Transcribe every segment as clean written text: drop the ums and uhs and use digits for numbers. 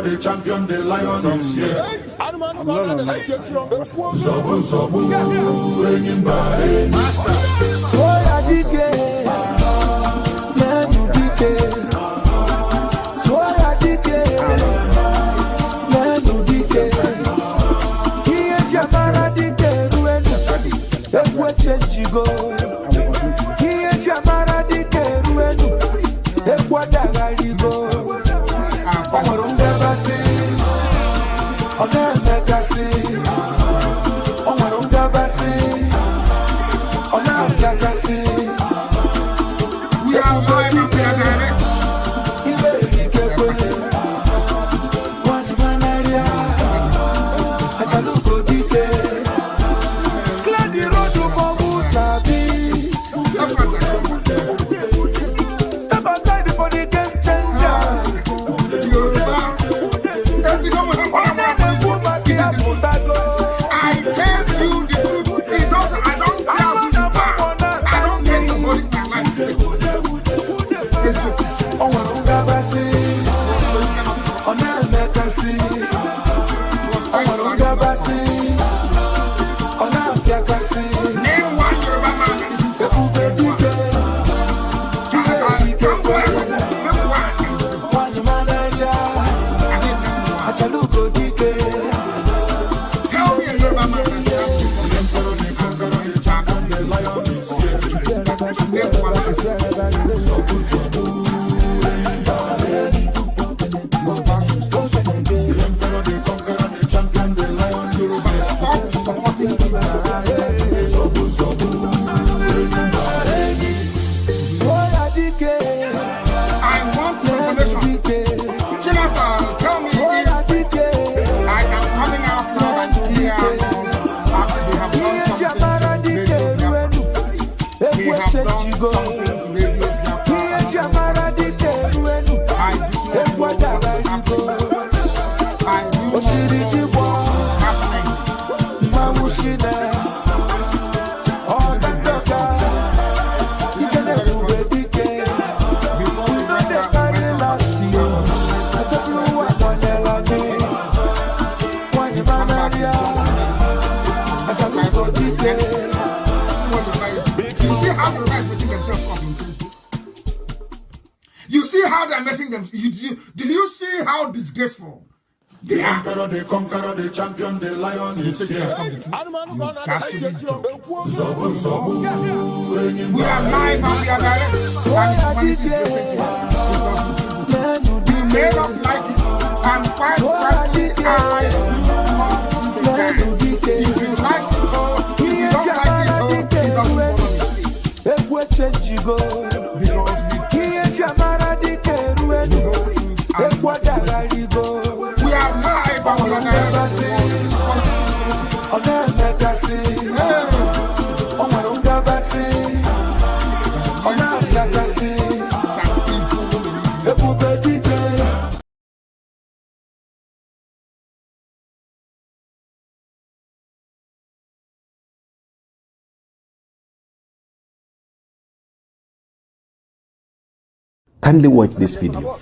the champion, the lion is here. Zobu, zobu, bringing by master. Toya dike, menu dike. Toya dike, menu dike. Kiye jamara dike ruenu, ekwe chenjigo. Kiye jamara dike ruenu, ekwe dagarigo. Omarunga basi, oneme kasi. Omarunga basi, oname kasi. We are live and we are direct. One man area, Achaluko dike. Clear the road to Bogusabi. Step aside for the game changer. I tell you the truth. It doesn't. I don't care who you are. I don't get to hold my life. Name one Yoruba man. Tell me a Yoruba man. I want information. Chinasa, tell me if I am coming out now and here after they have done something to Radio Biafra. They have done something to Radio Biafra. I do not know what is happening. I do not know what is happening. You see how they're messing themselves up in Facebook? Do you see how disgraceful they are? The emperor, the conqueror, the champion, the lion is here. Zobu, zobu, we are live and we are direct. And humanity is because you may not like it. And quite frankly, I if you like it, if you don't like it, it doesn't follow me. Because we are live and we are direct. Kindly watch this video.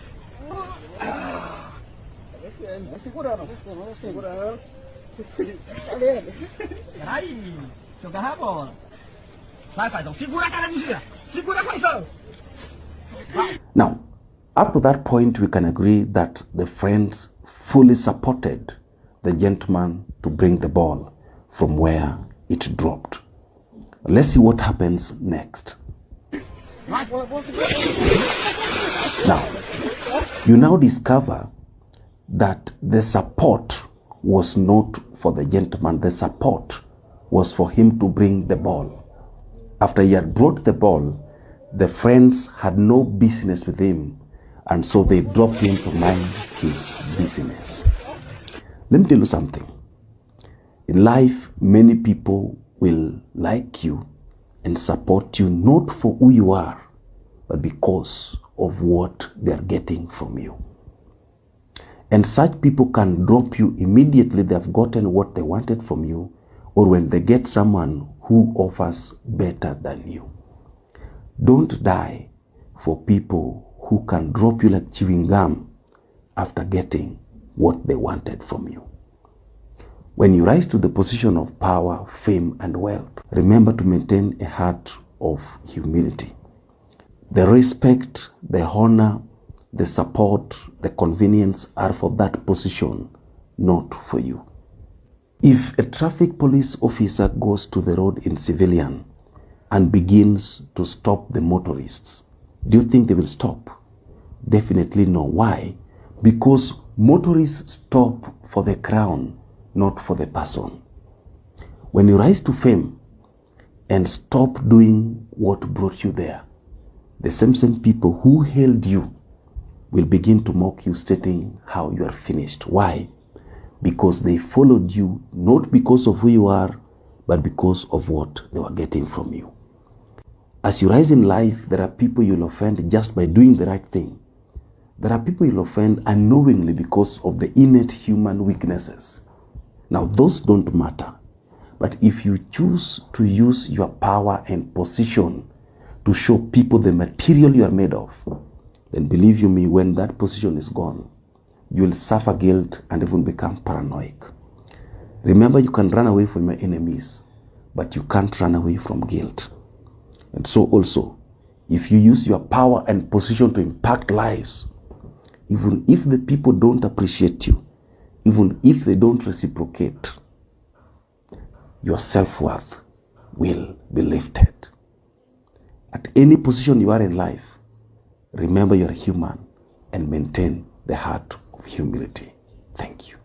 Now, up to that point, we can agree that the friends fully supported the gentleman to bring the ball from where it dropped. Let's see what happens next. Now, you now discover that the support was not for the gentleman. The support was for him to bring the ball. After he had brought the ball, the friends had no business with him, and so they dropped him to mind his business. Let me tell you something. In life, many people will like you and support you not for who you are, but because of what they are getting from you. And such people can drop you immediately they have gotten what they wanted from you, or when they get someone who offers better than you. Don't die for people who can drop you like chewing gum after getting what they wanted from you. When you rise to the position of power, fame, and wealth, remember to maintain a heart of humility. The respect, the honor, the support, the convenience are for that position, not for you. If a traffic police officer goes to the road in civilian and begins to stop the motorists, do you think they will stop? Definitely no. Why? Because motorists stop for the crown, not for the person. When you rise to fame and stop doing what brought you there, the same people who hailed you will begin to mock you, stating how you are finished. Why? Because they followed you not because of who you are, but because of what they were getting from you. As you rise in life, there are people you'll offend just by doing the right thing. There are people you'll offend unknowingly because of the innate human weaknesses. Now, those don't matter. But if you choose to use your power and position to show people the material you are made of, then believe you me, when that position is gone, you will suffer guilt and even become paranoid. Remember, you can run away from your enemies, but you can't run away from guilt. And so also, if you use your power and position to impact lives, even if the people don't appreciate you, even if they don't reciprocate, your self-worth will be lifted. At any position you are in life, remember you're human and maintain the heart of humility. Thank you.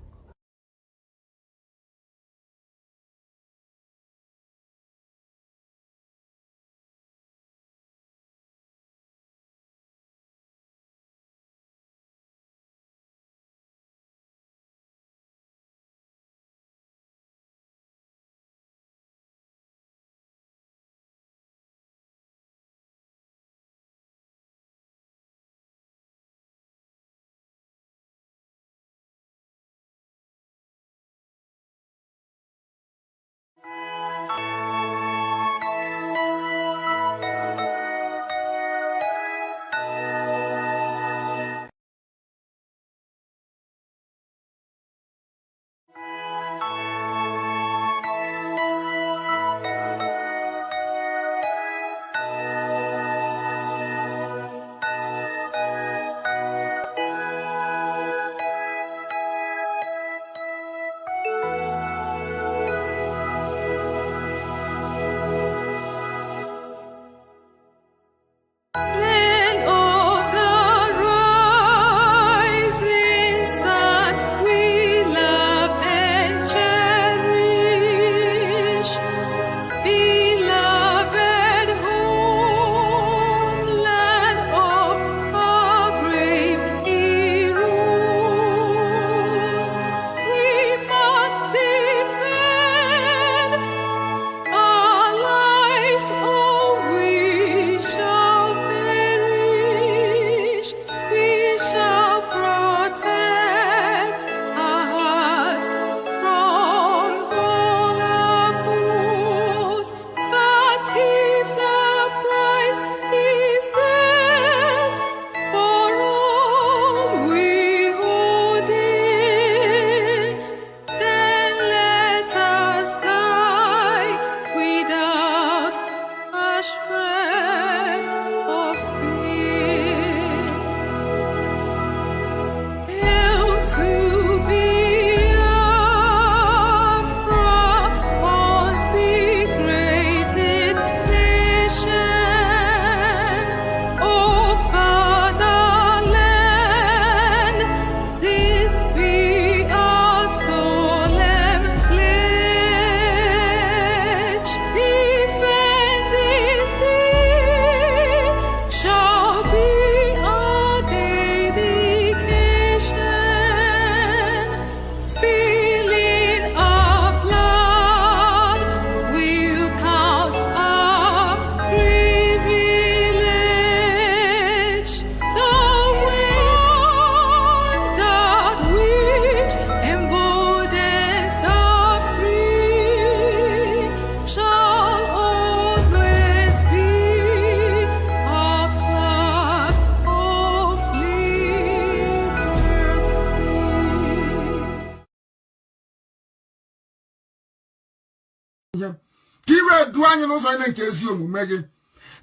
du anyị n'ụzọ ine nke ezi omume gị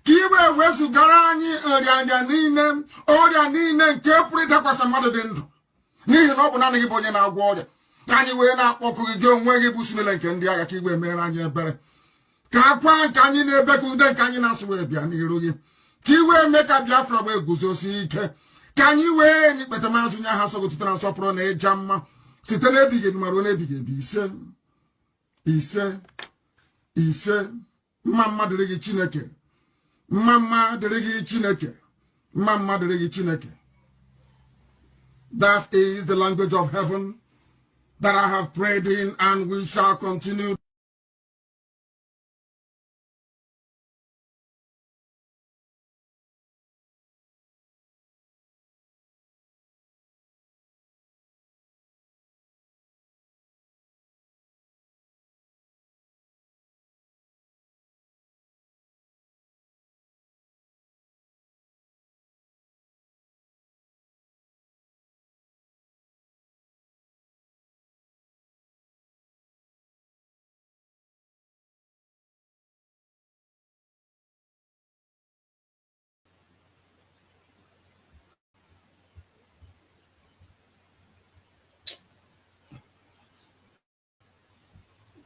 ka iwe wezugara anyị ọrịa niile nke pụrụ ịdakwasị mmadụ dị ndụ n'ihi na ọ bụ naanị gị bụ onye na-agwọ ọrịa ka anyị wee na-akpọkụ gị onwe gị bụ sinele nke ndị agha ka igwe mere anyị ebere ka akwa nke anyị na-ebe ka ude nke anyị na-asụ wee bịa n'iru gị ka iwe mee ka Biafra wee guzosi ike ka anyị wee n'ikpete maazị nye aha nsọgụ tutere nsọpụrụ na ịja mma site n'ebighị ebi ma ruo n'ebighị ebi ise mma mma dịrị gị Chineke mma mma dịrị gị Chineke mma mma dịrị gị Chineke. That is the language of heaven that I have prayed in, and we shall continue.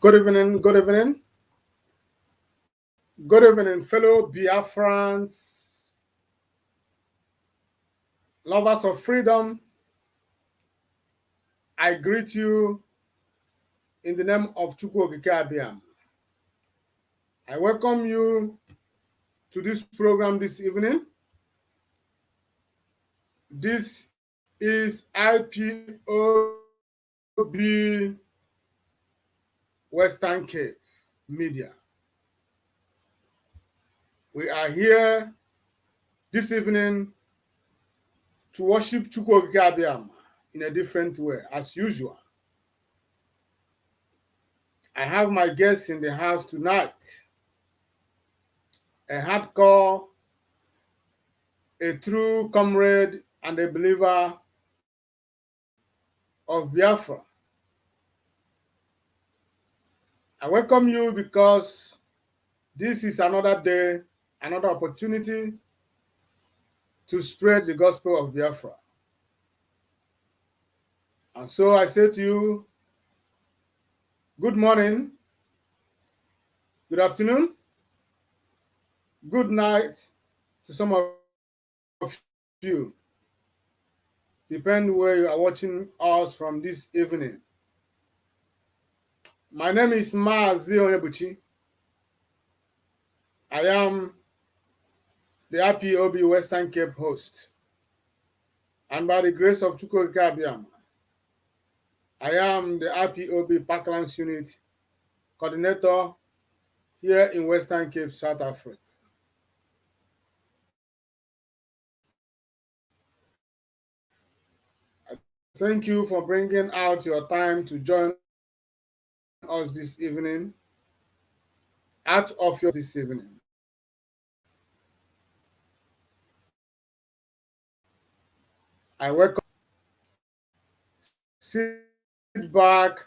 Good evening, good evening. Good evening, fellow Biafrans, lovers of freedom. I greet you in the name of Chukwu Okike Abiam. I welcome you to this program this evening. This is IPOB Western Cape Media. We are here this evening to worship Chukwu Okike Abiam in a different way, as usual. I have my guests in the house tonight. A hardcore, a true comrade and a believer of Biafra. I welcome you because this is another day, another opportunity to spread the gospel of Biafra. And so I say to you, good morning, good afternoon, good night to some of you, depending where you are watching us from this evening. My name is Maazi Onyebuchi. I am the IPOB Western Cape host. And by the grace of Chukwu Okike Abiam, I am the IPOB Parklands Unit coordinator here in Western Cape, South Africa. I thank you for bringing out your time to join us this evening, out of your this evening. I welcome. Sit back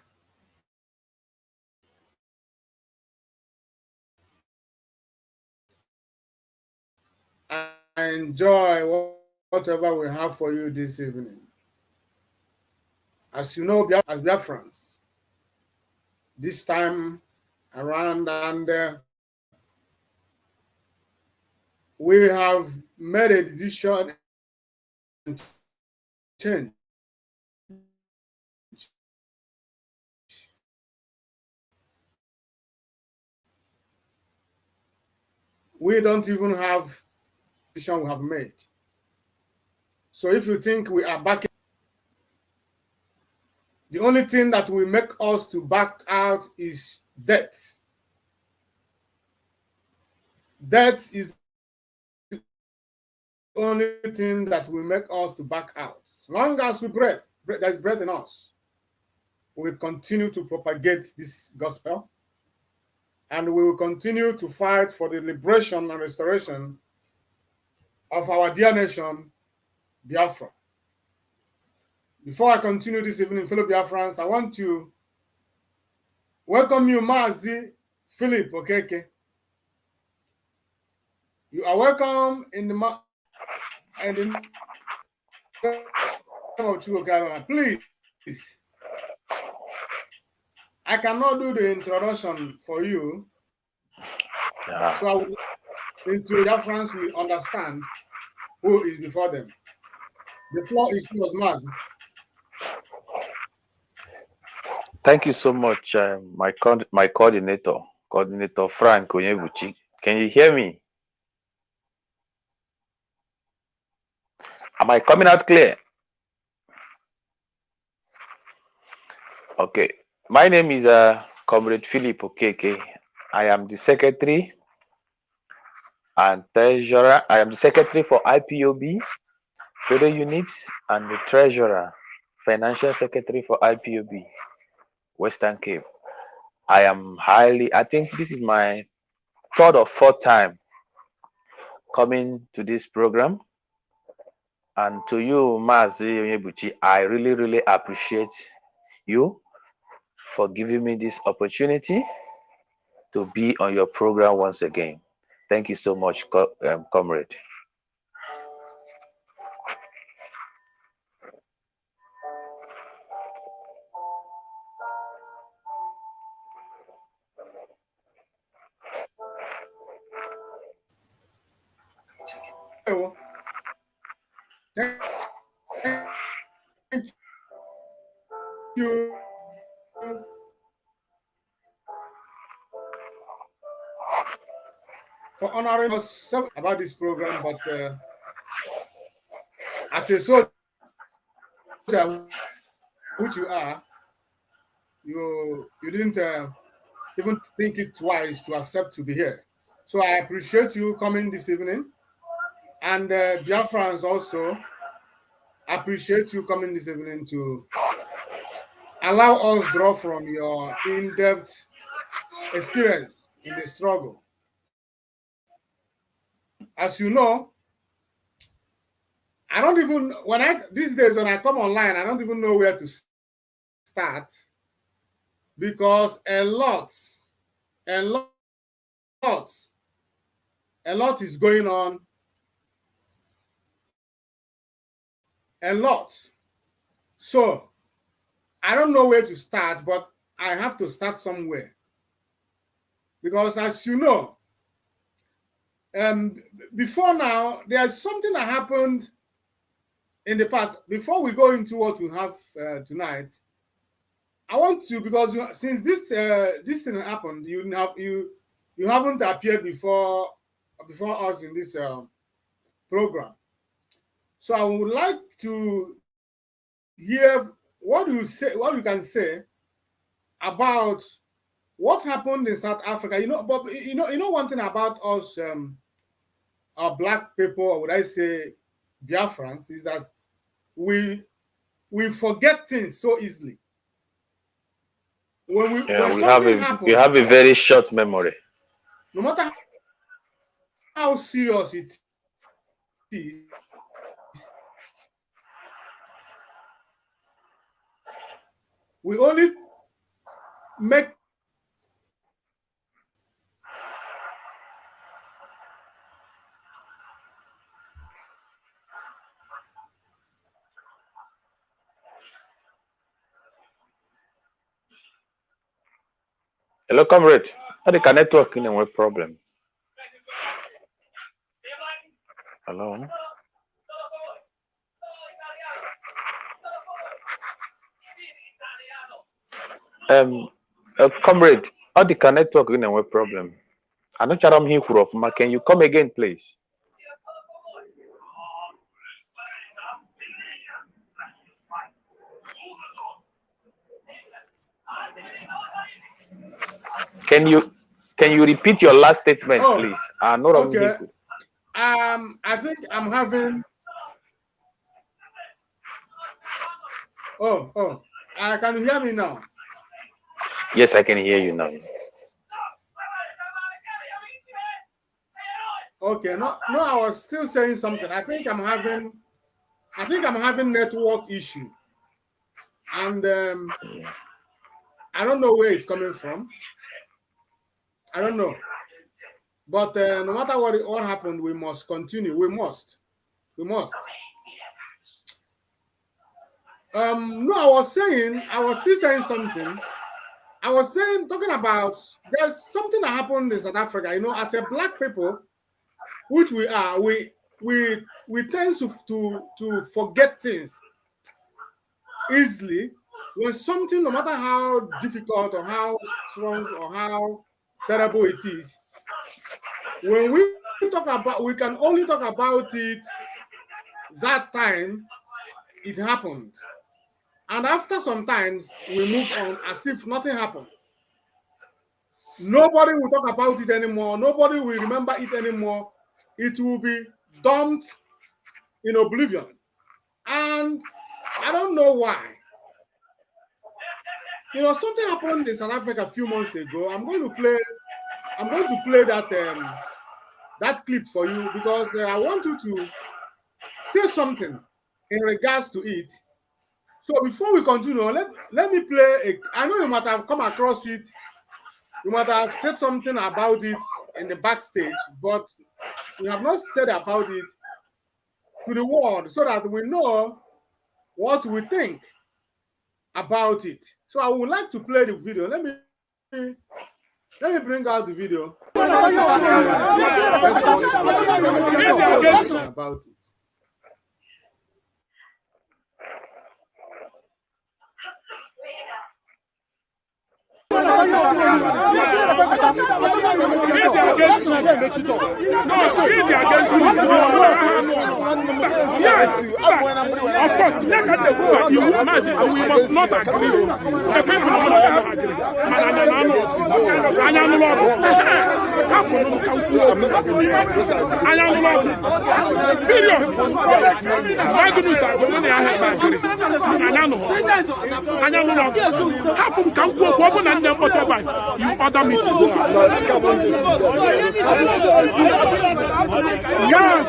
and enjoy whatever we have for you this evening. As you know, as Biafrans, this time around, and we have made a decision and change. We don't even have decision we have made. So if you think we are back, the only thing that will make us to back out is death. Death is the only thing that will make us to back out. As long as we breathe, there's breath in us, we will continue to propagate this gospel, and we will continue to fight for the liberation and restoration of our dear nation, Biafra. Before I continue this evening, fellow Biafrans, I want to welcome you, Maazi Philip Okeke. You are welcome in the name of Chukwu. Please, I cannot do the introduction for you. Yeah. So I will into Biafrans will understand who is before them. The floor is yours, Maz. Thank you so much, my coordinator Frank Onyebuchi. Can you hear me? Am I coming out clear? Okay. My name is Comrade Philip Okeke. I am the secretary and treasurer. I am the secretary for IPOB, Federal Units, and the treasurer, financial secretary for IPOB, Western Cape. I think this is my third or fourth time coming to this program. And to you, Mazi Onyebuchi, I really, really appreciate you for giving me this opportunity to be on your program once again. Thank you so much, comrade. Thank you for honoring us about this program, but as a soldier, which you are, you didn't even think it twice to accept to be here. So I appreciate you coming this evening, and Biafrans also appreciate you coming this evening to allow us draw from your in-depth experience in the struggle. As you know, I don't even these days when I come online, I don't even know where to start because a lot is going on. A lot. So I don't know where to start, but I have to start somewhere. Because as you know, before now, there's something that happened in the past. Before we go into what we have tonight, I want to, because since this thing happened, you haven't appeared before us in this program. So I would like to hear what you can say about what happened in South Africa. But you know one thing about us, our black people, or would I say Biafrans, is that we forget things so easily. When something happens, we have a very short memory. No matter how serious it is, we only make Hello, comrade. How the network in a problem? Hello. Comrade, how the network in a problem? I know Charam Hikurov. Can you come again, please? Can you repeat your last statement, please? Okay. I think I'm having. Can you hear me now? Yes, I can hear you now. Okay, no, I was still saying something. I think I'm having network issue, and I don't know where it's coming from. I don't know, But no matter what happened, we must continue. We must. No, I was still saying something. I was saying, talking about, there's something that happened in South Africa. You know, as a black people, which we are, we tend to forget things easily. When something, no matter how difficult or how strong or how terrible it is, when we talk about, we can only talk about it that time it happened. And after sometimes we move on as if nothing happened. Nobody will talk about it anymore. Nobody will remember it anymore. It will be dumped in oblivion. And I don't know why. You know, something happened in South Africa a few months ago. I'm going to play that that clip for you because I want you to say something in regards to it. So before we continue, let me play I know you might have come across it. You might have said something about it in the backstage, but you have not said about it to the world so that we know what we think about it. So I would like to play the video. Let me bring out the video about it. Yes, of course. We must not agree. The people must agree. You order me to go out. Yes.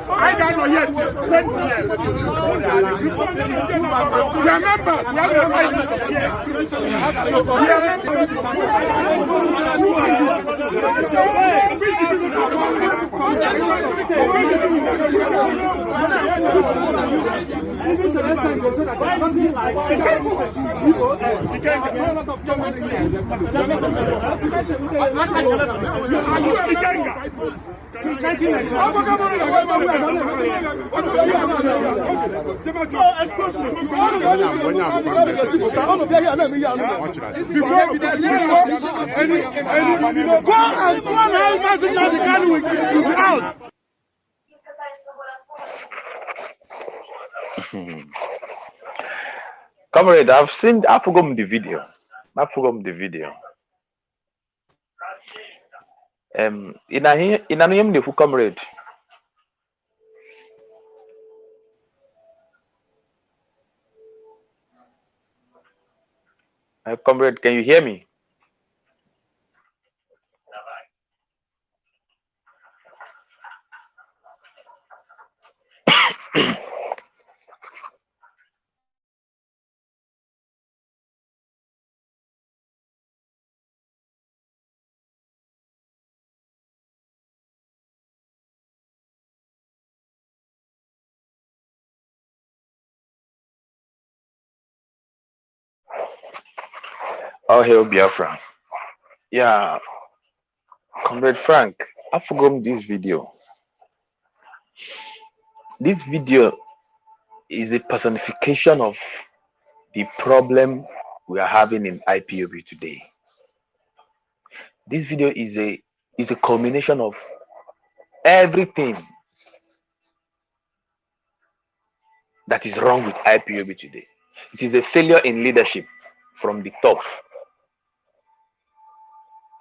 I don't know yet. Remember, since 1999. Comrade, I've forgotten the video. In a name the comrade. Comrade, can you hear me? All hail Biafra. Yeah, Comrade Frank, I forgot this video. This video is a personification of the problem we are having in IPOB today. This video is a culmination of everything that is wrong with IPOB today. It is a failure in leadership from the top.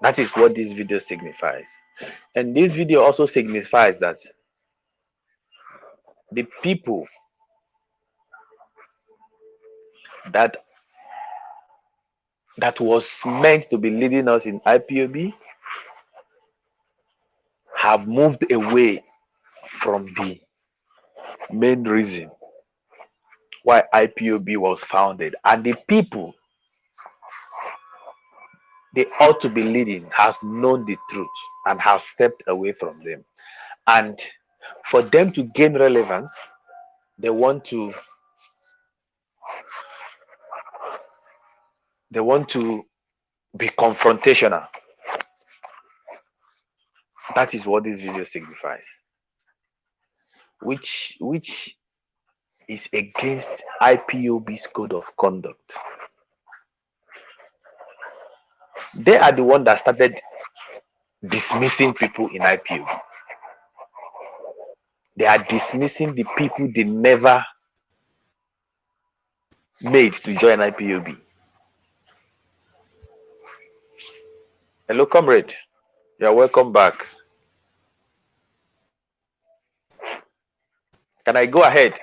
That is what this video signifies. And this video also signifies that the people that was meant to be leading us in IPOB have moved away from the main reason why IPOB was founded, and the people they ought to be leading has known the truth and has stepped away from them. And for them to gain relevance, they want to be confrontational. That is what this video signifies, which is against IPOB's code of conduct. They are the one that started dismissing people in IPOB. They are dismissing the people they never made to join IPOB. Hello, comrade. You're welcome back. Can I go ahead?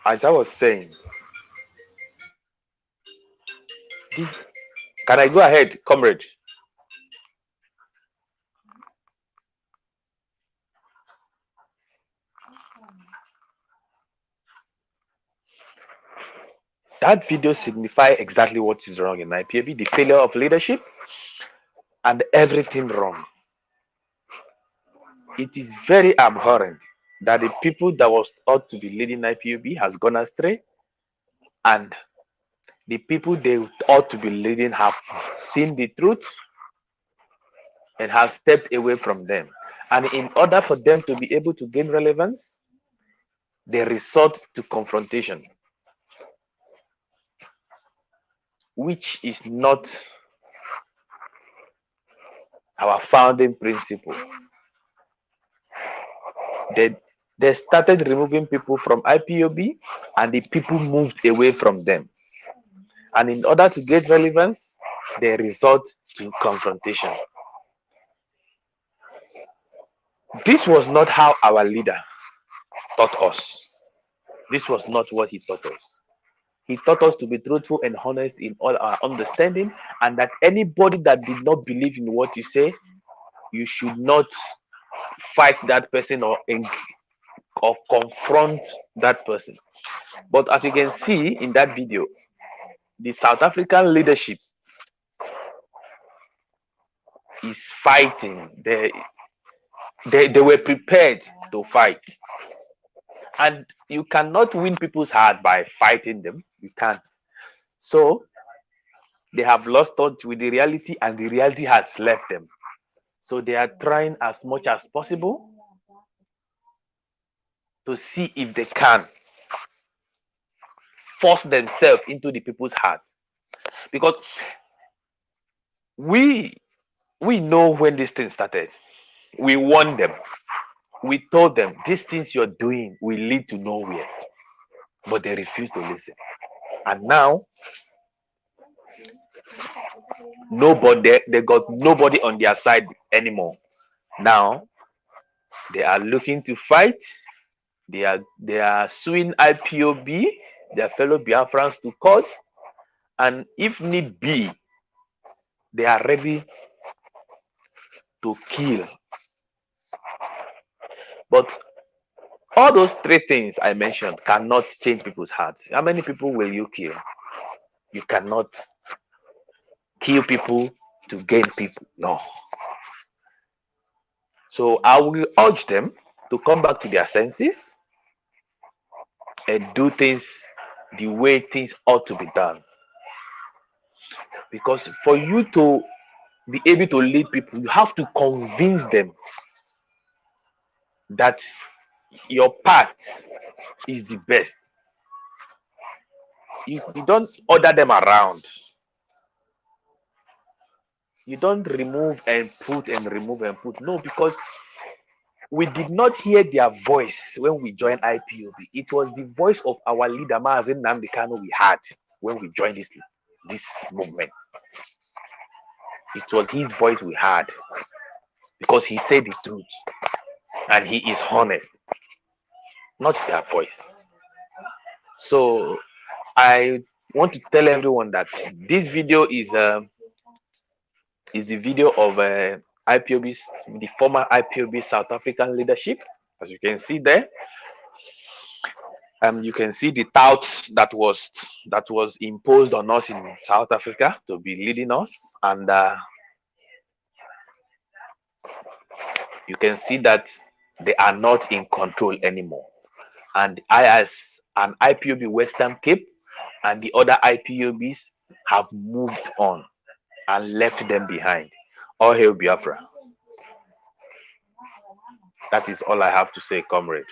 As I was saying, can I go ahead, comrade? That video signifies exactly what is wrong in IPOB, the failure of leadership and everything wrong. It is very abhorrent that the people that was ought to be leading IPOB has gone astray, and the people they ought to be leading have seen the truth and have stepped away from them. And in order for them to be able to gain relevance, they resort to confrontation, which is not our founding principle. They started removing people from IPOB, and the people moved away from them. And in order to get relevance, they resort to confrontation. This was not how our leader taught us. This was not what he taught us. He taught us to be truthful and honest in all our understanding, and that anybody that did not believe in what you say, you should not fight that person or confront that person. But as you can see in that video, the South African leadership is fighting. They were prepared to fight. And you cannot win people's heart by fighting them. You can't. So they have lost touch with the reality, and the reality has left them. So they are trying as much as possible to see if they can force themselves into the people's hearts. Because we know when this thing started. We warned them. We told them these things you're doing will lead to nowhere. But they refuse to listen. And now they got nobody on their side anymore. Now they are looking to fight. They are suing IPOB, their fellow Biafrans, to court, and if need be, they are ready to kill. But all those three things I mentioned cannot change people's hearts. How many people will you kill? You cannot kill people to gain people. No. So I will urge them to come back to their senses and do things the way things ought to be done. Because for you to be able to lead people, you have to convince them that your path is the best. You don't order them around. You don't remove and put and remove and put. No, because we did not hear their voice when we joined IPOB. It was the voice of our leader, Mazen Nnamdi Kanu, we had when we joined this movement. It was his voice we had because he said the truth and he is honest, not their voice. So I want to tell everyone that this video is the video of IPOB's, the former IPOB South African leadership, as you can see there. You can see the touts that was imposed on us in South Africa to be leading us, and you can see that they are not in control anymore. And I, as an IPOB Western Cape, and the other IPOBs have moved on and left them behind. All hail Biafra. That is all I have to say, comrade.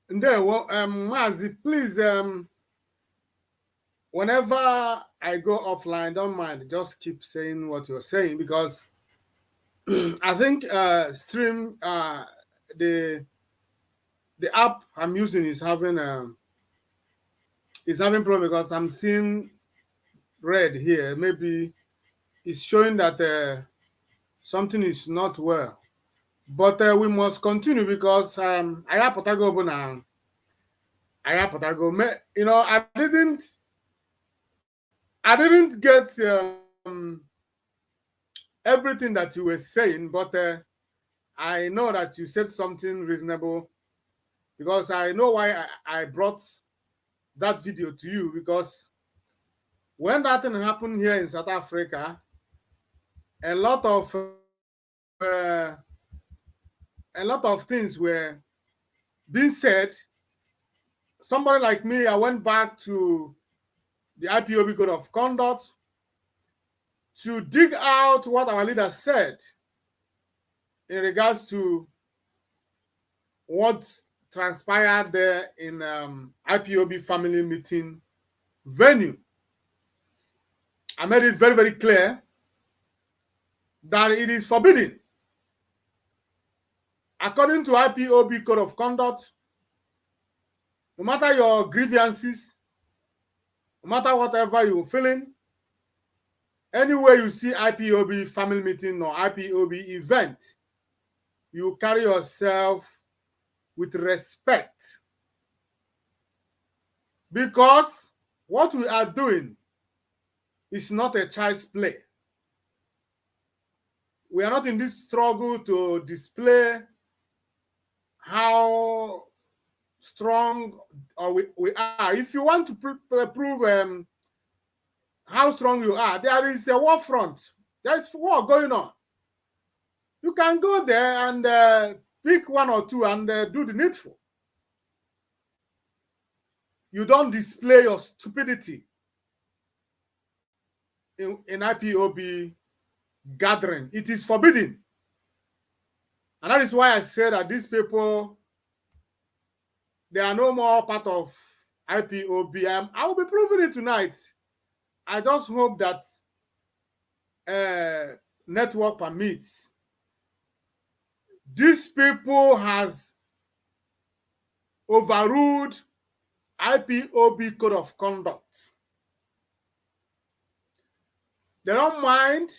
And then, well, Mazi, please, whenever I go offline, don't mind, just keep saying what you're saying, because I think stream the app I'm using is having problem, because I'm seeing red here. Maybe it's showing that something is not well. But we must continue, because I have Potago now. I have Potago. You know, I didn't get everything that you were saying, but I know that you said something reasonable, because I know why I brought that video to you, because when that thing happened here in South Africa, a lot of things were being said. Somebody like me, I went back to the IPOB Code of Conduct to dig out what our leader said in regards to what transpired there in IPOB family meeting venue. I made it very, very clear that it is forbidden, according to IPOB Code of Conduct, no matter your grievances, no matter whatever you're feeling, anywhere you see IPOB family meeting or IPOB event, you carry yourself with respect. Because what we are doing is not a child's play. We are not in this struggle to display how strong we are. If you want to prove how strong you are, there is a war front. There's war going on. You can go there and pick one or two and do the needful. You don't display your stupidity in IPOB gathering. It is forbidden. And that is why I said that these people, they are no more part of IPOB. I will be proving it tonight. I just hope that network permits. These people has overruled IPOB code of conduct. They don't mind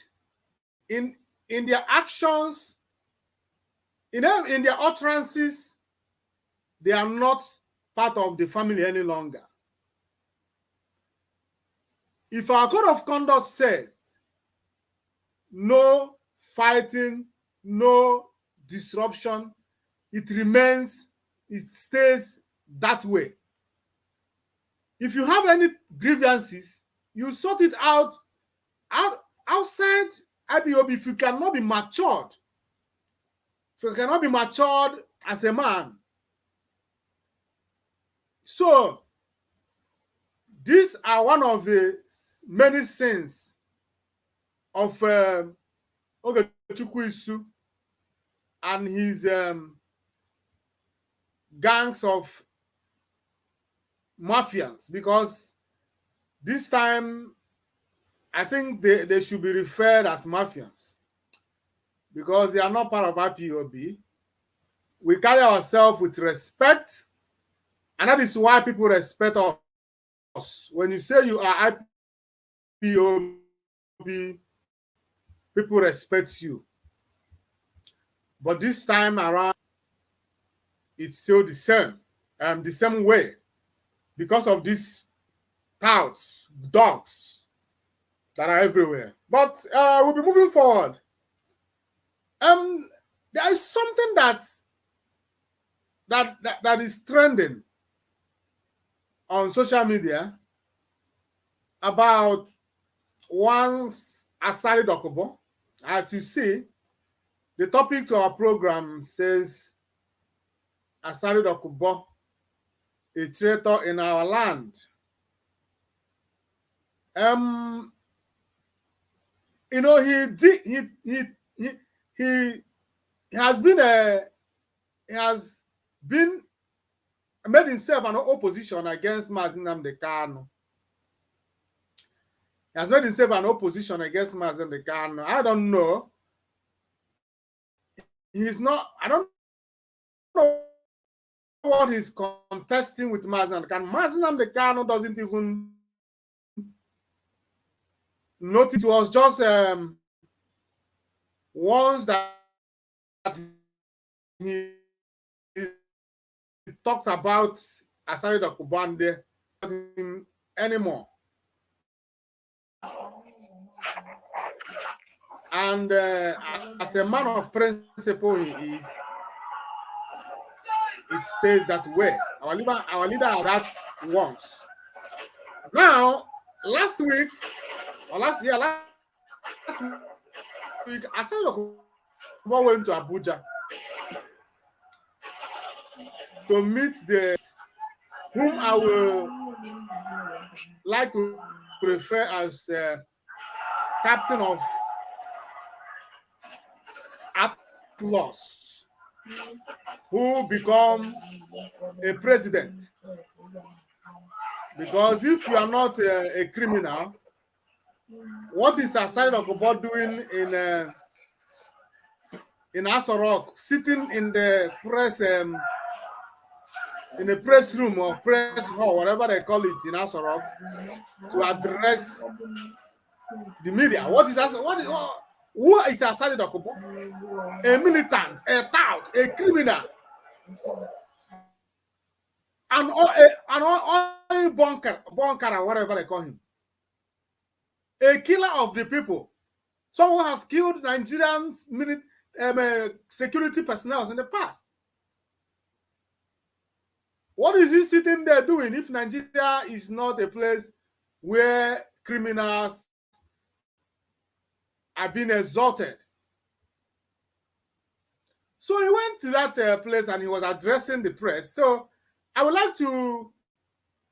in their actions, in their utterances, they are not part of the family any longer. If our code of conduct said no fighting, no disruption, it remains, it stays that way. If you have any grievances, you sort it out outside IPOB. If you cannot be matured, if you cannot be matured as a man. So these are one of the many sins of Ogechukwu Isu and his gangs of mafians, because this time I think they should be referred as mafians because they are not part of IPOB. We carry ourselves with respect, and that is why people respect us. When you say you are IPOB, people respect you. But this time around, it's still the same way, because of these touts, dogs that are everywhere. But we'll be moving forward. There is something that is trending on social media about one's Asari Dokubo. As you see, the topic to our program says Asari Dokubo, a traitor in our land. You know, he has been made himself an opposition against Mazi Nnamdi Kanu. He has made himself an opposition against Mazi Nnamdi Kanu. I don't know. I don't know what he's contesting with Mazi Nnamdi Kanu. Mazi Nnamdi Kanu doesn't even notice. It was just once that he talked about Asari Dokubo anymore. And as a man of principle he is, it stays that way. Our leader had that once. Now, last week, Asari Dokubo went to Abuja to meet whom I will like to refer as captain of outlaws, who become a president. Because if you are not a criminal, what is Asari Dokubo doing in Asarok, sitting in the press in a press room or press hall, whatever they call it in Asarok, to address the media? Who is Asari Dokubo? A militant, a tout, a criminal, an bunker, whatever they call him, a killer of the people, someone who has killed Nigerian security personnel in the past. What is he sitting there doing if Nigeria is not a place where criminals are being exalted? So he went to that place and he was addressing the press. So I would like to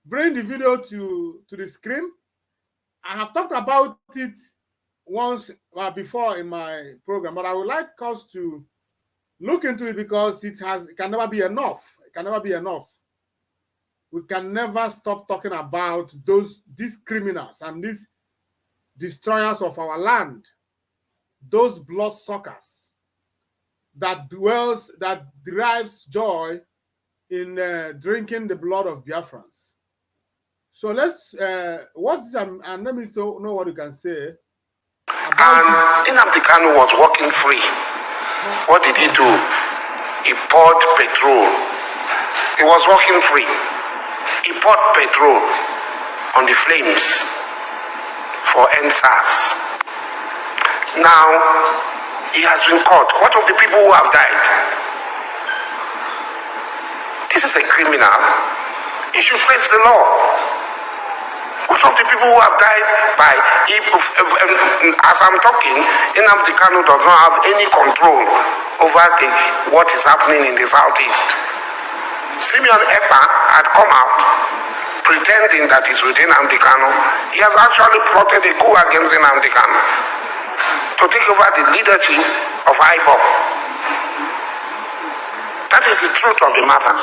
bring the video to the screen. I have talked about it once before in my program, but I would like us to look into it because it can never be enough. It can never be enough. We can never stop talking about these criminals and these destroyers of our land, those bloodsuckers that derives joy in drinking the blood of Biafrans. So let's, and let me know what you can say about it. Nnamdi Kanu was walking free. What did he do? He poured petrol. He was walking free. He poured petrol on the flames for NSAS. Now, he has been caught. What of the people who have died? This is a criminal. He should face the law. What of the people who have died by, as I'm talking, Nnamdi Kanu does not have any control over what is happening in the southeast. Simeon Ekpa had come out pretending that he's with Nnamdi Kanu. He has actually plotted a coup against Nnamdi Kanu to take over the leadership of IGBO. That is the truth of the matter.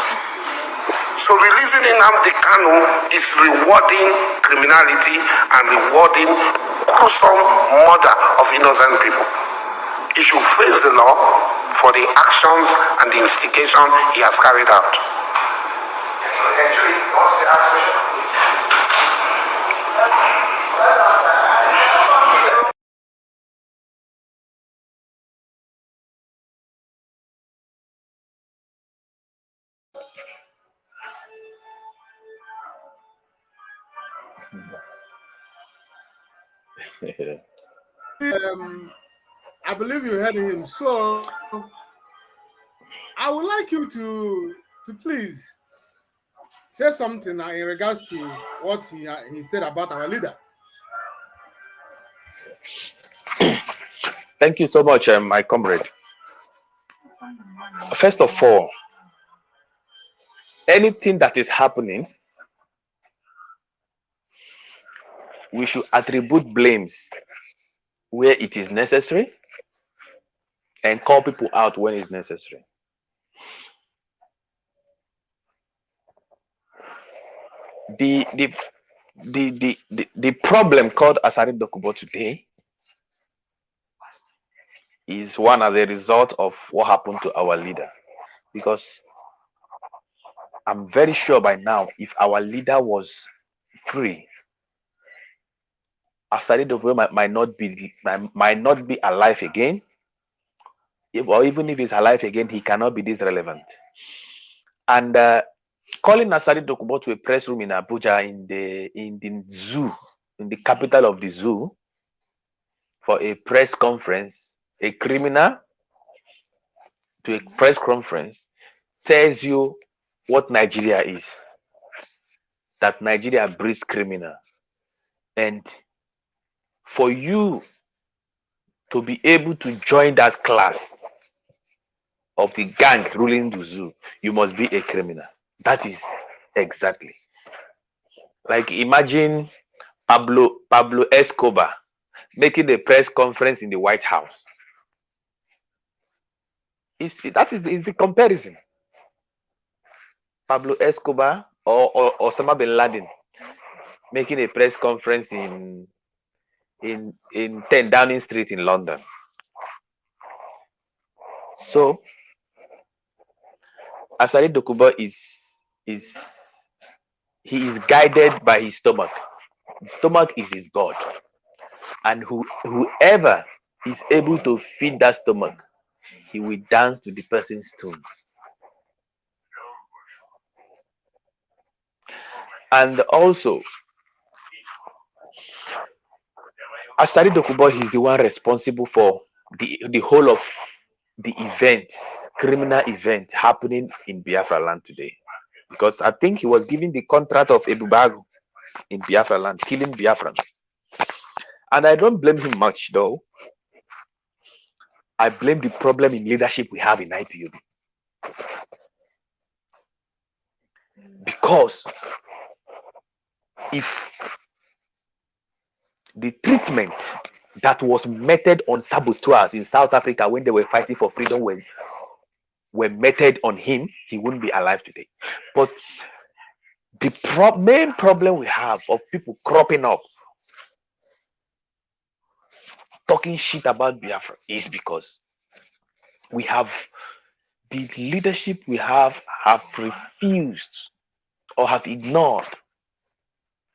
So releasing Nnamdi Kanu is rewarding criminality and rewarding gruesome murder of innocent people. He should face the law for the actions and the instigation he has carried out. I believe you heard him. So I would like you to please say something in regards to what he said about our leader. Thank you so much, my comrade. First of all, anything that is happening, we should attribute blames where it is necessary and call people out when it's necessary. The problem called Asari Dokubo today is one as a result of what happened to our leader. Because I'm very sure by now, if our leader was free, Asari Dokubo might not be alive again. Or even if he's alive again, he cannot be this relevant. And calling Asari Dokubo to a press room in Abuja, in the zoo, in the capital of the zoo, for a press conference, a criminal to a press conference, tells you what Nigeria is. That Nigeria breeds criminal. And for you to be able to join that class of the gang ruling the zoo, you must be a criminal. That is exactly. Like imagine Pablo Escobar making a press conference in the White House. That is the comparison. Pablo Escobar or Osama bin Laden making a press conference in 10 Downing Street in London. So Asari Dokubo is guided by his stomach. His stomach is his God. And whoever is able to feed that stomach, he will dance to the person's tune. And also, Asari Dokubo is the one responsible for the whole of the criminal event happening in Biafra land today. Because I think he was given the contract of Ebubago in Biafra land, killing Biafrans. And I don't blame him much, though. I blame the problem in leadership we have in IPOB. Because if the treatment that was meted on saboteurs in South Africa when they were fighting for freedom were meted on him, he wouldn't be alive today. But the main problem we have of people cropping up talking shit about Biafra is because we have the leadership we have refused or have ignored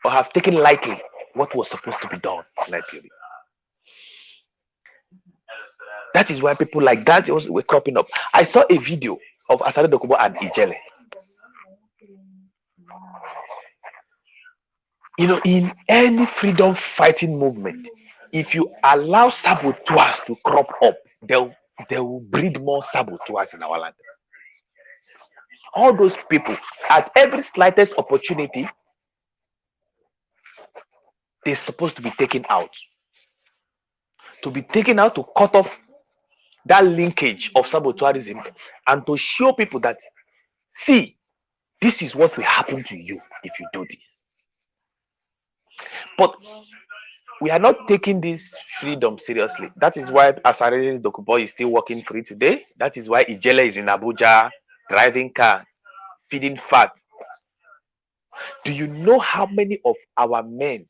or have taken lightly what was supposed to be done in IPOB. That is why people like that were cropping up. I saw a video of Asari Dokubo and Ijele. You know, in any freedom fighting movement, if you allow saboteurs to crop up, they will breed more saboteurs in our land. All those people, at every slightest opportunity, they're supposed to be taken out. To be taken out to cut off that linkage of saboteurism and to show people that, see, this is what will happen to you if you do this. But we are not taking this freedom seriously. That is why Asari Dokubo is still working free today. That is why Ijele is in Abuja, driving car, feeding fat. Do you know how many of our men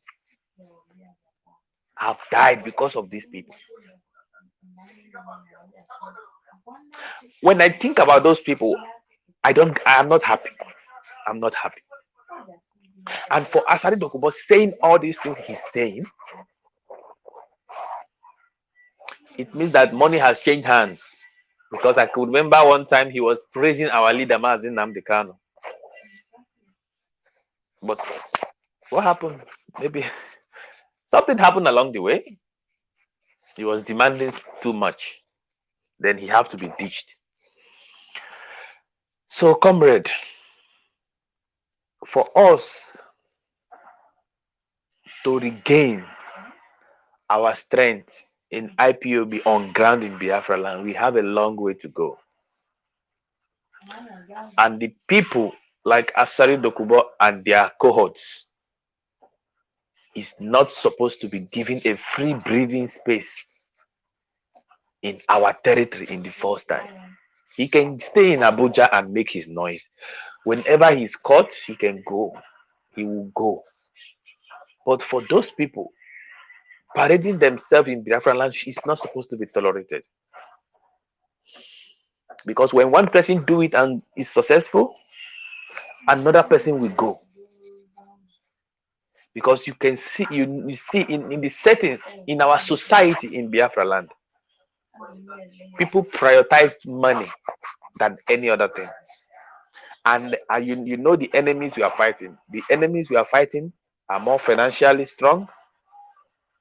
have died because of these people? When I think about those people, I am not happy. I'm not happy. And for Asari Dokubo saying all these things he's saying, it means that money has changed hands. Because I could remember one time he was praising our leader, Mazin Nnamdi Kanu. But what happened? Maybe something happened along the way. He was demanding too much. Then he have to be ditched. So, comrade, for us to regain our strength in IPOB on ground in Biafra land, we have a long way to go. And the people like Asari Dokubo and their cohorts is not supposed to be given a free breathing space in our territory in the first time. He can stay in Abuja and make his noise. Whenever he's caught, he can go. He will go. But for those people, parading themselves in Biafra land is not supposed to be tolerated. Because when one person do it and is successful, another person will go. Because you can see, you see in the settings in our society in Biafra land, people prioritize money than any other thing. And you know the enemies we are fighting. The enemies we are fighting are more financially strong.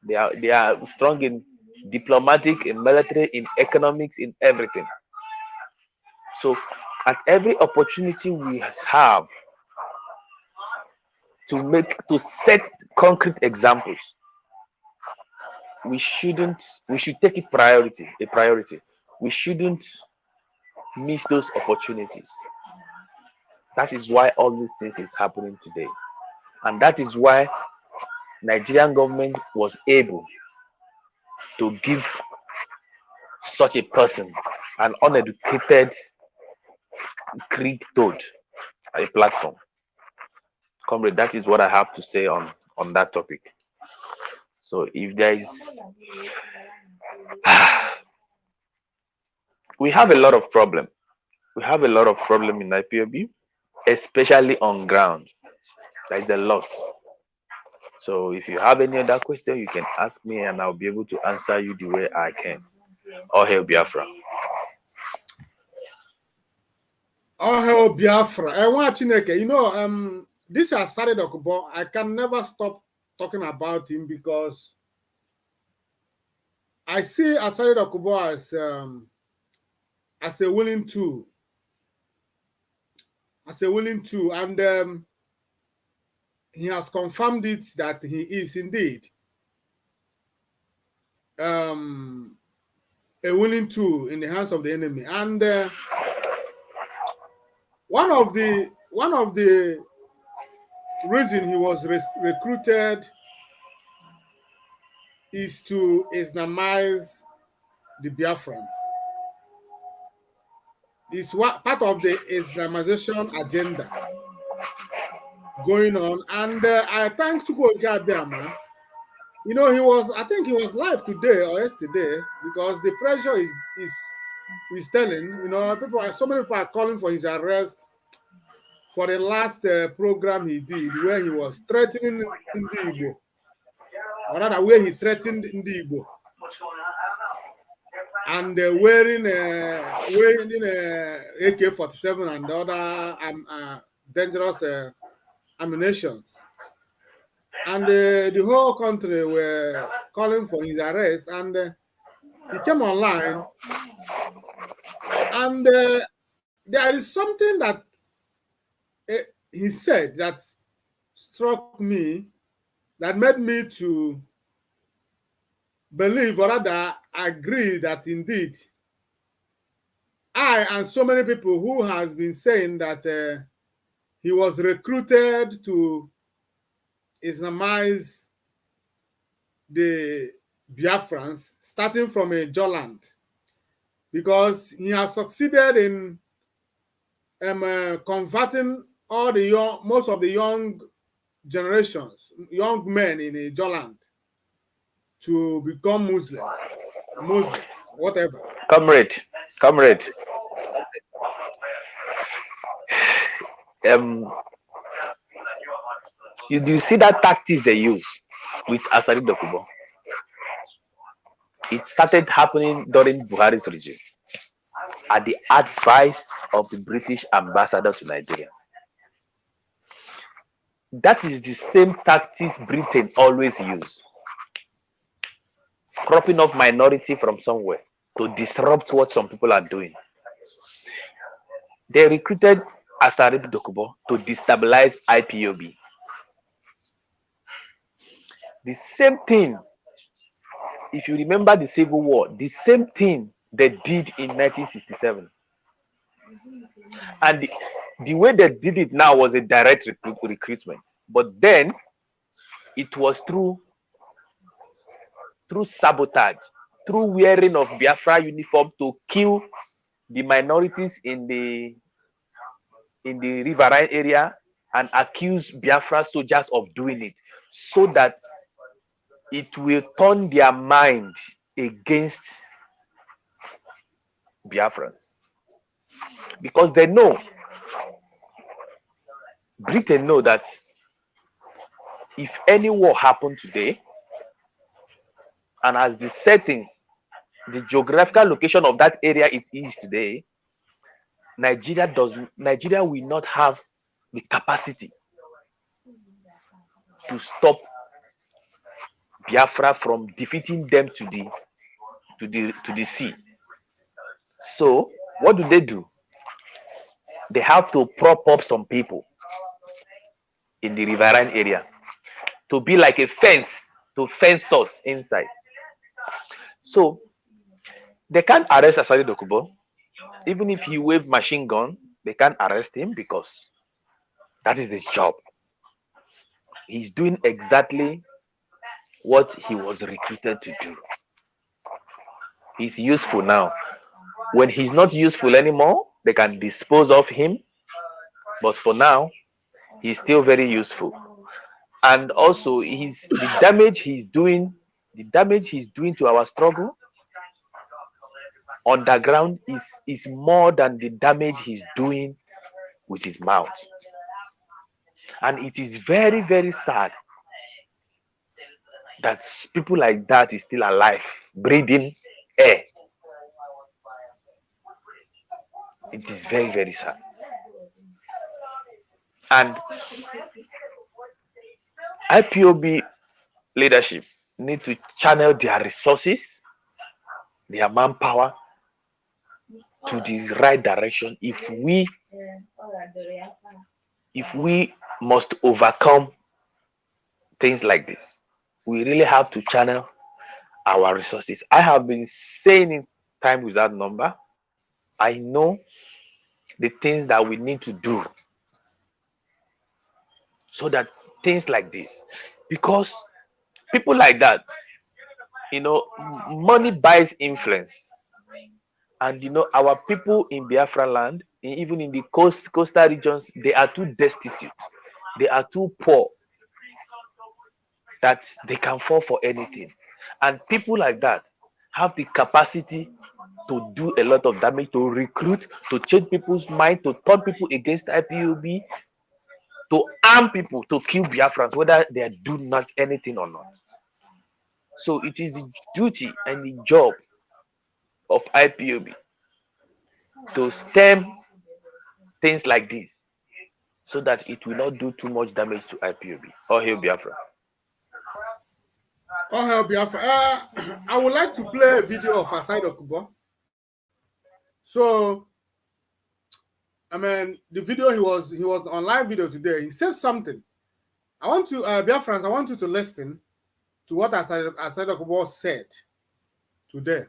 They are strong in diplomatic, in military, in economics, in everything. So at every opportunity we have to set concrete examples, we should take it a priority. We shouldn't miss those opportunities. That is why all these things is happening today. And that is why Nigerian government was able to give such a person, an uneducated Greek toad, a platform. Comrade, that is what I have to say on that topic. So if there is we have a lot of problem. We have a lot of problem in IPOB, especially on ground. There is a lot. So if you have any other question, you can ask me and I'll be able to answer you the way I can. All hail Biafra. All hail Biafra. I want Chineke. You know, this Asari Dokubo, I can never stop talking about him because I see Asari Dokubo as a willing tool. As a willing tool, and he has confirmed it that he is indeed a willing tool in the hands of the enemy. And one of the reason he was recruited is to Islamize the Biafrans. It's part of the Islamization agenda going on. And I thank Chukwuka Abiyama. You know, I think he was live today or yesterday because the pressure is he's telling, you know, so many people are calling for his arrest for the last program he did, where he was threatening NDI IGBO, or rather, where he threatened NDI IGBO, and wearing AK-47 and other dangerous ammunitions. And the whole country were calling for his arrest, and he came online, and there is something that he said that struck me, that made me to believe, or rather agree, that indeed I and so many people who has been saying that he was recruited to Islamize the Biafrans, starting from a Joland, because he has succeeded in converting most of the young generations, young men in a Joland, to become Muslims, whatever. Comrade. You see that tactics they use with Asari Dokubo? It started happening during Buhari's regime at the advice of the British ambassador to Nigeria. That is the same tactics Britain always use. Cropping off minority from somewhere to disrupt what some people are doing. They recruited Asari Dokubo to destabilize IPOB. The same thing, if you remember the Civil War, the same thing they did in 1967. And the way they did it now was a direct recruitment. But then it was through sabotage, through wearing of Biafra uniform to kill the minorities in the riverine area and accuse Biafra soldiers of doing it, so that it will turn their mind against Biafrans. Because they know, Britain know that if any war happened today, and as the settings, the geographical location of that area it is today, Nigeria will not have the capacity to stop Biafra from defeating them to the sea. So what do? They have to prop up some people in the riverine area to be like a fence, to fence us inside. So they can't arrest Asari Dokubo. Even if he waved machine gun, they can't arrest him because that is his job. He's doing exactly what he was recruited to do. He's useful now. When he's not useful anymore, they can dispose of him. But for now, he's still very useful. And also, the damage he's doing to our struggle underground is more than the damage he's doing with his mouth. And it is very, very sad that people like that is still alive, breathing air. It is very, very sad. And IPOB leadership need to channel their resources, their manpower to the right direction if we must overcome things like this. We really have to channel our resources. I have been saying it time without number. I know the things that we need to do so that things like this, because people like that, money buys influence. And our people in Biafra land, even in the coastal regions, they are too destitute, they are too poor that they can fall for anything. And people like that have the capacity to do a lot of damage, to recruit, to change people's mind, to turn people against IPOB, to arm people, to kill Biafrans, whether they do not anything or not. So it is the duty and the job of IPOB to stem things like this so that it will not do too much damage to IPOB. Or hail Biafra. Oh, hail Biafra. I would like to play a video of Asari Dokubo. So, I mean, the video he was on live video today. He said something. I want to, Biafrans, I want you to listen to what Asari Dokubo said today.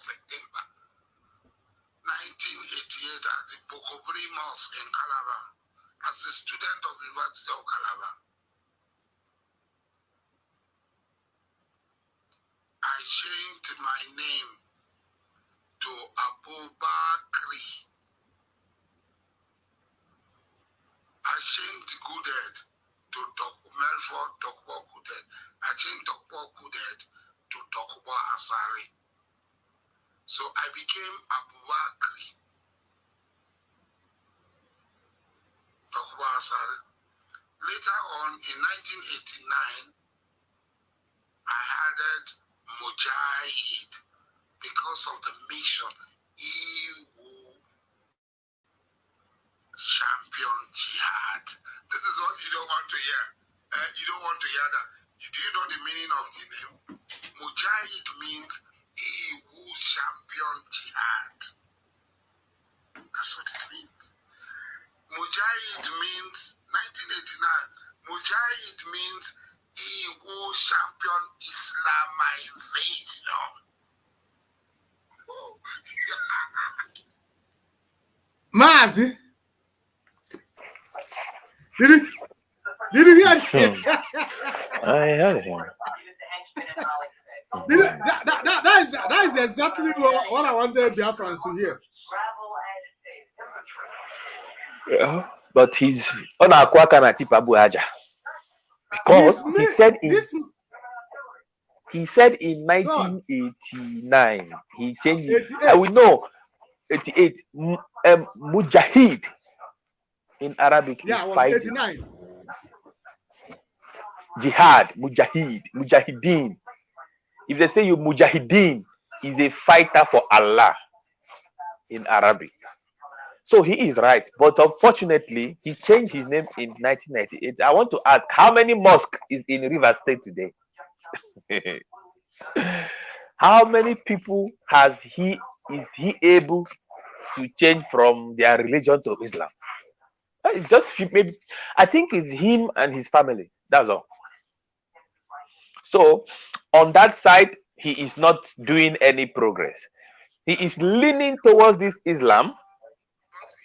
September 1988 at the Bokobri Mosque in Calabar as a student of the University of Calabar. I changed my name to Abu Bakri. I changed Goodhead to Melford Dokubo Goodhead. I changed Dokubo Goodhead to Dokubo Asari. So I became Abu Bakri. Dokubo Asari. Later on in 1989, I added Mujahid because of the mission. He will champion jihad. This is what you don't want to hear. You don't want to hear that. Do you know the meaning of the name? Mujahid means he who champion jihad. That's what it means. Mujahid means 1989. Mujahid means he who champion Islamization. Oh. Mazi, did you hear it? I heard him. That is exactly what I wanted Biafrans to hear. Yeah, but he's on a kwaka tipabu aja. Because he said in 1989 he changed it. I will know 88 Mujahid in Arabic is fighting. 89. Jihad, Mujahid, Mujahideen. If they say you Mujahideen, is a fighter for Allah in Arabic. So he is right, but unfortunately, he changed his name in 1998. I want to ask, how many mosques is in Rivers State today? How many people is he able to change from their religion to Islam? It's just maybe, I think it's him and his family. That's all. So on that side, he is not doing any progress. He is leaning towards this Islam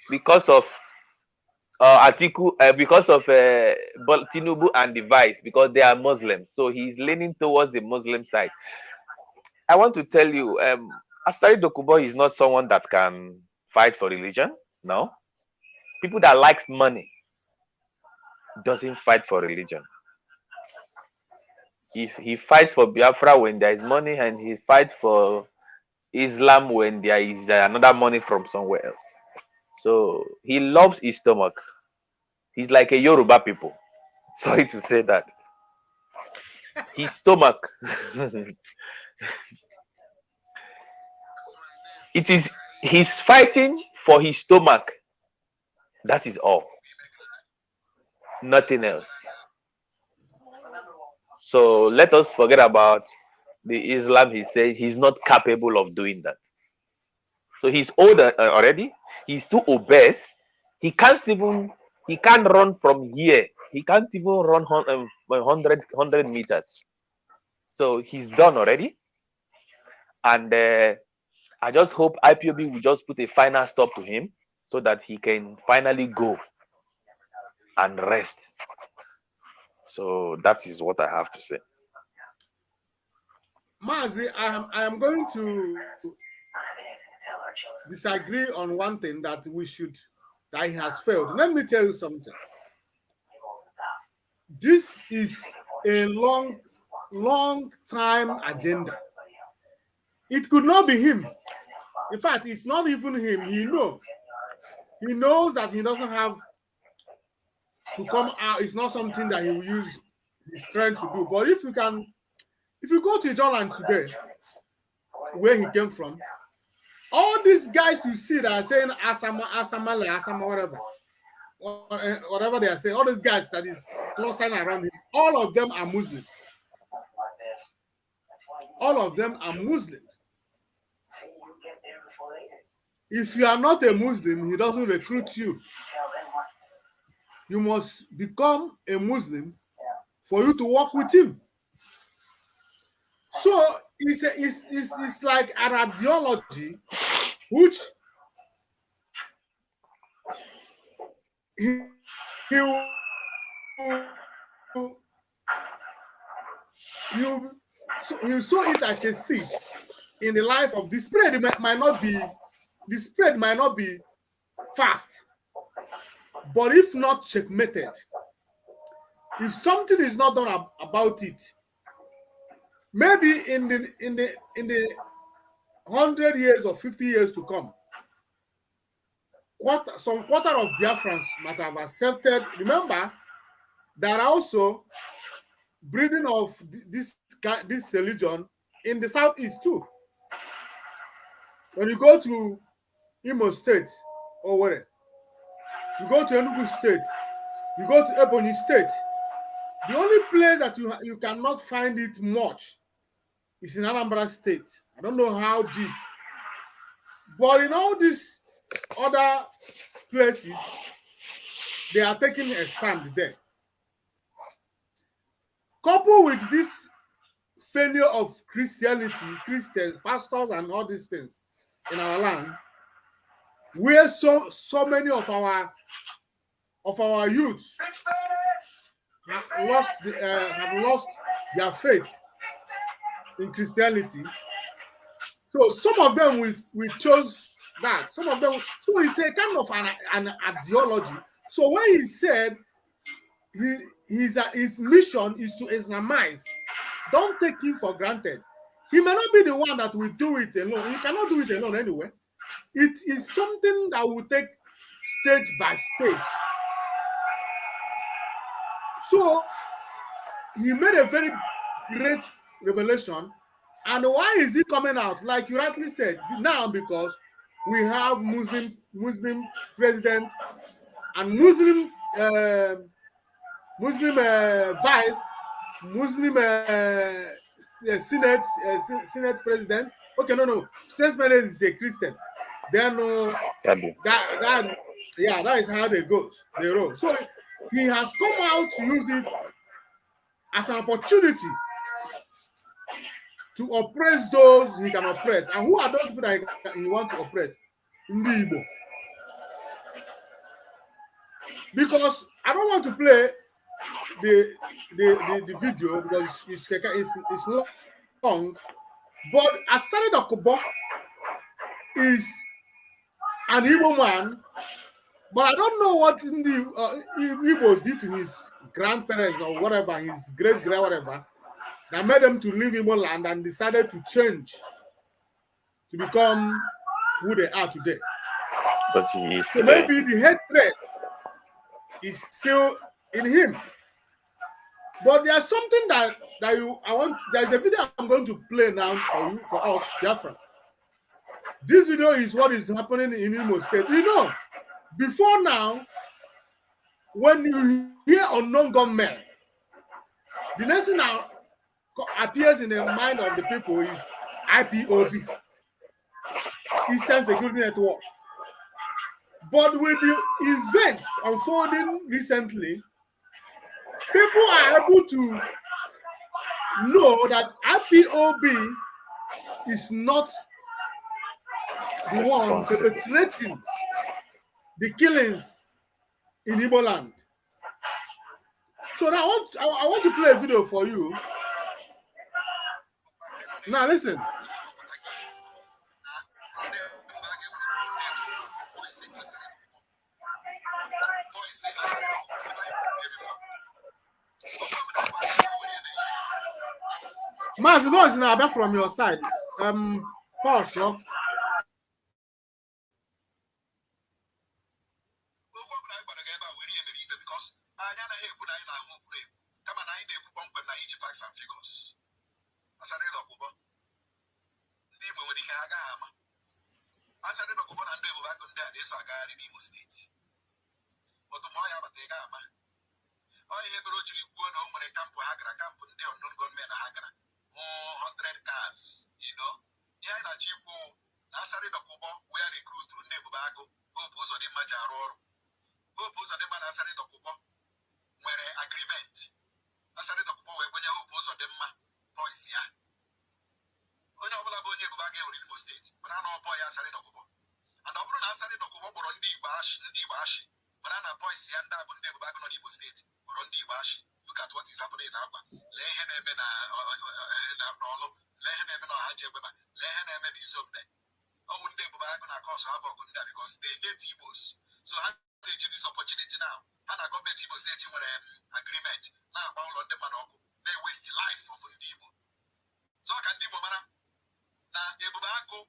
because of because of Tinubu and the Vice, because they are Muslims. So he's leaning towards the Muslim side. I want to tell you, Asari Dokubo is not someone that can fight for religion. No. People that likes money doesn't fight for religion. If he fights for Biafra when there is money, and he fights for Islam when there is another money from somewhere else. So he loves his stomach. He's like a Yoruba people. Sorry to say that. His stomach. He's fighting for his stomach. That is all. Nothing else. So let us forget about the Islam. He says he's not capable of doing that. So he's older already. He's too obese. He can't run from here. He can't even run 100 meters. So he's done already. And I just hope IPOB will just put a final stop to him so that he can finally go and rest. So that is what I have to say. Mazi, I am going to disagree on one thing that he has failed. Let me tell you something. This is a long time agenda. It could not be him. In fact, it's not even him. He knows that he doesn't have to come out. It's not something that he will use his strength to do. But if you go to Ijoland today, where he came from, all these guys you see that are saying Asama, whatever they are saying, all these guys that is clustering around him, all of them are Muslims. All of them are Muslims. If you are not a Muslim, he doesn't recruit you. You must become a Muslim for you to work with him. So it's like an ideology which he'll sow it as a seed in the life of this spread. The spread might not be fast, but if not checkmated, if something is not done about it, maybe in the 100 years or 50 years to come, some quarter of Biafrans might have accepted. Remember, there are also breeding of this religion in the southeast too. When you go to Imo State or where, you go to Enugu State, you go to Ebonyi State, the only place that you cannot find it much is in Anambra State. I don't know how deep, but in all these other places, they are taking a stand there. Coupled with this failure of Christianity, Christians, pastors, and all these things in our land, where so many of our youths have lost their faith in Christianity. So some of them will choose that. Some of them. So it's a kind of an ideology. So when he said his mission is to Islamize, don't take him for granted. He may not be the one that will do it alone. He cannot do it alone anyway. It is something that will take stage by stage. So he made a very great revelation. And why is he coming out? Like you rightly said, now because we have Muslim president and Muslim vice, Muslim Senate president. Okay, no. Senate president is a Christian. Then that is how they roll. So he has come out to use it as an opportunity to oppress those he can oppress. And who are those people that he wants to oppress? NDI IGBO. Because I don't want to play the video because it's long. But Asari Dokubo is an Igbo man, but I don't know what the Igbos did to his grandparents or whatever, his great-grand whatever, that made them to leave Igbo land and decided to change to become who they are today. But he is so maybe the hatred is still in him. But there's something there's a video I'm going to play now for us, Biafra. This video is what is happening in Imo State. You know, before now, when you hear unknown gunmen, the next thing that appears in the mind of the people is IPOB, Eastern Security Network. But with the events unfolding recently, people are able to know that IPOB is not the one perpetrating the killings in Igbo land. So now I want to play a video for you. Now listen. Mas, the noise is now back from your side. Pause, no? Because I don't know when I come and I need to bump and I eat facts and figures. Asari Dokubo. Ndị Igbo nwere ike aga ama. Asari Dokubo na ndị Igbo bago ndị a na-eso agagharị n'Imo steeti. Otu ma ọ ya bata ịga ama. Ọ ihe mere o jiri kwuo na o nwere kampụ ha gara, kampụ ndị unknown gunmen ha gara. 100 cars, you know. Ihe anyị na-achọ ikwu na Asari Dokubo wee rekruturu ndị Igbo bago Hope Uzodimma ji arụ ọrụ. Hope Uzodimma na Asari Dokubo nwere agreement. Asari Dokubo wee kwenye Hope Uzodimma boys ya. Onye ọbụla bụ onye Igbo ga-ewere Imo steeti mana na ọpọ ya Asari Dokubo. And ọ bụrụ na Asari Dokubo kpọrọ ndị Igbo ashị mana na boys ya ndị a bụ ndị Igbo nọ n'Imo steeti kpọrọ ndị Igbo ashị. Look at what is happening na Akwa. Lee ihe na-eme na n'ọlụ. Lee ihe na-eme na Ọhajiegwema. Lee ihe na-eme na Izombe. Ọ bụ ndị Igbo na cause havoc ndị a because they hate Igbos. So ha na-eji this opportunity now. Ha na gọọmenti Imo steeti nwere agreement na-agba ụlọ ndị mmadụ ọkụ na-waste life of ndị Igbo. So ka ndị Igbo mara na Ebube Agụ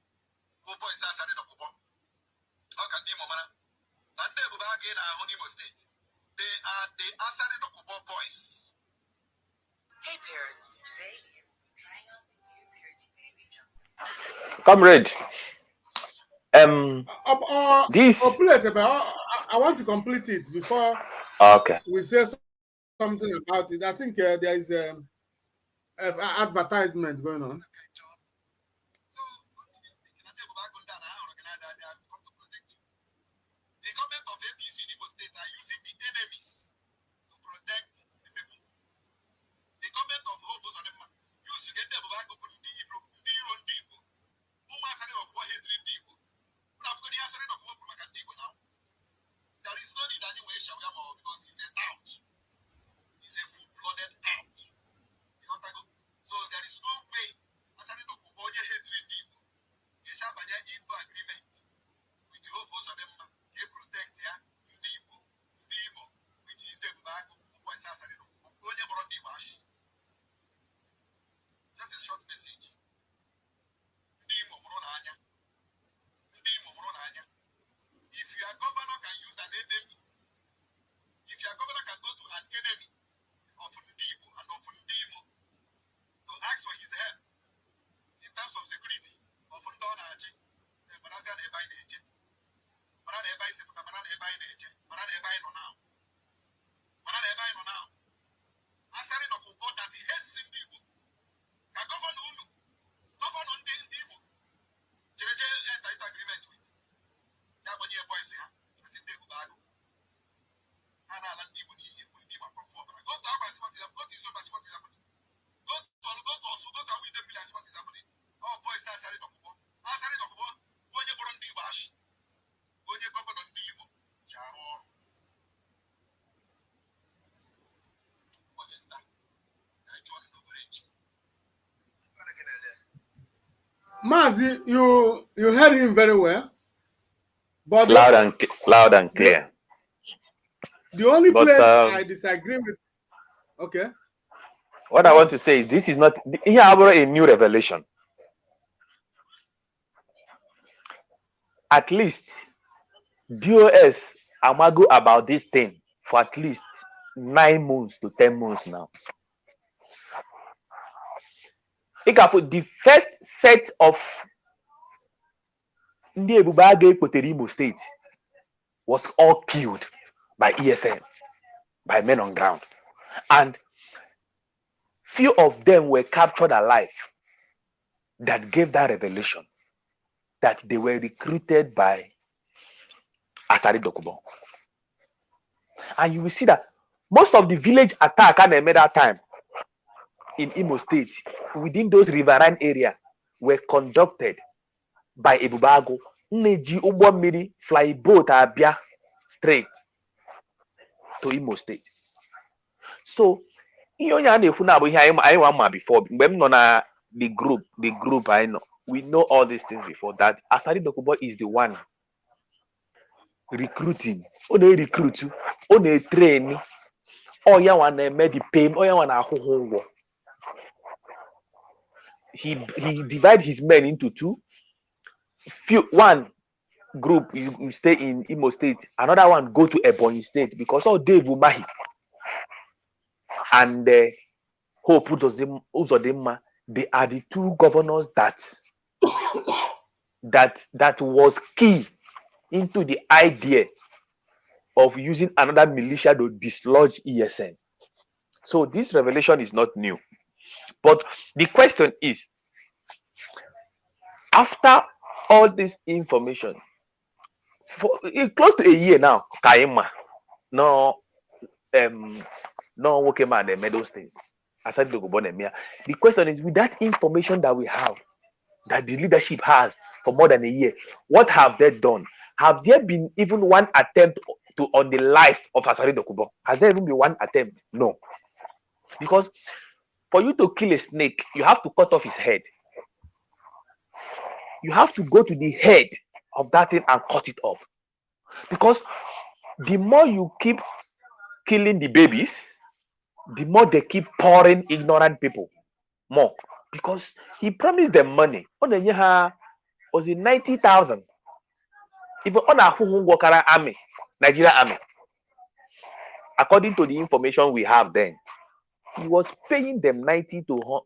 bụ boys Asari Dokubo. Ọ ka ndị Igbo mara na ndị Ebube Agụ ị na-ahụ n'Imo steeti. They are the Asari Dokubo boys. Hey parents, today we're trying out the new Purity Baby Jumper. Comrade, this. I want to complete it before Okay. we say something about it. I think there is an advertisement going on. The government of APC in Imo State are using the enemies to protect the people. The government of Hope Uzodimma using the Ebubago ndị iro ndị Igbo. Ụmụ Asari Dokubo hatred ndị Igbo. Ụlọ akwụkwọ ihe Asari Dokubo kwuru maka ndị Igbo now. There is no need any way shall we am because he's a tout. He's a full-blooded tout. So there is no way Asari Dokubo onye hatred ndị Igbo. He shall banye into agreement with the Hope Uzodimma. They protect ya ndị Igbo, ndị Imo, which is ndị Ebubago, boys Asari Dokubo, onye bụrụ ndị Igbo ashị. Just a short message. Ndị Imo mụrụ n'anya. Ndị Imo mụrụ n'anya. If your governor can use an enemy, if your governor can go to an enemy of ndị Igbo and of ndị Imo to ask for his help in terms of security of ndị ọ na-achị, marazia na ebe anyị na-eche. Mana na ebe anyị sipụta, mana na ebe anyị na-eche, mana na ebe anyị nọ now. Mana na ebe anyị nọ now. Asari Dokubo that he hates ndị Igbo. Ka gọvanọ unu, gọvanọ ndị Imo, jereje enter into agreement with. Ya gbanye boys ha, asị ndị Ebubago. Ha na-ala ndị Igbo n'iyi, ndị Igbo akwafu ọbara. Go to Akwa, see what is happening. Go to Izomba, see what is happening. Go to Osu, go to Awide Mmiri, see what is happening. Oh, boys Asari Dokubo. Asari Dokubo, onye bụrụ ndị Igbo ashị. Onye gọvanọ ndị Imo ji arụ ọrụ. Mazi, you heard him very well. But loud and clear. The only place I disagree with. Okay. What I want to say is this is not here a new revelation. At least DOS amago about this thing for at least 9 months to 10 months now. The first set of Ndi Ebubago Ekpotere Imo State was all killed by ESN, by men on ground. And few of them were captured alive. That gave that revelation that they were recruited by Asari Dokubo. And you will see that most of the village attack I made that time in Imo State, within those riverine areas, were conducted by Ebubago. Neji Ugbo Mmiri fly boat Abia straight to Imo State. So, before, the group I know, we know all these things before that. Asari Dokubo is the one recruiting, recruit you, train, ya wanna make the pay, ya wanna he divide his men into two. one group you stay in Imo State, another one go to Ebonyi State, because all Dave Umahi and Hope Uzodinma, they are the two governors that was key into the idea of using another militia to dislodge ESN. So this revelation is not new. But the question is, after all this information, for close to a year now, Kaima, no working man the medal states. Asari Dokubo. The question is, with that information that we have, that the leadership has for more than a year, what have they done? Have there been even one attempt on the life of Asari Dokubo? Has there even been one attempt? No. Because for you to kill a snake, you have to cut off his head. You have to go to the head of that thing and cut it off. Because the more you keep killing the babies, the more they keep pouring ignorant people more. Because he promised them money. Was it 90,000? Even on a army, Nigeria army, according to the information we have then, he was paying them 90 to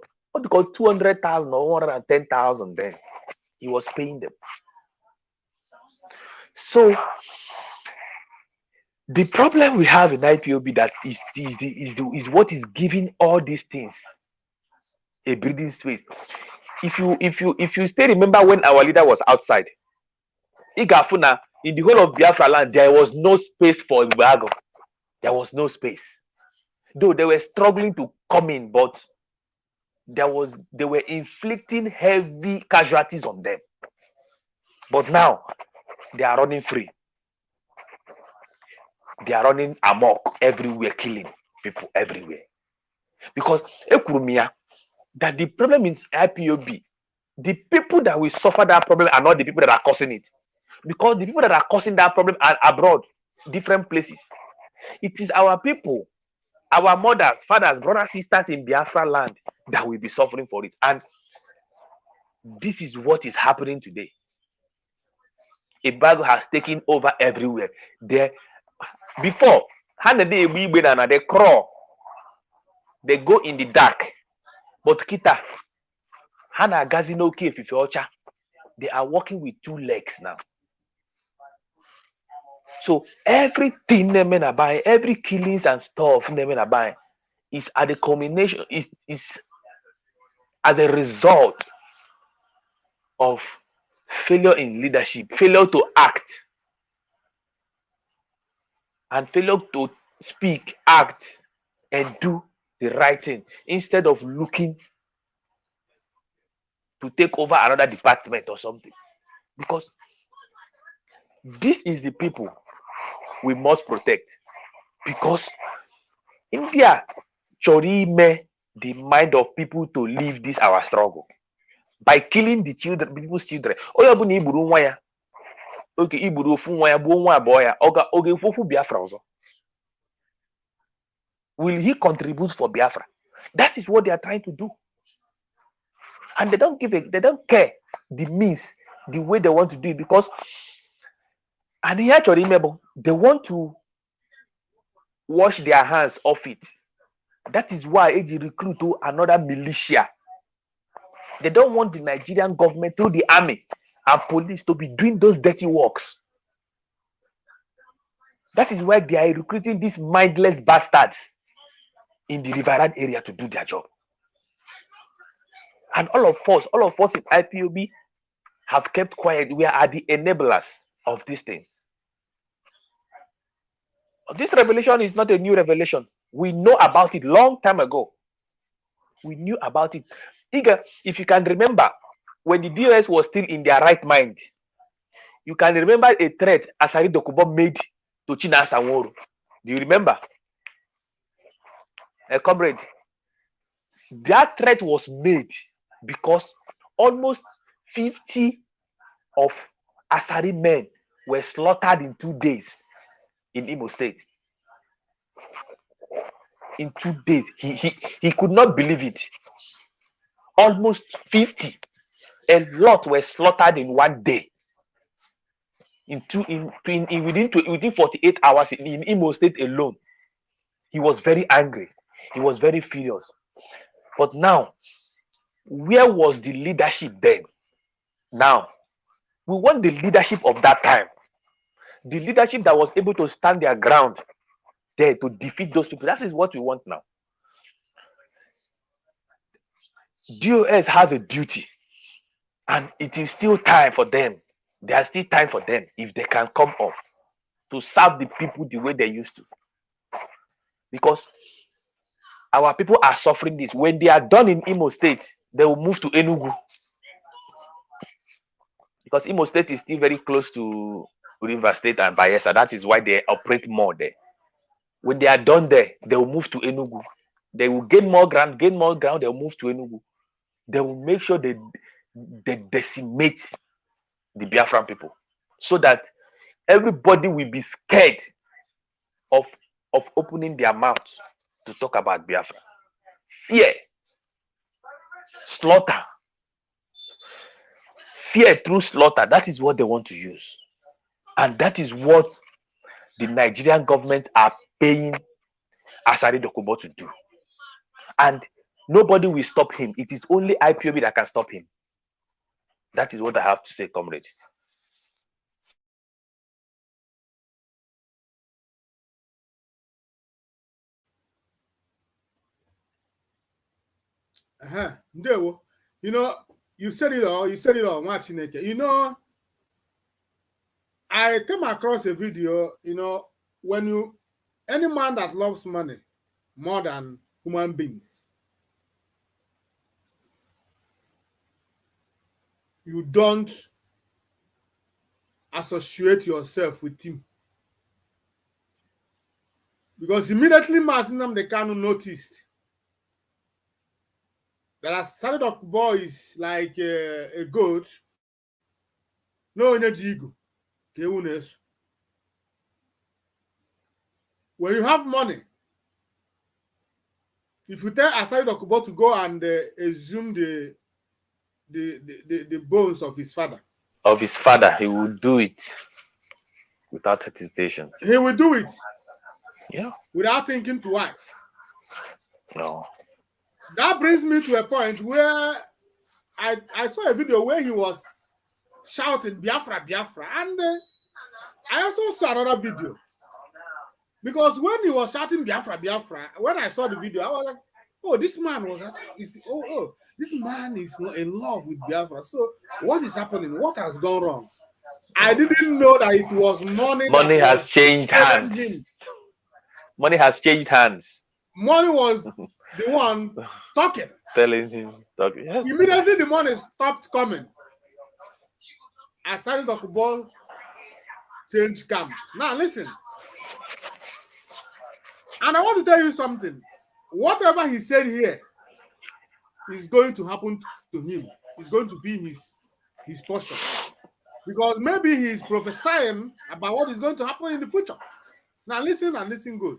200,000 or 110,000 then. He was paying them. So the problem we have in IPOB that is what is giving all these things a breathing space. If you still remember when our leader was outside, Igafuna, in the whole of Biafra land, there was no space for Ibago. There was no space. Though they were struggling to come in, but they were inflicting heavy casualties on them. But now they are running free. They are running amok everywhere, killing people everywhere. Because Ekurumia, that the problem in IPOB, the people that will suffer that problem are not the people that are causing it. Because the people that are causing that problem are abroad, different places. It is our people, our mothers, fathers, brothers, sisters in Biafra land that will be suffering for it. And this is what is happening today. Ibago has taken over everywhere. Before, they crawl, they go in the dark. But Kita, Hana Gazino Cave, they are walking with two legs now. So everything they men are buying, every killings and stuff they men are buying, is at the culmination, is as a result of failure in leadership, failure to act, and failure to speak, act, and do the right thing instead of looking to take over another department or something. Because this is the people we must protect. Because India chorime the mind of people to leave this our struggle by killing the children, people's children. Okay, will he contribute for Biafra? That is what they are trying to do. And they don't care the means, the way they want to do it, because and here to remember, they want to wash their hands off it. That is why they recruit to another militia. They don't want the Nigerian government, through the army and police, to be doing those dirty works. That is why they are recruiting these mindless bastards in the Riverine area to do their job. And all of us in IPOB have kept quiet. We are the enablers of these things. This revelation is not a new revelation. We know about it long time ago. We knew about it. If you can remember, when the DOS was still in their right mind, you can remember a threat Asari Dokubo made to China Sanworu. Do you remember? Comrade, that threat was made because almost 50 of Asari men were slaughtered in 2 days in Imo State. In 2 days, he could not believe it. Almost 50. A lot were slaughtered in 1 day within 48 hours in Imo State alone. He was very angry. He was very furious. But now, where was the leadership then? Now, we want the leadership of that time. The leadership that was able to stand their ground there to defeat those people. That is what we want now. DOS has a duty, and it is still time for them. There's still time for them if they can come up to serve the people the way they used to. Because our people are suffering this. When they are done in Imo State, they will move to Enugu. Because Imo State is still very close to River State and Bayelsa. That is why they operate more there. When they are done there, they will move to Enugu. They will gain more ground, they will move to Enugu. They will make sure they decimate the Biafran people so that everybody will be scared of opening their mouth to talk about Biafra. Fear, slaughter, fear through slaughter. That is what they want to use. And that is what the Nigerian government are paying Asari Dokubo to do. And nobody will stop him. It is only IPOB that can stop him. That is what I have to say, comrade. You know, you said it all, Machineke. You know, I came across a video, you know, any man that loves money more than human beings, you don't associate yourself with him. Because immediately Masinam Dekano noticed that Asari Dokubo is like a goat, no energy ego. When you have money, if you tell Asari Dokubo to go and exhume the bones of his father, he will do it without hesitation. He will do it. Yeah. Without thinking twice. No. That brings me to a point where I saw a video where he was shouting Biafra, Biafra, and I also saw another video. Because when he was shouting Biafra, Biafra, when I saw the video, I was like, oh, this man this man is in love with Biafra. So what is happening? What has gone wrong? I didn't know that it was money. Money has changed hands. Money has changed hands. Money was the one talking. Telling him, talking. Yes. Immediately the money stopped coming. Asari Dokubo changed camp. Now listen. And I want to tell you something. Whatever he said here is going to happen to him. It's going to be his portion. Because maybe he's prophesying about what is going to happen in the future. Now listen and listen good.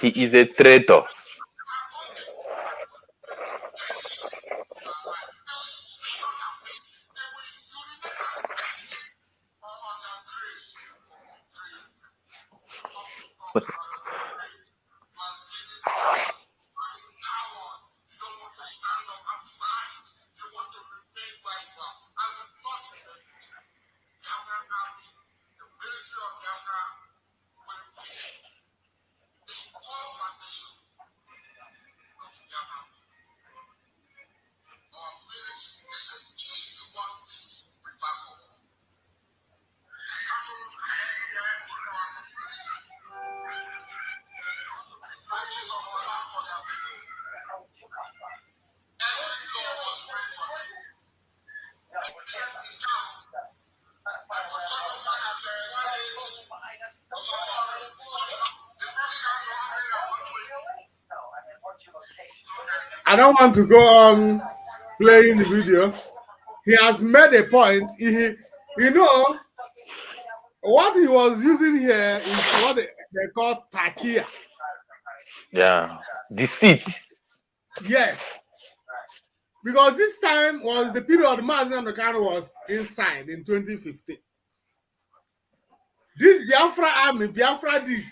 He is a traitor. I don't want to go on playing the video. He has made a point. You know, what he was using here is what they call takia. Yeah. Deceit. Yes. Because this time was the period Mazen Mekano was inside in 2015. This Biafra army, Biafra this,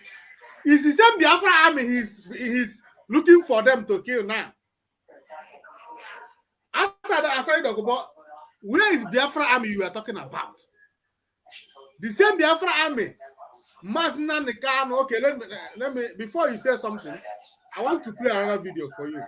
is the same Biafra army he's looking for them to kill now. After that, Asari Dokubo, where is Biafra army you are talking about? The same Biafra army. Mazina Nekano. Okay, let me before you say something, I want to play another video for you.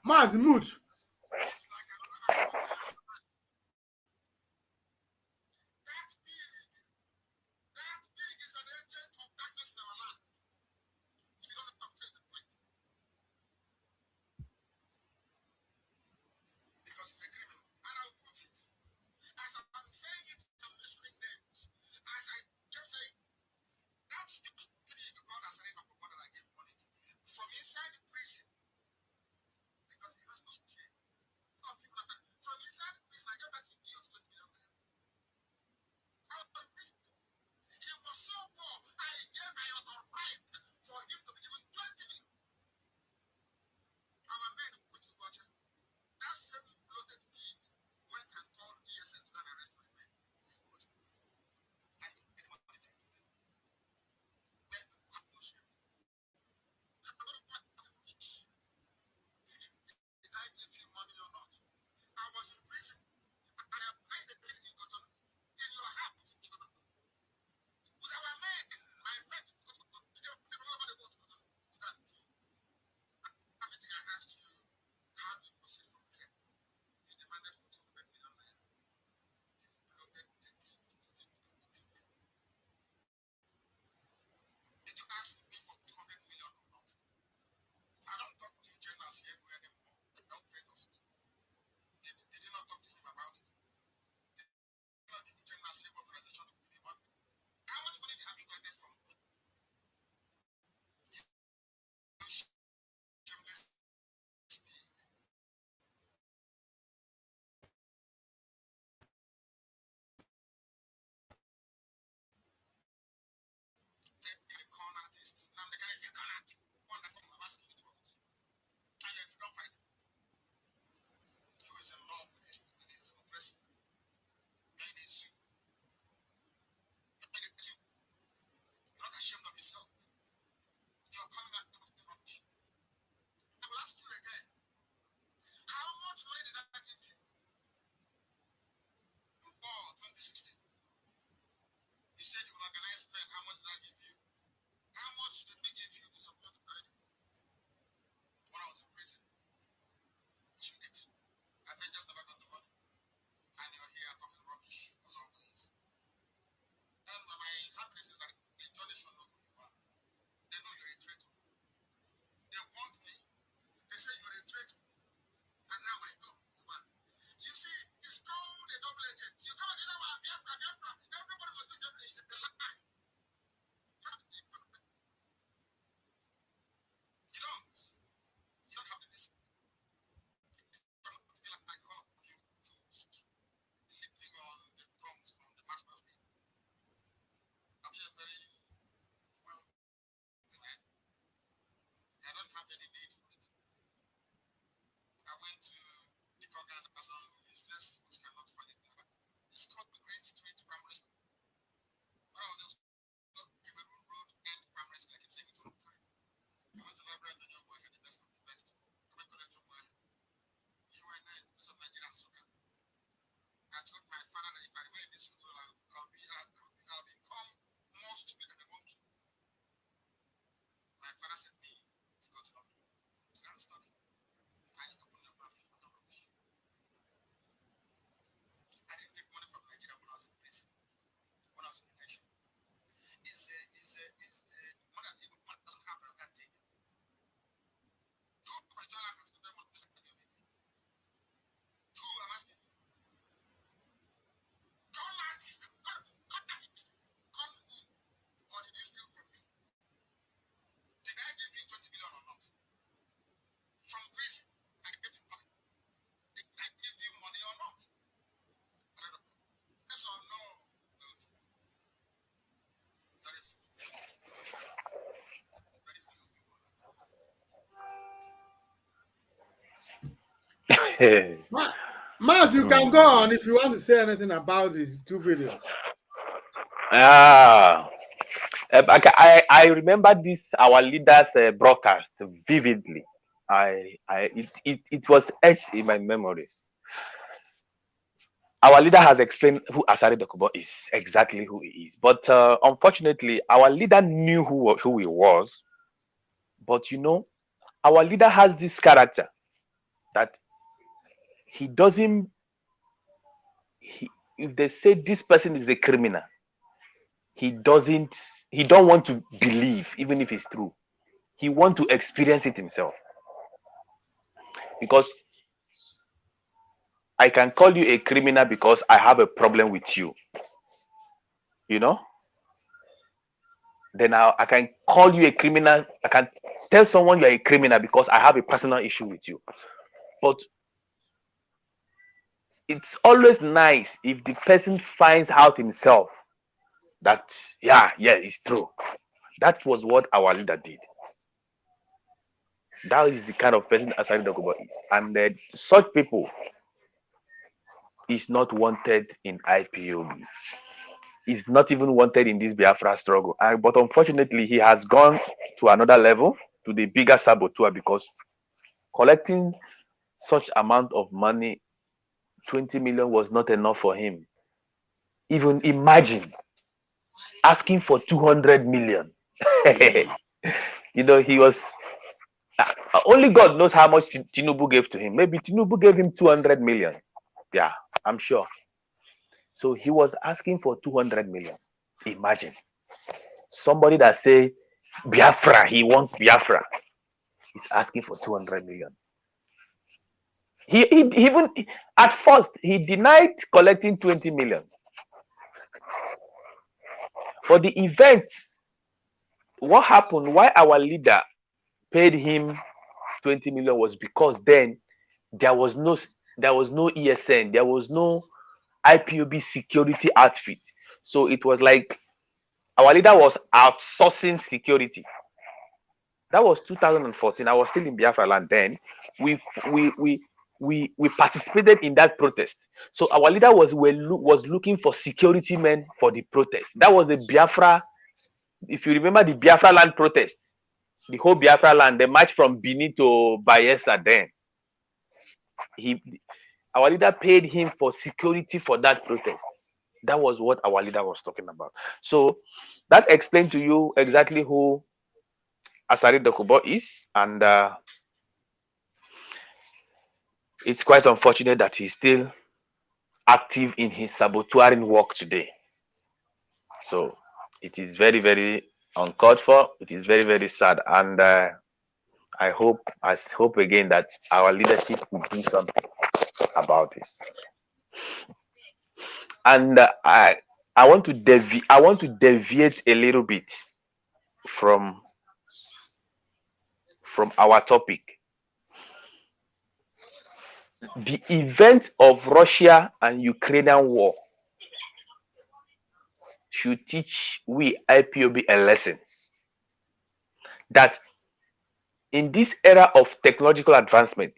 Maz mute. Mas, you can go on if you want to say anything about these two videos. I remember this our leader's broadcast vividly. It was etched in my memories. Our leader has explained who Asari Dokubo is, exactly who he is. But unfortunately, our leader knew who he was. But you know, our leader has this character that he doesn't. If they say this person is a criminal, he don't want to believe, even if it's true. He wants to experience it himself. Because I can call you a criminal because I have a problem with you. You know? Then I can call you a criminal. I can tell someone you're a criminal because I have a personal issue with you. But it's always nice if the person finds out himself that, yeah, it's true. That was what our leader did. That is the kind of person Asari Dokubo is. And such people is not wanted in IPOB. Is not even wanted in this Biafra struggle. But unfortunately, he has gone to another level, to the bigger saboteur, because collecting such amount of money, 20 million, was not enough for him. Even imagine asking for 200 million. You know, he was only God knows how much Tinubu gave to him. Maybe Tinubu gave him 200 million. Yeah, I'm sure. So he was asking for 200 million. Imagine somebody that say Biafra, he wants Biafra, he's asking for 200 million. He even at first he denied collecting 20 million. But the event, what happened, why our leader paid him 20 million was because then there was no ESN, there was no IPOB security outfit. So it was like our leader was outsourcing security. That was 2014. I was still in Biafra land then. We participated in that protest. So our leader was looking for security men for the protest. That was a Biafra. If you remember the Biafra land protest, the whole Biafra land, the march from Benin to Bayelsa then. Our leader paid him for security for that protest. That was what our leader was talking about. So that explained to you exactly who Asari Dokubo is, and it's quite unfortunate that he's still active in his saboteuring work today. So it is very, very uncalled for. It is very, very sad, and I hope again that our leadership will do something about this. And I want to deviate a little bit from our topic. The event of Russia and Ukrainian war should teach we IPOB a lesson that in this era of technological advancement,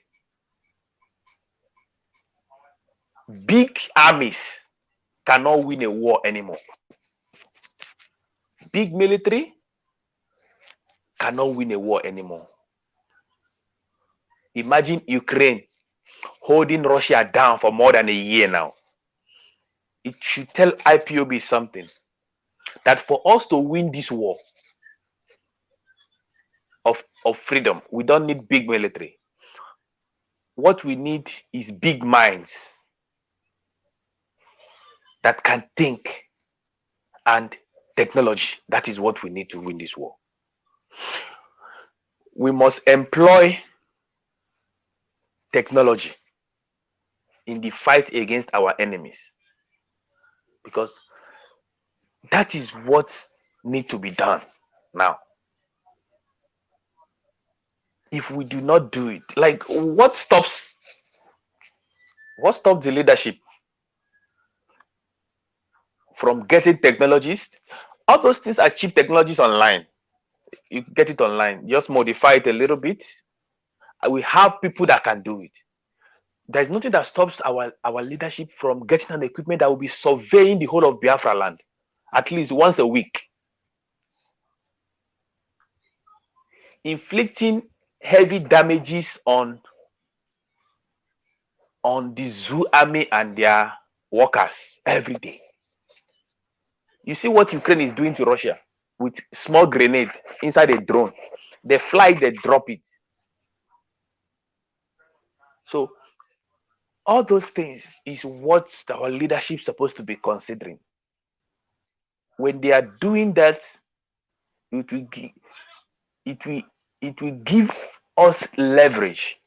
big armies cannot win a war anymore. Big military cannot win a war anymore. Imagine Ukraine holding Russia down for more than a year now. It should tell IPOB something, that for us to win this war of freedom, we don't need big military. What we need is big minds that can think, and technology. That is what we need to win this war. We must employ technology in the fight against our enemies, because that is what needs to be done now. If we do not do it, like what stops the leadership from getting technologies? All those things are cheap technologies online. You get it online, just modify it a little bit. We have people that can do it. there's nothing that stops our leadership from getting an equipment that will be surveying the whole of Biafra land at least once a week, inflicting heavy damages on the zoo army and their workers every day. You see what Ukraine is doing to Russia with small grenade inside a drone. They fly, they drop it. So all those things is what our leadership is supposed to be considering. When they are doing that, it will give us leverage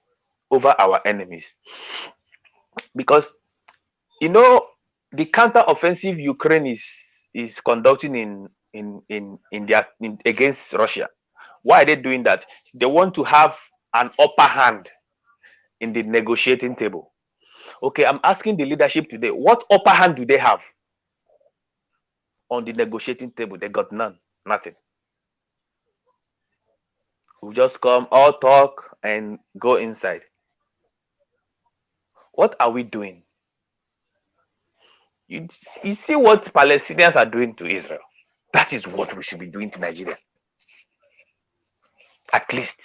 over our enemies. Because you know the counter-offensive Ukraine is conducting against Russia. Why are they doing that? They want to have an upper hand in the negotiating table. Okay, I'm asking the leadership today, what upper hand do they have on the negotiating table? They got none, nothing. We just come, all talk, and go inside. What are we doing? You see what Palestinians are doing to Israel. That is what we should be doing to Nigeria. At least.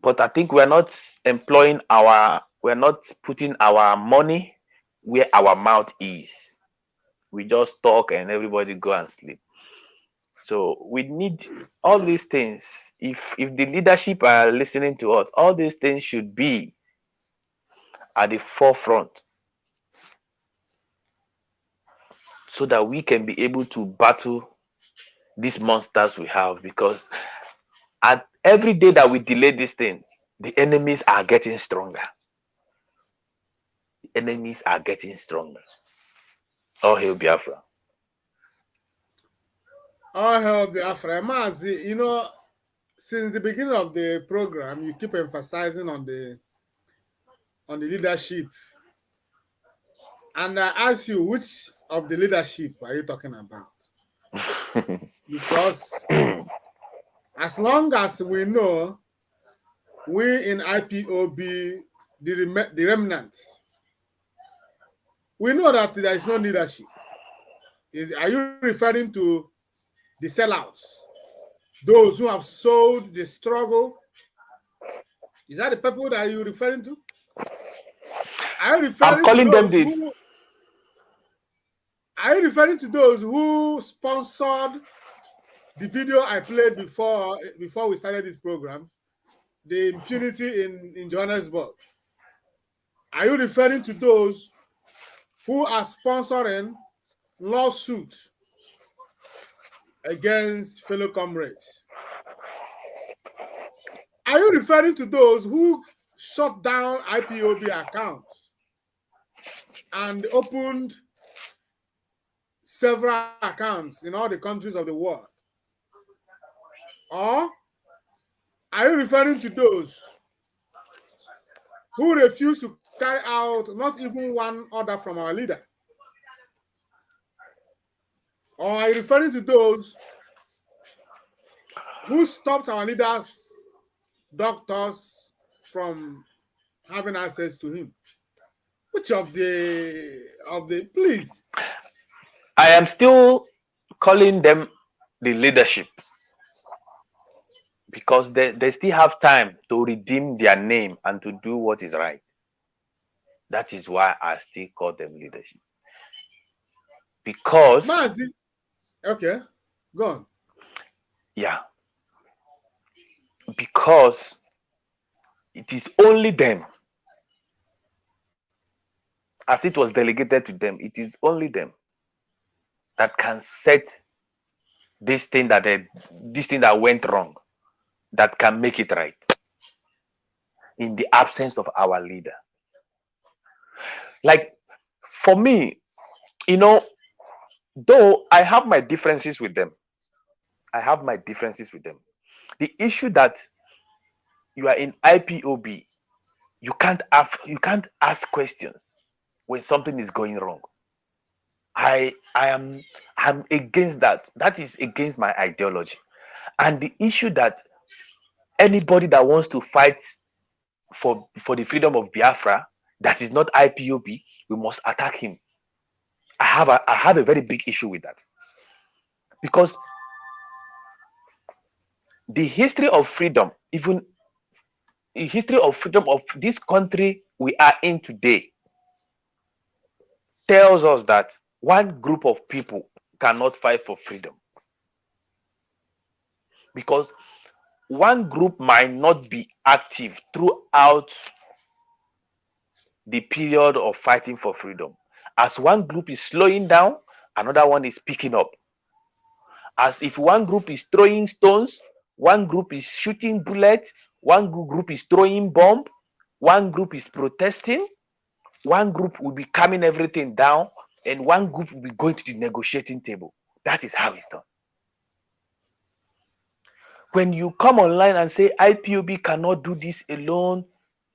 But I think we're not putting our money where our mouth is. We just talk and everybody go and sleep. So we need all these things. If the leadership are listening to us, all these things should be at the forefront so that we can be able to battle these monsters we have. Because at every day that we delay this thing, the enemies are getting stronger. The enemies are getting stronger. All hail Biafra. All hail Biafra. Mazi, you know, since the beginning of the program, you keep emphasizing on the leadership. And I ask you, which of the leadership are you talking about? Because as long as we know, we in IPOB, the remnants, we know that there is no leadership. Are you referring to the sellouts? Those who have sold the struggle? Is that the people that you're referring to? Are you referring to those who sponsored the video I played before we started this program, the impunity in Johannesburg? Are you referring to those who are sponsoring lawsuits against fellow comrades? Are you referring to those who shut down IPOB accounts and opened several accounts in all the countries of the world? Or are you referring to those who refuse to carry out not even one order from our leader? Or are you referring to those who stopped our leaders, doctors, from having access to him? Which of the please? I am still calling them the leadership because they still have time to redeem their name and to do what is right. That is why I still call them leadership. Because Mazi, okay, go on. Yeah. Because it is only them, as it was delegated to them, it is only them that can set this thing that went wrong, that can make it right in the absence of our leader. Like for me, you know, though I have my differences with them, the issue that you are in IPOB, you can't ask questions when something is going wrong. I'm against that. That is against my ideology. And the issue that anybody that wants to fight for the freedom of Biafra, that is not IPOB, we must attack him. I have a very big issue with that, because the history of freedom, even the history of freedom of this country we are in today, tells us that one group of people cannot fight for freedom, because one group might not be active throughout the period of fighting for freedom. As one group is slowing down, another one is picking up. As if one group is throwing stones, one group is shooting bullets, one group is throwing bomb, one group is protesting, one group will be calming everything down, and one group will be going to the negotiating table. That is how it's done. When you come online and say IPOB cannot do this alone,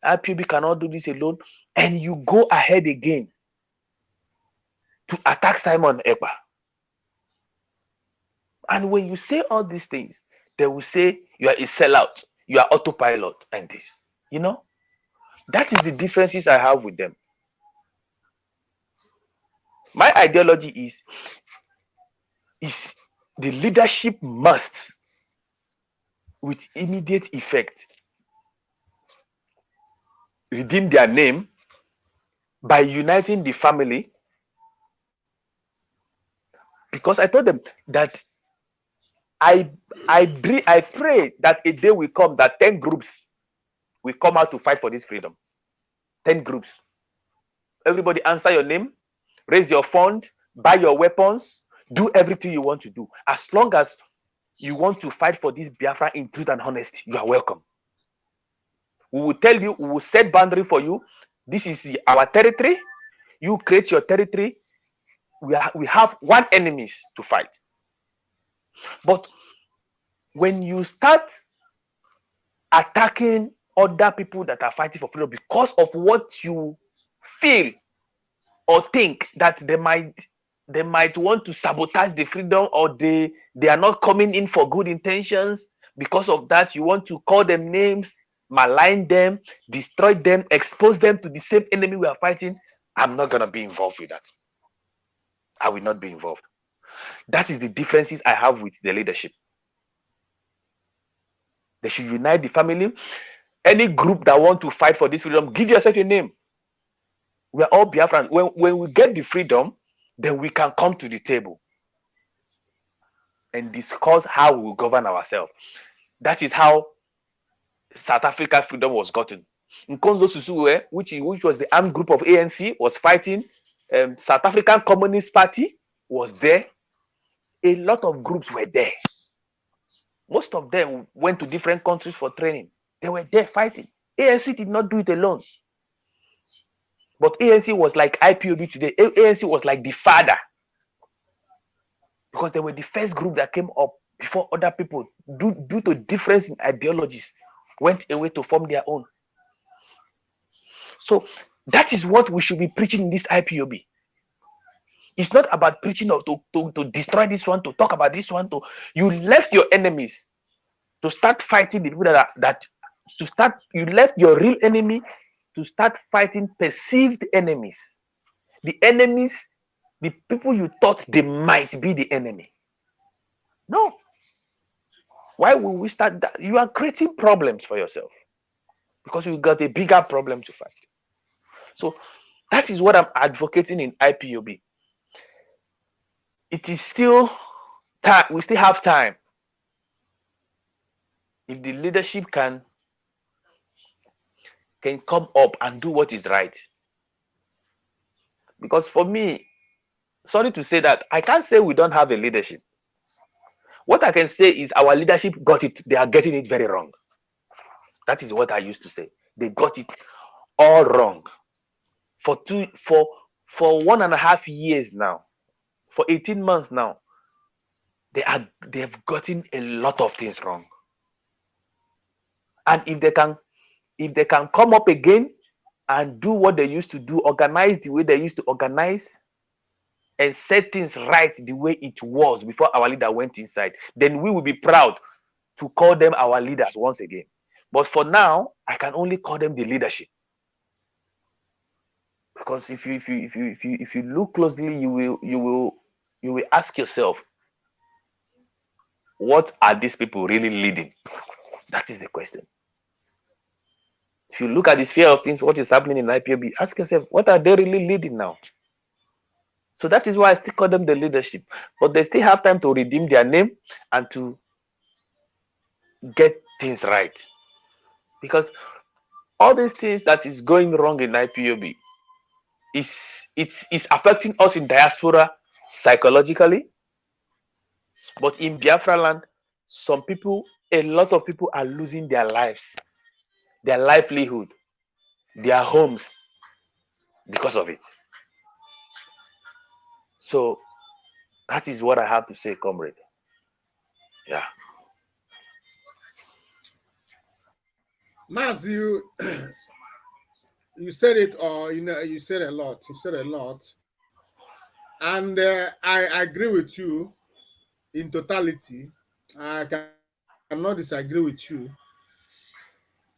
IPOB cannot do this alone, and you go ahead again to attack Simon Ekpa. And when you say all these things, they will say you are a sellout, you are autopilot, and this. You know, that is the differences I have with them. My ideology is the leadership must, with immediate effect, redeem their name by uniting the family. Because I told them that I pray that a day will come that 10 groups will come out to fight for this freedom. 10 groups. Everybody answer your name, raise your fund, buy your weapons, do everything you want to do. As long as you want to fight for this Biafra in truth and honesty, you are welcome. We will tell you, we will set boundary for you. This is our territory. You create your territory. We have one enemy to fight. But when you start attacking other people that are fighting for freedom because of what you feel or think that they might want to sabotage the freedom, or they are not coming in for good intentions, because of that you want to call them names, malign them, destroy them, expose them to the same enemy we are fighting, I'm not going to be involved with that. I will not be involved. That is the differences I have with the leadership. They should unite the family. Any group that want to fight for this freedom, give yourself a name. We are all Biafrans. When we get the freedom, then we can come to the table and discuss how we will govern ourselves. That is how South Africa freedom was gotten. Nkonzo Susue, which was the armed group of ANC, was fighting. South African Communist Party was there. A lot of groups were there. Most of them went to different countries for training. They were there fighting. ANC did not do it alone. But ANC was like IPOB today. ANC was like the father, because they were the first group that came up before other people, due to difference in ideologies, went away to form their own. So that is what we should be preaching in this IPOB. It's not about preaching or to destroy this one, to talk about this one. You left your enemies to start fighting the people you left your real enemy to start fighting perceived enemies. The enemies, the people you thought they might be the enemy. No. Why will we start that? You are creating problems for yourself, because you got a bigger problem to fight. So that is what I'm advocating in IPOB. It is still time. We still have time. If the leadership can come up and do what is right. Because for me, sorry to say that, I can't say we don't have a leadership. What I can say is our leadership got it. They are getting it very wrong. That is what I used to say. They got it all wrong. For 1.5 years now, for 18 months now, they've gotten a lot of things wrong. And if they can come up again and do what they used to do, organize the way they used to organize, and set things right the way it was before our leader went inside, then we will be proud to call them our leaders once again. But for now, I can only call them the leadership. Because if you look closely, you will ask yourself, what are these people really leading? That is the question. If you look at the sphere of things, what is happening in IPOB, ask yourself, what are they really leading now? So that is why I still call them the leadership. But they still have time to redeem their name and to get things right. Because all these things that is going wrong in IPOB is affecting us in diaspora psychologically. But in Biafra land, a lot of people are losing their lives, their livelihood, their homes because of it. So that is what I have to say, comrade. Yeah. Maz, you said it, or you said a lot. You said a lot, and I agree with you in totality. I cannot disagree with you.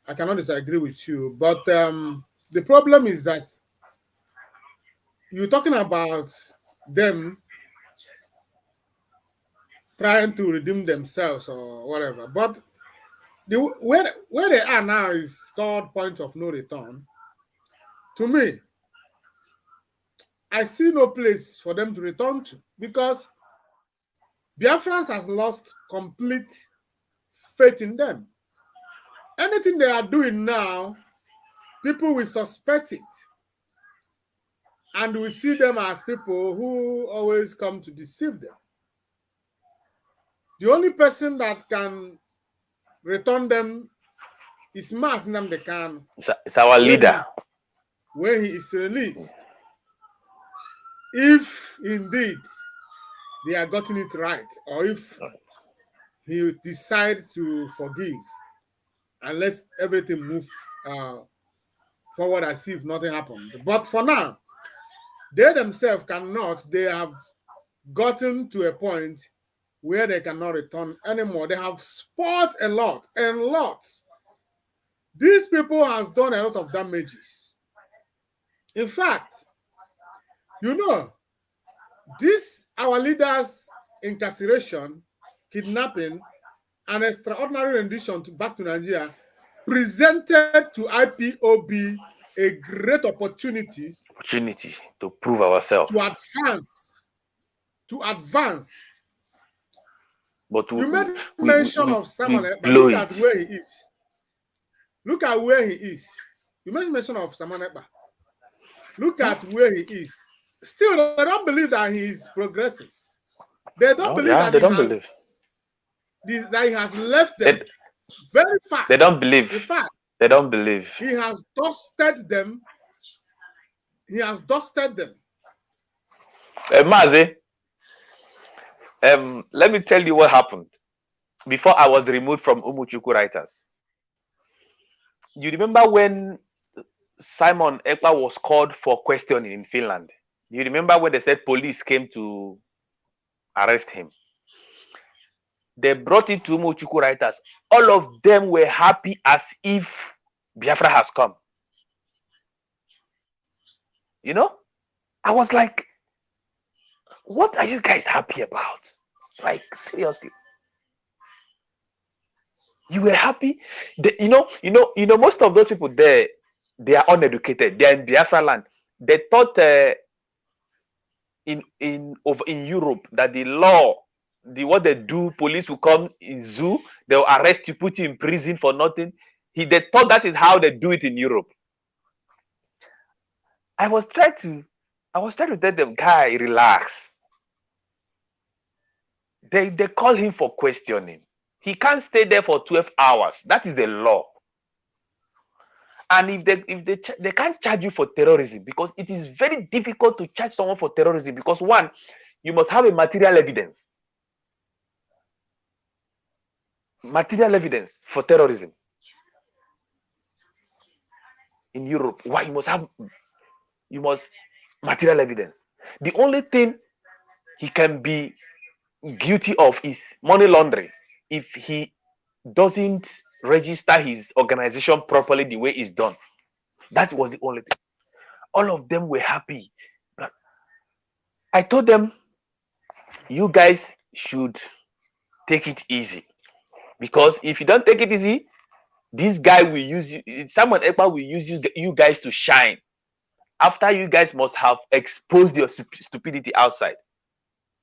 I cannot disagree with you. But the problem is that you're talking about them trying to redeem themselves or whatever. But where they are now is called point of no return. To me, I see no place for them to return to, because Biafrans has lost complete faith in them. Anything they are doing now, people will suspect it. And we see them as people who always come to deceive them. The only person that can return them is Mas Nnamdi Kanu. It's our leader. When he is released. If indeed they are getting it right, or if he decides to forgive and let everything move forward as if nothing happened. But for now, they themselves cannot. They have gotten to a point where they cannot return anymore. They have spoiled a lot. These people have done a lot of damages. In fact, this our leaders' incarceration, kidnapping, and extraordinary rendition back to Nigeria presented to IPOB a great opportunity to prove ourselves, to advance. But you made mention of Samuel, but look at where he is. Look at where he is. You made mention of Samuel. Look at where he is. Still, they don't believe that he is progressing. They don't believe that he has left them very far. They don't believe. In fact, they don't believe. He has dusted them. Mazi, let me tell you what happened before I was removed from Umuchuku Writers. You remember when Simon Ekpa was called for questioning in Finland? You remember when they said police came to arrest him? They brought it to Umuchuku Writers. All of them were happy as if Biafra has come. I was like, what are you guys happy about? Like, seriously. You were happy? Most of those people there, they are uneducated. They are in Biafra land. They thought in Europe that the law, what they do, police will come in zoo, they'll arrest you, put you in prison for nothing. They thought that is how they do it in Europe. I was trying to tell them, guy, relax. They call him for questioning. He can't stay there for 12 hours. That is the law. And if they can't charge you for terrorism, because it is very difficult to charge someone for terrorism, because one, you must have a material evidence. Material evidence for terrorism. In Europe, why you must material evidence. The only thing he can be guilty of is money laundering if he doesn't register his organization properly the way it's done. That was the only thing. All of them were happy. But I told them, you guys should take it easy. Because if you don't take it easy, this guy will use you, Simon Ekpa will use you guys to shine. After you guys must have exposed your stupidity outside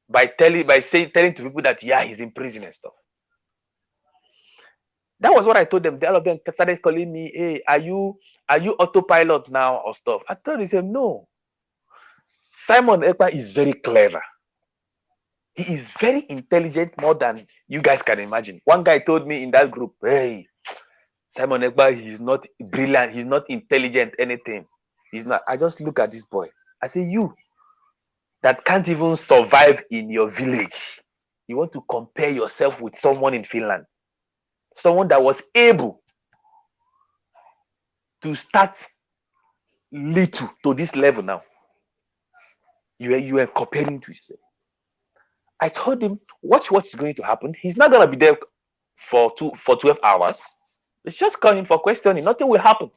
by telling to people that he's in prison and stuff. That was what I told them. All of them started calling me, hey, are you autopilot now or stuff? I told them, no. Simon Ekpa is very clever. He is very intelligent, more than you guys can imagine. One guy told me in that group, hey, Simon Ekpa, he's not brilliant, he's not intelligent, anything. He's not. I just look at this boy. I say, you that can't even survive in your village, you want to compare yourself with someone in Finland, someone that was able to start little to this level now. You are comparing to yourself. I told him, watch what's going to happen. He's not going to be there for 12 hours. Let's just call him for questioning. Nothing will happen.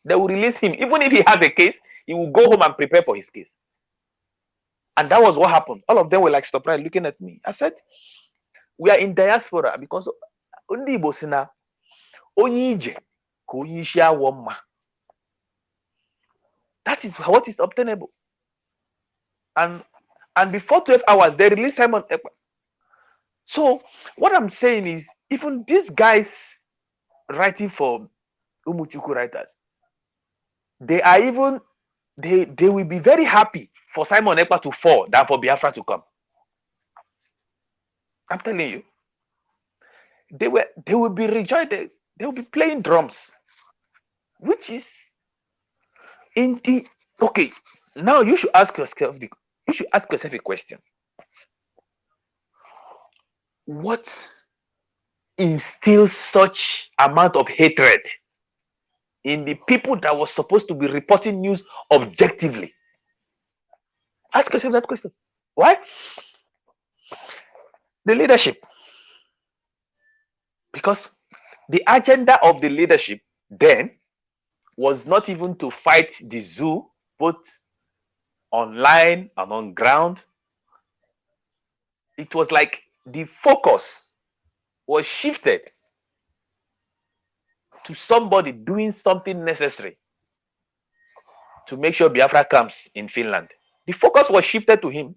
They will release him. Even if he has a case, he will go home and prepare for his case. And that was what happened. All of them were like surprised looking at me. I said, we are in diaspora because only Bosina, only that is what is obtainable. And before 12 hours, they released Simon Ekpa. So what I'm saying is, even these guys writing for Umuchuku writers, they will be very happy for Simon Ekpa to fall than for Biafra to come. I'm telling you. They will be rejoicing. They will be playing drums. Which is in the okay. Now you should ask yourself a question. What instills such amount of hatred in the people that was supposed to be reporting news objectively? Ask yourself that question. Why? The leadership. Because the agenda of the leadership then was not even to fight the zoo, both online and on ground. It was like the focus was shifted to somebody doing something necessary to make sure Biafra comes in Finland. The focus was shifted to him.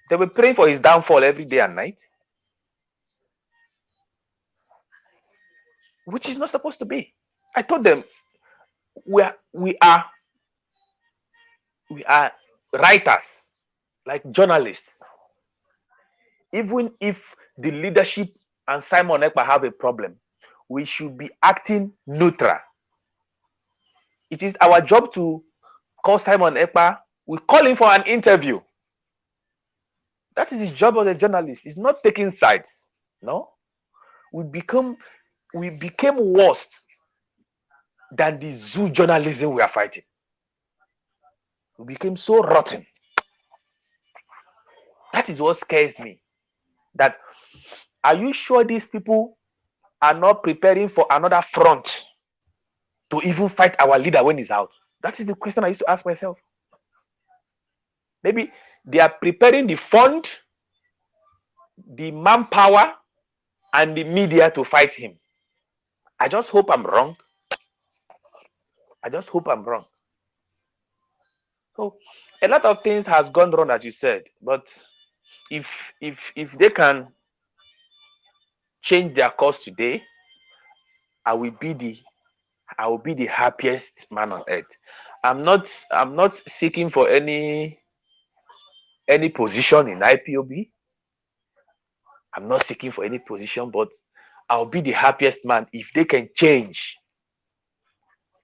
They were praying for his downfall every day and night, which is not supposed to be. I told them, we are writers, like journalists. Even if the leadership and Simon Ekpa have a problem, we should be acting neutral. It is our job to call Simon Ekpa. We call him for an interview. That is his job as a journalist. He's not taking sides. No, we became worse than the zoo journalism we are fighting. We became so rotten. That is what scares me. That, are you sure these people are not preparing for another front to even fight our leader when he's out? That is the question I used to ask myself. Maybe they are preparing the fund, the manpower, and the media to fight him. I just hope I'm wrong. I just hope I'm wrong. So a lot of things has gone wrong, as you said, but if they can change their course today, I will be the happiest man on earth. I'm not seeking for any position in IPOB. I'm not seeking for any position, but I'll be the happiest man if they can change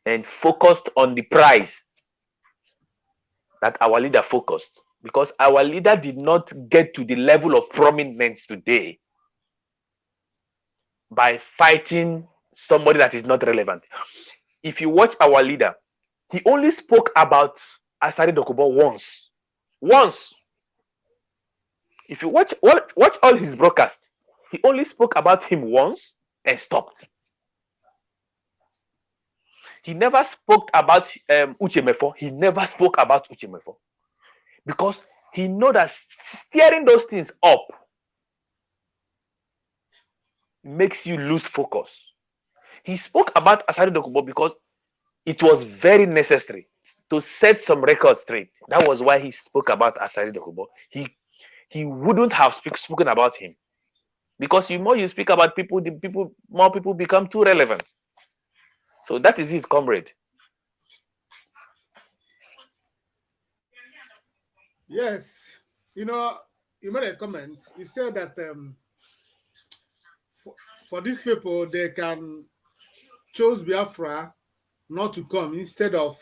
and focused on the prize that our leader focused. Because our leader did not get to the level of prominence today by fighting somebody that is not relevant. If you watch our leader, he only spoke about Asari Dokubo once. If you watch all his broadcasts, he only spoke about him once and stopped. He never spoke about Uchemefo. He never spoke about Uchemefo because he know that steering those things up makes you lose focus. He spoke about Asari Dokubo because it was very necessary to set some records straight. That was why he spoke about Asari Dokubo. He wouldn't have spoken about him because the more you speak about people, more people become too relevant. So that is his comrade. Yes, you know, you made a comment. You said that for these people, they can choose Biafra not to come instead of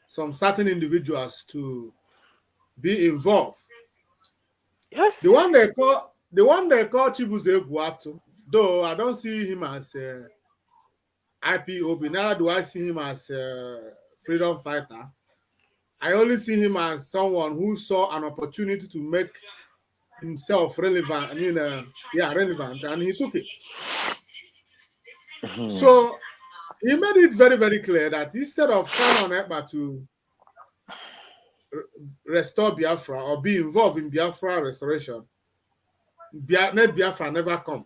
some certain individuals to be involved. Yes. The one they call Chibuze Guatu, though I don't see him as IPOB, neither do I see him as a freedom fighter. I only see him as someone who saw an opportunity to make himself relevant. Relevant, and he took it. So he made it very, very clear that instead of signing on EPA to restore Biafra or be involved in Biafra restoration, let Biafra never come.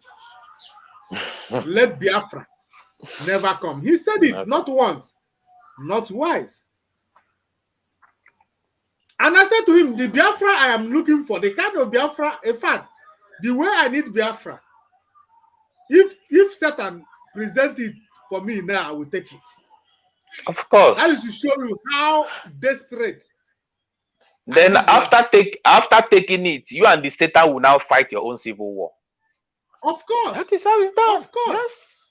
Let Biafra never come. He said it not once, not twice. And I said to him, the Biafra I am looking for, the kind of Biafra, in fact, the way I need Biafra, if Satan present it for me now, I will take it. Of course. That is to show you how desperate. Then after taking it, you and the Satan will now fight your own civil war. Of course. That is how it's done. Of course. Yes.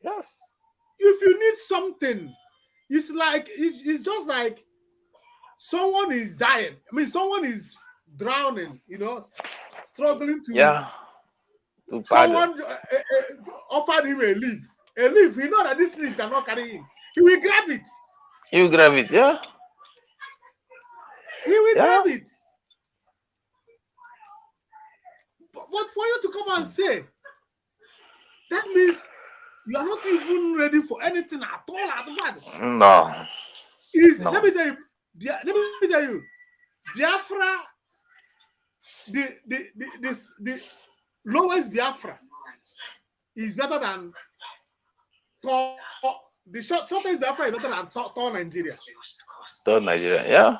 Yes. If you need something, it's like it's just like someone is dying. I mean, someone is drowning, struggling to someone offered him a leaf. A leaf, you know that this leaf cannot carry him. He will grab it. You grab it, yeah. He will grab it. But for you to come and say, that means you are not even ready for anything at all. No. Let me tell you, Biafra, the lowest Biafra is better than the shortest Biafra is better than Tor Nigeria. Tor Nigeria, yeah.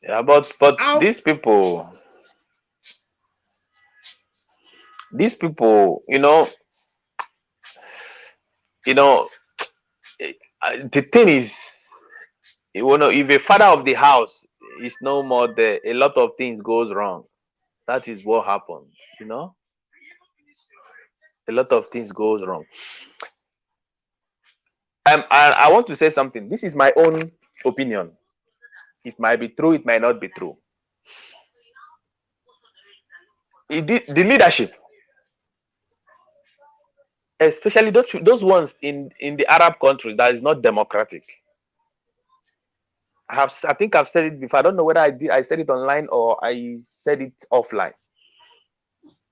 Yeah, but these people, the thing is, if a father of the house is no more there, a lot of things goes wrong. That is what happened, A lot of things goes wrong. I want to say something. This is my own opinion. It might be true, it might not be true. The leadership, especially those ones in the Arab countries that is not democratic. I think I've said it before. I don't know whether I said it online or I said it offline.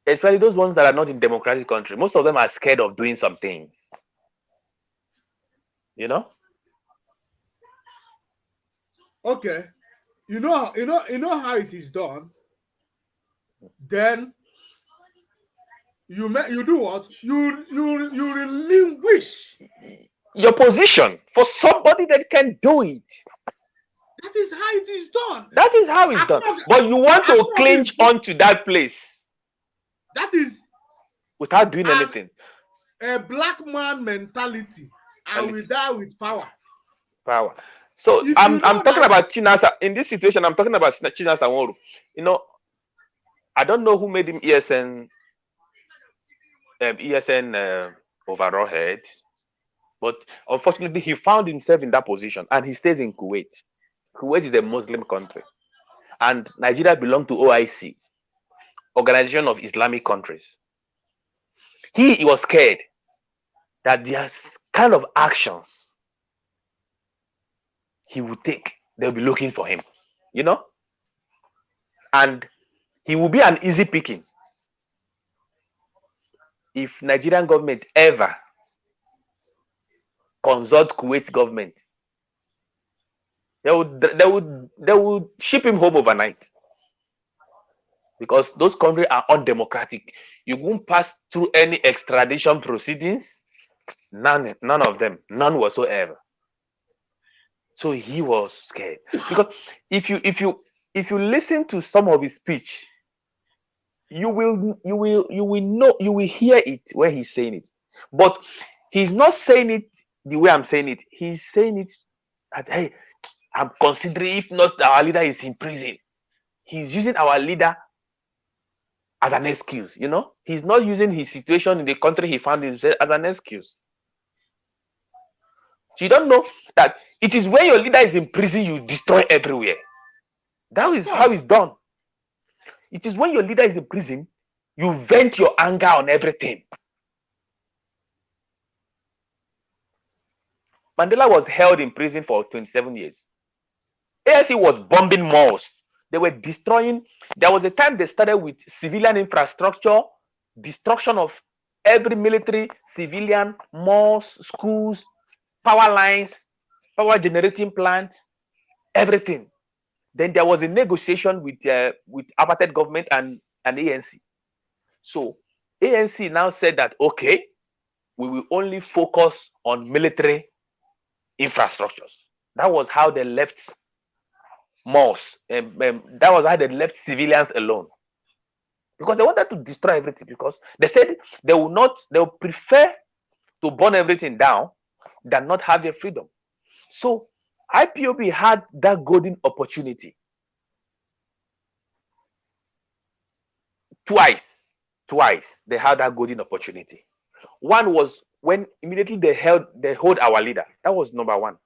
Especially those ones that are not in democratic country. Most of them are scared of doing some things. Okay. You know how it is done. Then you do what? You relinquish your position for somebody that can do it. That is how it is done. That is how it's done. But you want to cling onto that place. That is without doing anything. A black man mentality. I will die with power. Power. So I'm talking about Chinasa. In this situation, I'm talking about Chinasa Nworu. I don't know who made him ESN overall head, but unfortunately he found himself in that position, and he stays in Kuwait. Kuwait is a Muslim country, and Nigeria belongs to OIC, Organization of Islamic Countries. He was scared that there's kind of actions he would take, they'll be looking for him, and he will be an easy picking if Nigerian government ever consult Kuwait government, they would ship him home overnight, because those countries are undemocratic. You won't pass through any extradition proceedings. None of them, none whatsoever. So he was scared, because if you listen to some of his speech, you will know, you will hear it where he's saying it, but he's not saying it the way I'm saying it. He's saying it that, hey, I'm considering, if not our leader is in prison. He's using our leader as an excuse, you know. He's not using his situation in the country he found himself as an excuse. So you don't know that it is when your leader is in prison, you destroy everywhere. That is how it's done. It is when your leader is in prison, you vent your anger on everything. Mandela was held in prison for 27 years. ANC was bombing malls. They were destroying. There was a time they started with civilian infrastructure, destruction of every military, civilian, malls, schools, power lines, power generating plants, everything. Then there was a negotiation with apartheid government and ANC. So ANC now said that, okay, we will only focus on military infrastructures. That was how they left malls. That was how they left civilians alone, because they wanted to destroy everything, because they said they will prefer to burn everything down than not have their freedom. So IPOB had that golden opportunity twice. They had that golden opportunity. One was when immediately they hold our leader. That was number one.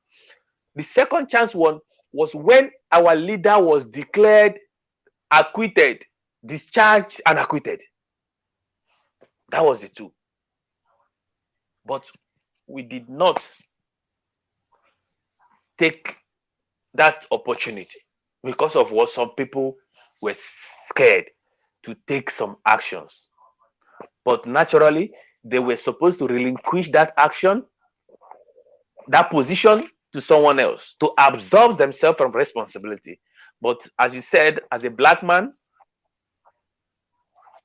The second chance was when our leader was declared acquitted, discharged and acquitted. That was the two. But we did not take that opportunity because of what some people were scared to take some actions. But naturally, they were supposed to relinquish that action, that position, to someone else to absolve themselves from responsibility. But as you said, as a black man,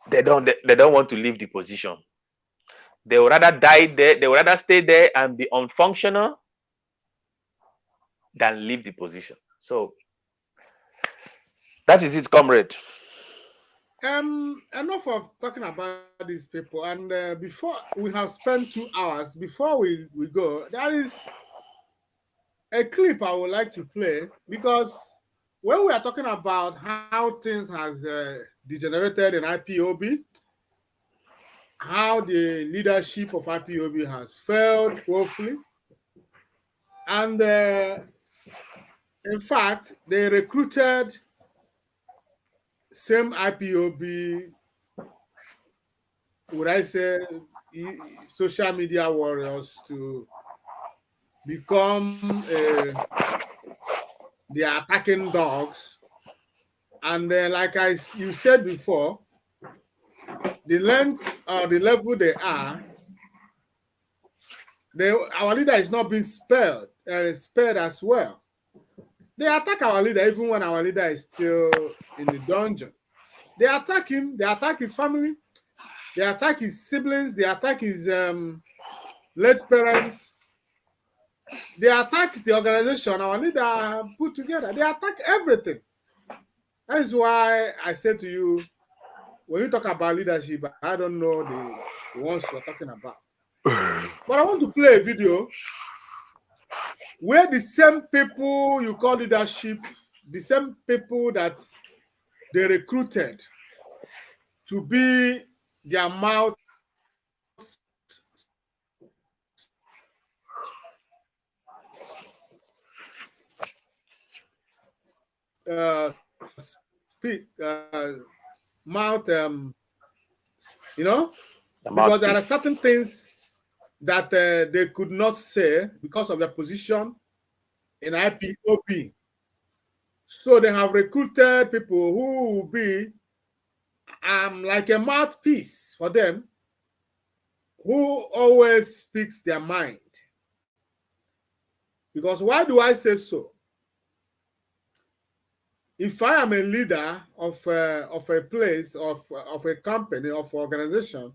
they don't want to leave the position. They would rather die there, they would rather stay there and be unfunctional than leave the position. So that is it, comrade. Enough of talking about these people. And before we have spent 2 hours, before we go, there is a clip I would like to play, because when we are talking about how things has degenerated in IPOB, how the leadership of IPOB has failed woefully, and in fact, they recruited same IPOB, would I say, social media warriors to become the attacking dogs. And like you said before, the length or the level they are, our leader is not being spared as well. They attack our leader even when our leader is still in the dungeon. They attack him, they attack his family, they attack his siblings, they attack his late parents, they attack the organization our leader put together. They attack everything. That is why I said to you, when you talk about leadership, I don't know the ones you're talking about. But I want to play a video where the same people you call leadership, the same people that they recruited to be their mouth speak mouth you know, because there are certain things that they could not say because of their position in IPOB. So they have recruited people who will be like a mouthpiece for them who always speaks their mind. Because why do I say so? If I am a leader of a place, of a company, of an organization,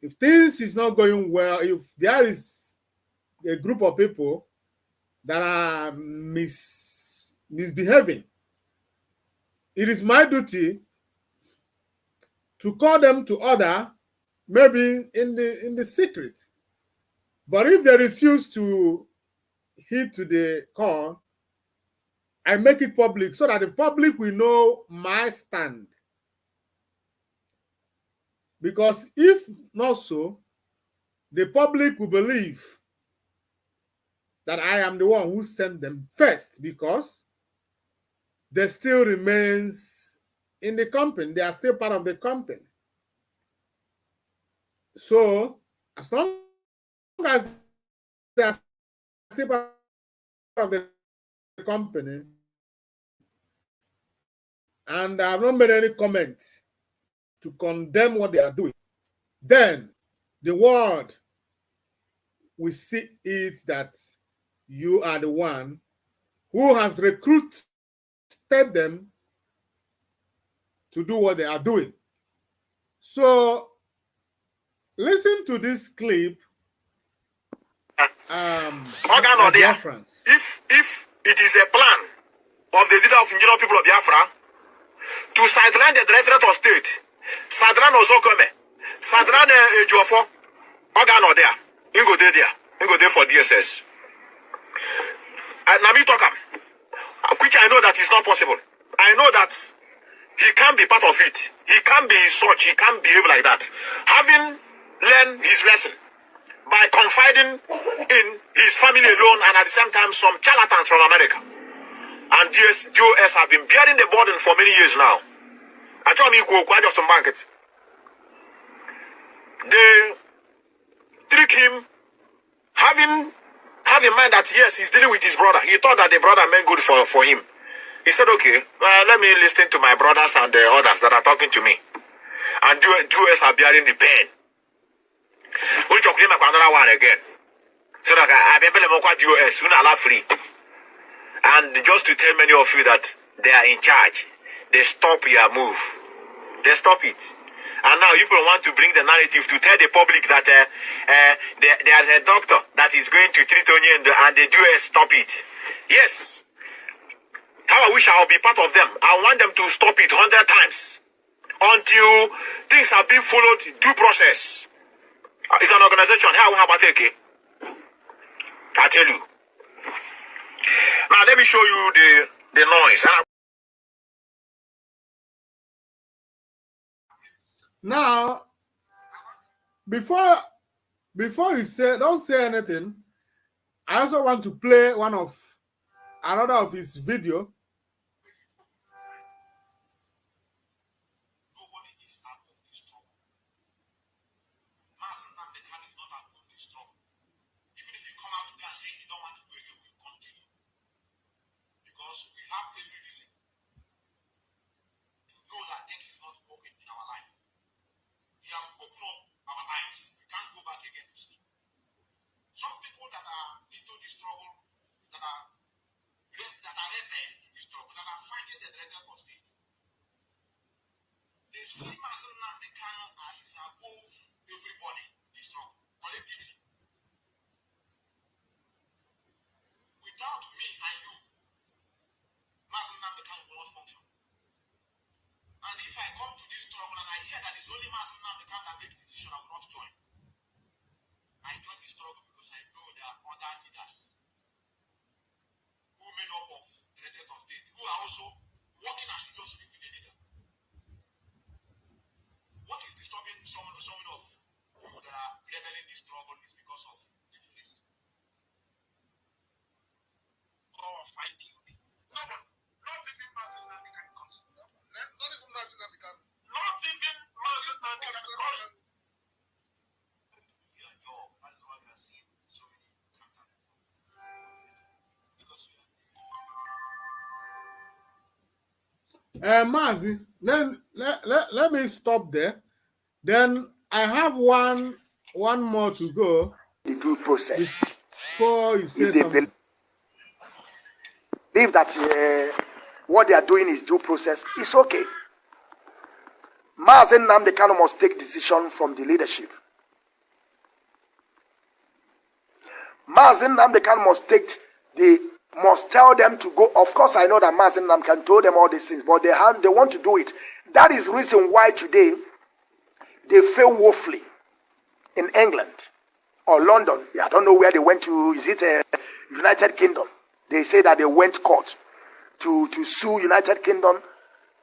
if things is not going well, if there is a group of people that are misbehaving, it is my duty to call them to order, maybe in the secret. But if they refuse to heed to the call, I make it public so that the public will know my stand. Because if not so, the public will believe that I am the one who sent them first, because they still remains in the company. They are still part of the company. So as long as they are still part of the company, and I have not made any comments to condemn what they are doing, then the world will see it that you are the one who has recruited them to do what they are doing. So listen to this clip. Biafrans. If it is a plan of the leader of indigenous people of Biafra to sideline the Directorate of State, sideline Ozokome, sideline Ejofo, organ or there, you go there for DSS. And Nami Tokam, which I know that is not possible. I know that he can't be part of it. He can't be such. He can't behave like that. Having learned his lesson by confiding in his family alone, and at the same time some charlatans from America. And DOS have been bearing the burden for many years now. I told me go just some market. They trick him, having in mind that yes, he's dealing with his brother. He thought that the brother meant good for him. He said, okay, let me listen to my brothers and the others that are talking to me. And DOS are bearing the pain. We'll talk another one again. So that I've been DOS, soon allow free. And just to tell many of you that they are in charge, they stop your move. They stop it. And now people want to bring the narrative to tell the public that there's a doctor that is going to treat Onye and the DOS stop it. Yes. How I wish I would be part of them. I want them to stop it 100 times until things are being followed due process. It's an organization. How about take it? I tell you. Now let me show you the noise. Now, before you don't say anything, I also want to play another of his video. They see Mazen Nnamdi Kanu as is above everybody in the struggle, collectively. Without me and you, Mazen Nnamdi Kanu will not function. And if I come to this struggle and I hear that it's only Mazen Nnamdi Kanu that makes the decision, I will not join. I join the struggle because I know there are other leaders who made up of the Traitors state, who are also working assiduously with the leader. What is disturbing some of you that are rebelling this struggle is because of the difference. Or fight POP. No, not even Mazen Nnamdi Kanu. Not even Mazen Nnamdi Kanu. Not even Mazen Nnamdi Kanu. Do your job. That is why we are seeing so many counters. Because we are. Mazi, then let me stop there. Then I have one one more to go. The due process. Before you say If they something. believe that what they are doing is due process, it's okay. Mazen Nnamdi Kanu must take decision from the leadership. Mazen Nnamdi Kanu must tell them to go. Of course, I know that Mazen Nnamdi Kanu told them all these things, but they want to do it. That is the reason why today they fail woefully in England or London. I don't know where they went to. Is it United Kingdom? They say that they went court to sue United Kingdom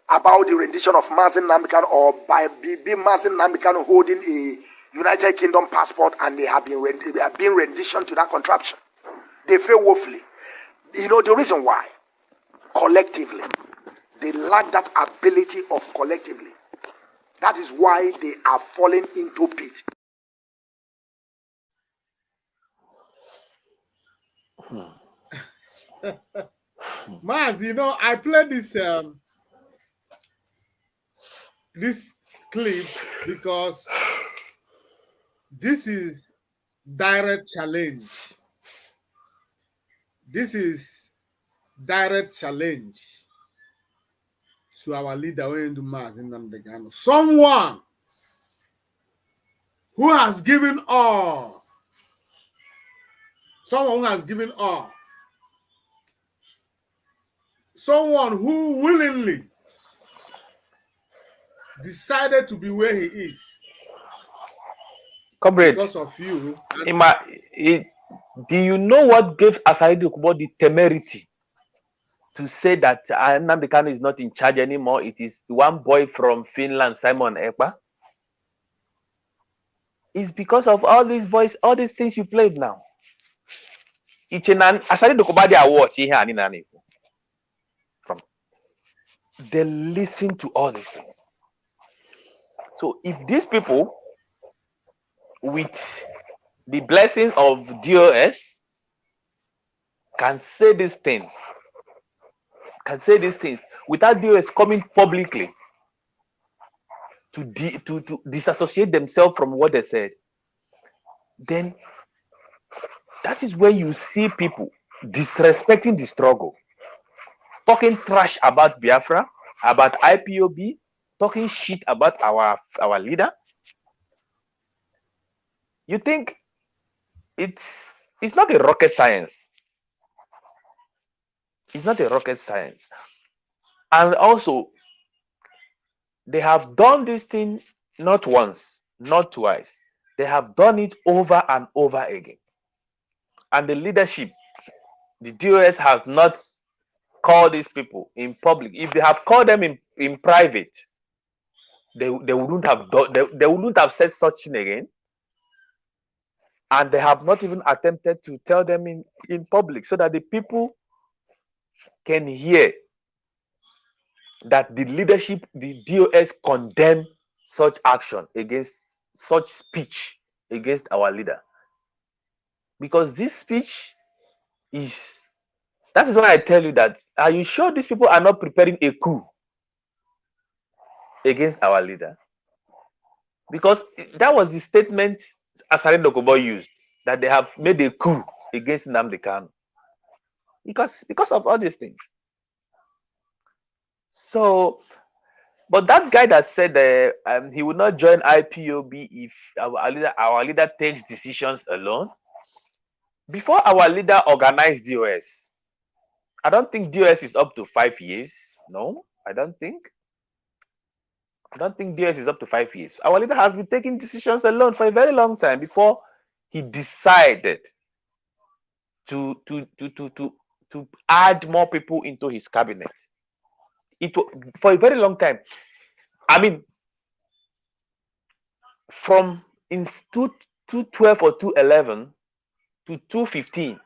about the rendition of Mazen Nnamdi Kanu, or by Mazen Nnamdi Kanu holding a United Kingdom passport, and they have been rendition to that contraption. They fail woefully. You know the reason why? Collectively. They lack that ability of collectively. That is why they are falling into pit. Maz, you know, I played this this clip because this is direct challenge. This is direct challenge to our leader, Mazi Nnamdi Kanu. Someone who has given all. Someone who has given all. Someone who willingly decided to be where he is. Comrade, because of you. Do you know what gave Asari Dokubo the temerity to say that Nnamdi Kanu is not in charge anymore? It is one boy from Finland, Simon Ekpa. It's because of all these voice, all these things you played now. It's an Asari Dokubo they are watching here from. They listen to all these things. So if these people, with the blessing of DOS, can say these things without DOS coming publicly to disassociate themselves from what they said, then that is when you see people disrespecting the struggle, talking trash about Biafra, about IPOB, talking shit about our leader. You think it's not a rocket science. It's not a rocket science. And also, they have done this thing not once, not twice. They have done it over and over again. And the leadership, the DOS, has not called these people in public. If they have called them in private, they wouldn't have done, they wouldn't have said such thing again. And they have not even attempted to tell them in public, so that the people can hear that the leadership, the DOS, condemn such action against such speech against our leader. Because this speech is, that is why I tell you that, are you sure these people are not preparing a coup against our leader? Because that was the statement Asari Dokubo used, that they have made a coup against Nnamdi Kanu. Because of all these things. So, but that guy that said he would not join IPOB if our leader takes decisions alone. Before our leader organized DOS, I don't think DOS is up to 5 years. No, I don't think DOS is up to 5 years. Our leader has been taking decisions alone for a very long time before he decided to add more people into his cabinet. It for a very long time. I mean, from in 2012 or 2011 to 2015,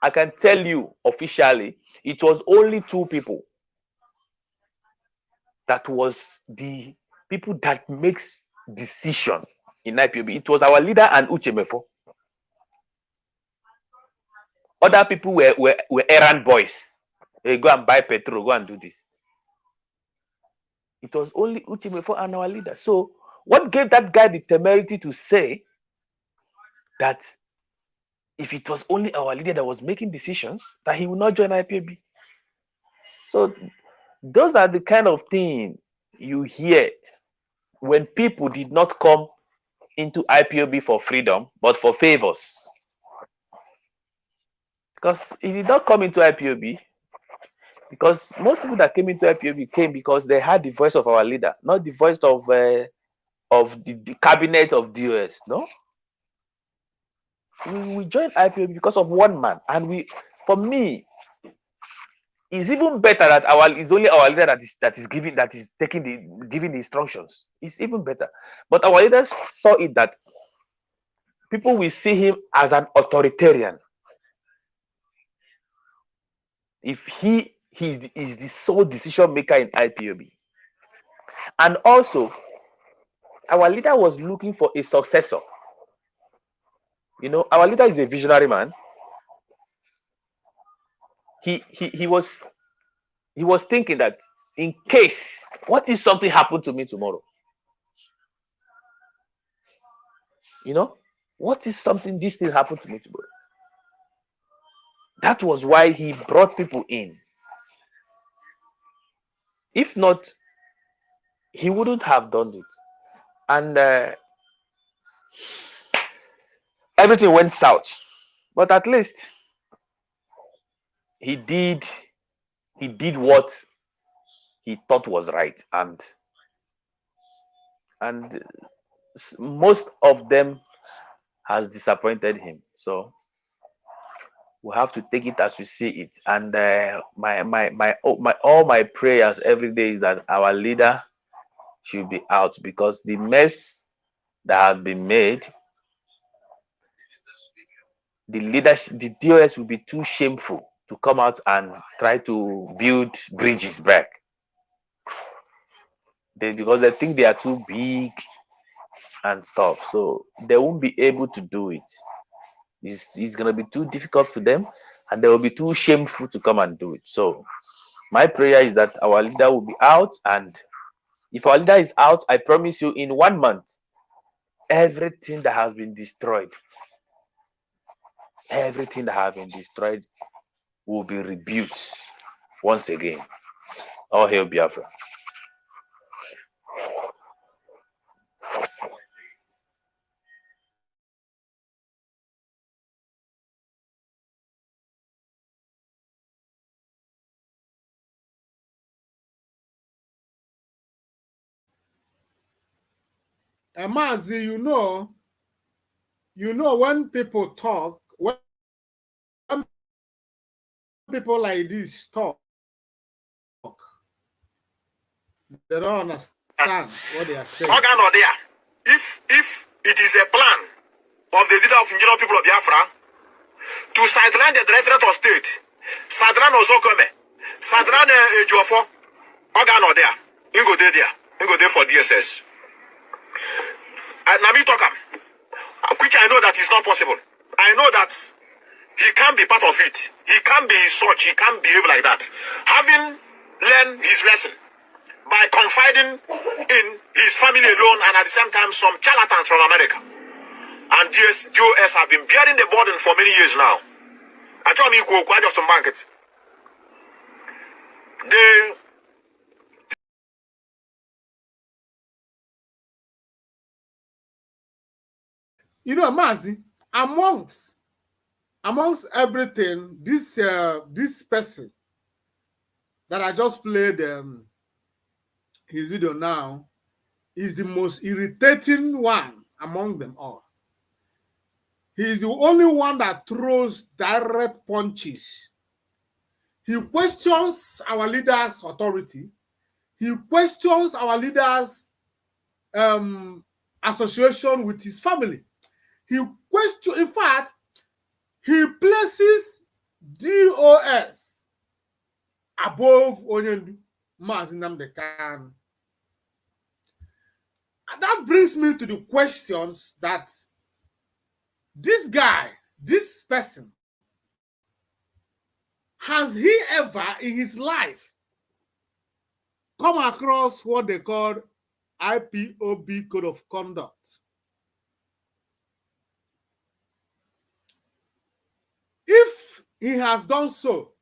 I can tell you officially, it was only 2 people that was the people that makes decision in IPOB. It was our leader and Uchemefo. Other people were errand boys. They go and buy petrol, go and do this. It was only Uchemefo and our leader. So What gave that guy the temerity to say that if it was only our leader that was making decisions, that he would not join IPOB? So those are the kind of things you hear when people did not come into IPOB for freedom, but for favors. Because he did not come into IPOB because most people that came into IPOB came because they had the voice of our leader, not the voice of the cabinet of DOS. No, we joined IPOB because of one man, and for me, it's even better that it's only our leader that is giving the instructions. It's even better, but our leader saw it that people will see him as an authoritarian. If he is the sole decision maker in IPOB, and also our leader was looking for a successor. You know, our leader is a visionary man. He was thinking that in case, what if something happened to me tomorrow? You know, what if this thing happened to me tomorrow? That was why he brought people in. If not, he wouldn't have done it. And everything went south. But at least he did what he thought was right, and most of them has disappointed him. So we have to take it as we see it. And all my prayers every day is that our leader should be out, because the mess that has been made, the leadership, the DOS will be too shameful to come out and try to build bridges back. Because they think they are too big and stuff, so they won't be able to do it. It's going to be too difficult for them, and they will be too shameful to come and do it. So my prayer is that our leader will be out, and if our leader is out, I promise you, in 1 month, everything that has been destroyed will be rebuilt once again. All hail Biafra. Mazi, you know when people talk, when people like this talk, they don't understand what they are saying. If it is a plan of the leader of indigenous people of Biafra to sideline the Directorate of State, sideline Ozokome, sideline Ejofo, Ogan or there, you go there for DSS. And Nami Tokam, which I know that is not possible. I know that he can't be part of it. He can't be such. He can't behave like that. Having learned his lesson by confiding in his family alone, and at the same time some charlatans from America. And DOS have been bearing the burden for many years now. I told me go just to market. You know, Mazi, amongst everything, this person that I just played his video now is the most irritating one among them all. He's the only one that throws direct punches. He questions our leader's authority. He questions our leader's association with his family. In fact, he places DOS above Onyendu, Mazi Nnamdi Kanu. And that brings me to the questions that this guy, this person, has he ever in his life come across what they call IPOB Code of Conduct. If he has done so,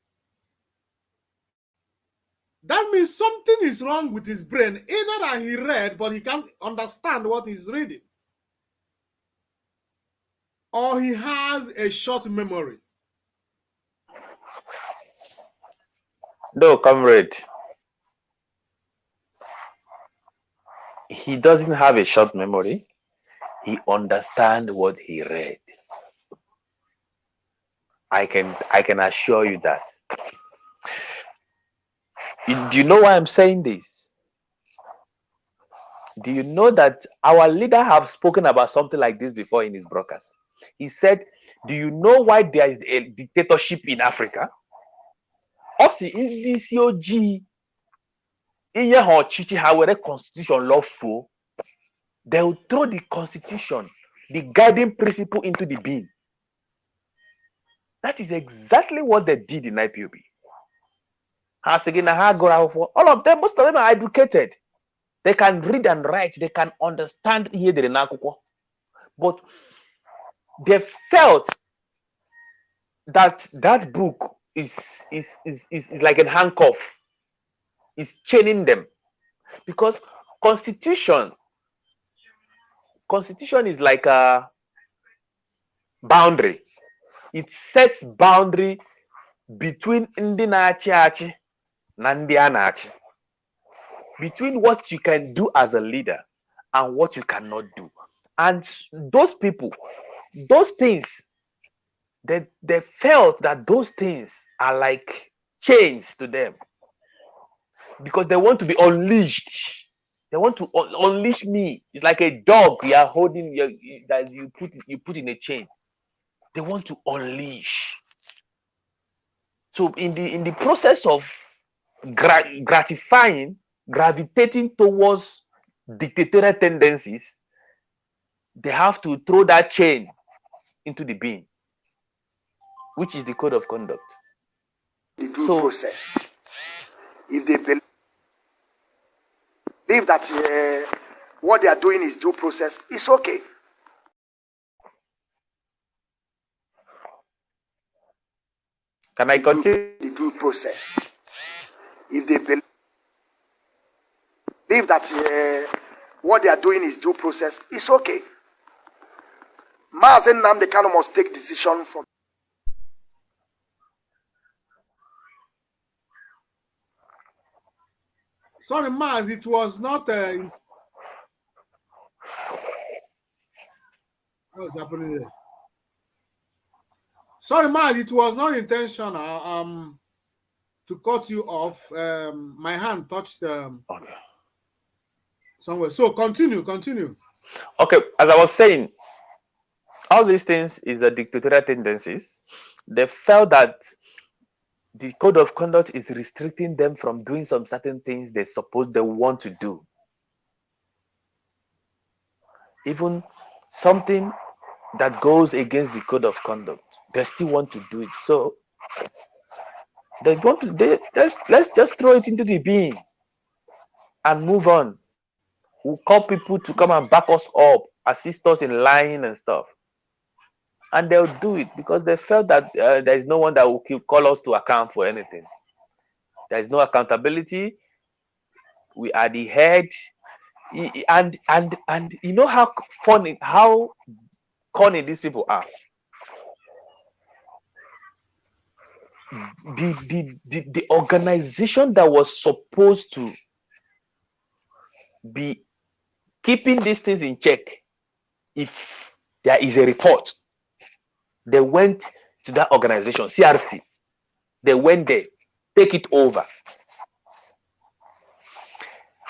that means something is wrong with his brain. Either that he read, but he can't understand what he's reading, or he has a short memory. No, comrade. He doesn't have a short memory. He understands what he read. I can assure you that. Do you know why I'm saying this? Do you know that our leader have spoken about something like this before in his broadcast? He said, do you know why there is a dictatorship in Africa? Osi indisi iye ho chichi ha were constitution lawful. They will throw the constitution, the guiding principle into the bin. That is exactly what they did in IPOB. All of them, most of them are educated. They can read and write. They can understand here the Renakuko. But they felt that that book is like a handcuff. It's chaining them. Because constitution is like a boundary. It sets boundary between Ndi na-achị na ndị a na-achị. Between what you can do as a leader and what you cannot do. And those people, those things, they felt that those things are like chains to them. Because they want to be unleashed. They want to unleash me. It's like a dog you are holding, that you put in a chain. They want to unleash. So in the process of gravitating towards dictatorial tendencies, they have to throw that chain into the bin, which is the code of conduct. The due process. If they believe that what they are doing is due process, it's okay. Can I continue? The due process. If they believe that what they are doing is due process, it's okay. Mazen Nnamdi Kanu must take decision from. Sorry, Maz, it was not. What's happening there? Sorry, Maz, it was not intentional. To cut you off. My hand touched somewhere. So continue. Okay, as I was saying, all these things is a dictatorial tendencies. They felt that the code of conduct is restricting them from doing some certain things they want to do. Even something that goes against the code of conduct, they still want to do it. So let's just throw it into the bin and move on. We'll call people to come and back us up, assist us in lying and stuff. And they'll do it because they felt that there is no one that will call us to account for anything. There is no accountability. We are the head. And you know how funny, how corny these people are. The organization that was supposed to be keeping these things in check, if there is a report, they went to that organization, CRC. They went there, take it over.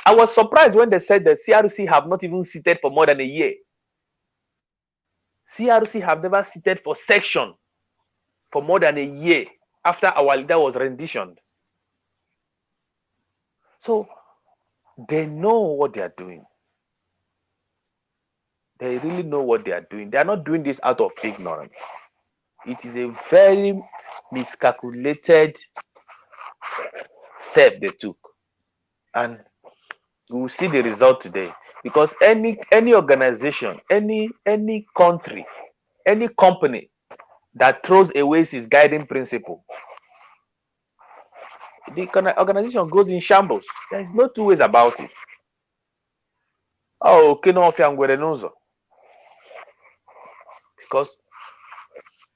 I was surprised when they said that CRC have not even seated for more than a year. CRC have never seated for section for more than a year after our leader was renditioned. So they know what they are doing. They really know what they are doing. They are not doing this out of ignorance. It is a very miscalculated step they took. And We will see the result today. Because any organization, any country, any company that throws away its guiding principle, the organization goes in shambles. There is no two ways about it. Oh,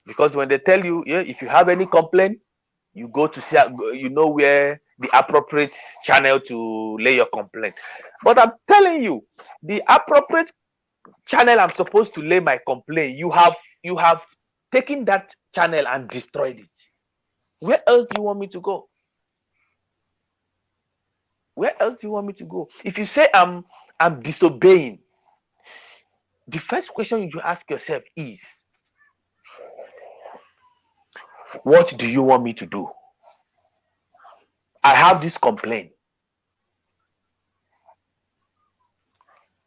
because when they tell you, yeah, if you have any complaint, you go to see, you know where the appropriate channel to lay your complaint. But I'm telling you, the appropriate channel I'm supposed to lay my complaint, you have taken that channel and destroyed it. Where else do you want me to go? Where else do you want me to go? If you say I'm disobeying, the first question you ask yourself is, what do you want me to do? I have this complaint.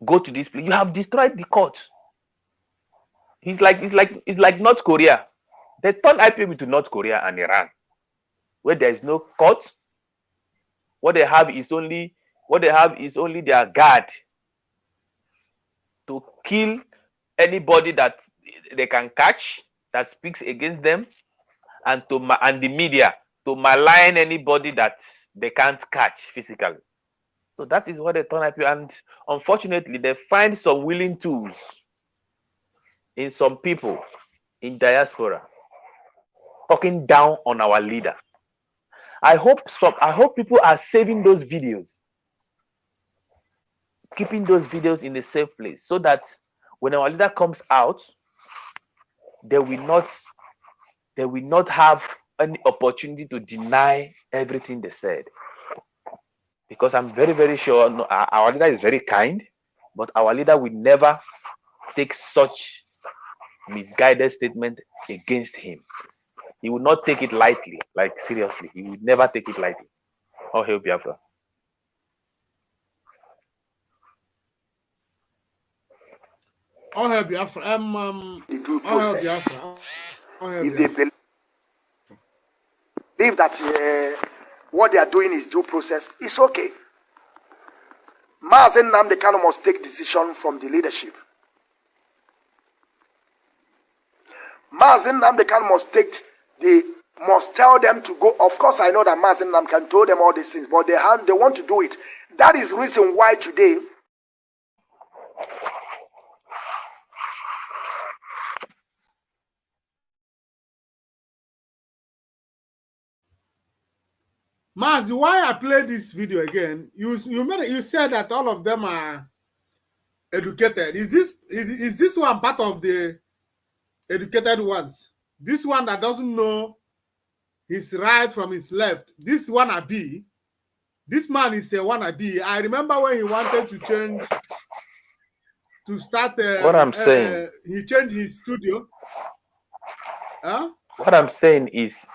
Go to this place. You have destroyed the court. It's like North Korea. They turned IPOB to North Korea and Iran, where there is no court. What they have is only their guard to kill anybody that they can catch that speaks against them, and the media to malign anybody that they can't catch physically. So that is what they turn IPOB. And unfortunately, they find some willing tools in some people in diaspora talking down on our leader. I hope people are saving those videos, keeping those videos in a safe place, so that when our leader comes out, they will not have any opportunity to deny everything they said. Because I'm very, very sure our leader is very kind, but our leader will never take such misguided statement against him. He will not take it lightly, like seriously. He will never take it lightly. Oh, hail Biafra. Oh, hail Biafra. If they believe that what they are doing is due process, it's okay. Mazen Nnamdi Kanu must take decision from the leadership. Mazen Nnamdi Kanu must tell them to go. Of course, I know that Mazen Nnamdi Kanu told them all these things, but they want to do it. That is the reason why today Maz, why I play this video again? You said that all of them are educated. Is this one part of the educated ones? This one that doesn't know his right from his left. This wannabe. This man is a wannabe. I remember when he wanted to change to start. What I'm saying. He changed his studio. Huh? What I'm saying is,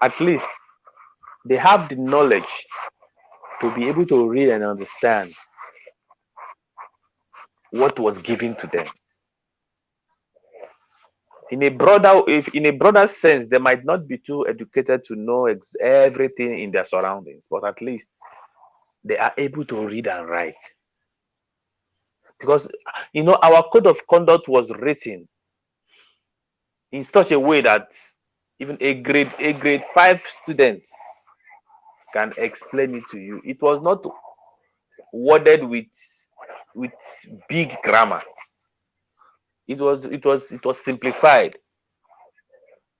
at least they have the knowledge to be able to read and understand what was given to them. In a broader sense, they might not be too educated to know everything in their surroundings, but at least they are able to read and write. Because our code of conduct was written in such a way that even a grade 5 student can explain it to you. It was not worded with big grammar. It was simplified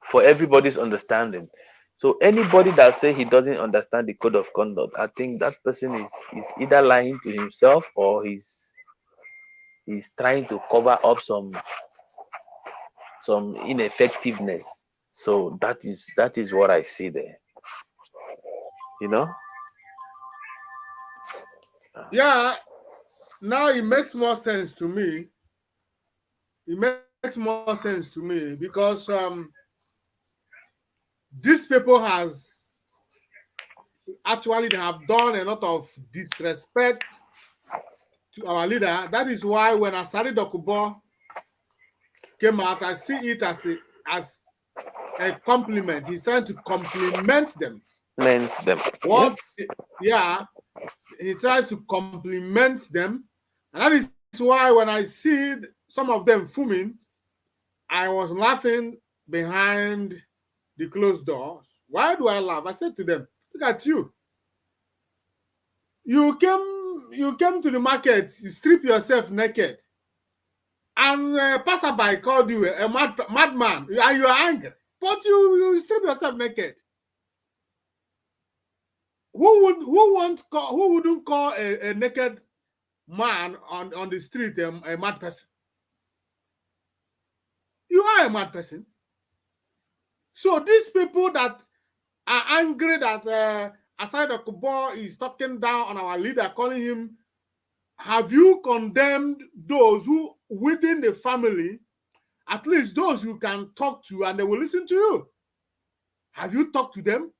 for everybody's understanding. So anybody that say he doesn't understand the code of conduct, I think that person is either lying to himself or he's trying to cover up some ineffectiveness. So that is what I see there. Yeah, now it makes more sense to me. It makes more sense to me because these people they have done a lot of disrespect to our leader. That is why when Asari Dokubo came out, I see it as a compliment. He's trying to compliment them. Yes. Yeah, He tries to compliment them. And that is why when I see some of them fuming, I was laughing behind the closed doors. Why do I laugh? I said to them, look at you. You came to the market, you strip yourself naked, and passerby called you a madman, and you are angry. But you strip yourself naked. Who wouldn't call a naked man on the street a mad person? You are a mad person. So these people that are angry that Asari Dokubo is talking down on our leader, calling him, have you condemned those who within the family, at least those you can talk to and they will listen to you? Have you talked to them?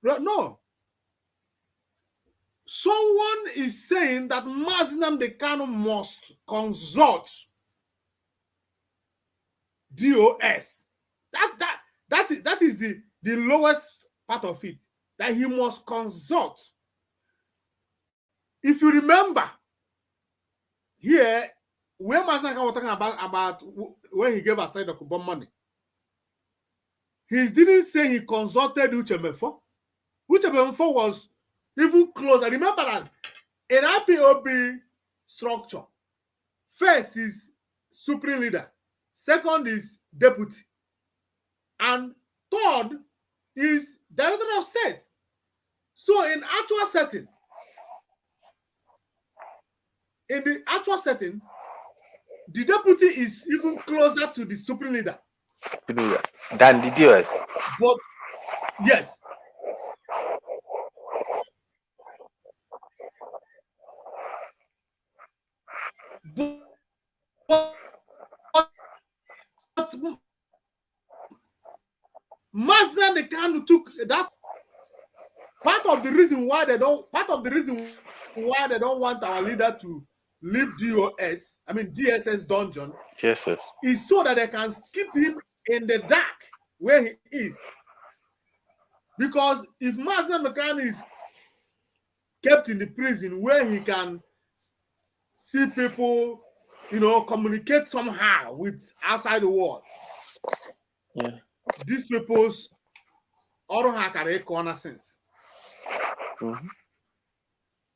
No. Someone is saying that Mazi Nnamdi Kanu must consult DOS. That is the lowest part of it. That he must consult. If you remember, here, where Mazi Nnamdi Kanu was talking about when he gave Asari Dokubo money, he didn't say he consulted Uche Mefo. Uche Mefo was even closer. Remember that in IPOB structure, first is supreme leader, second is deputy, and third is director of state. So in the actual setting, the deputy is even closer to the supreme leader than the DOS. But yes. But Mazi Nnamdi Kanu took that. Part of the reason why they don't want our leader to leave DSS dungeon, yes, is so that they can keep him in the dark where he is. Because if Mazi Nnamdi Kanu is kept in the prison where he can see people, communicate somehow with outside the world, these people's corner sense.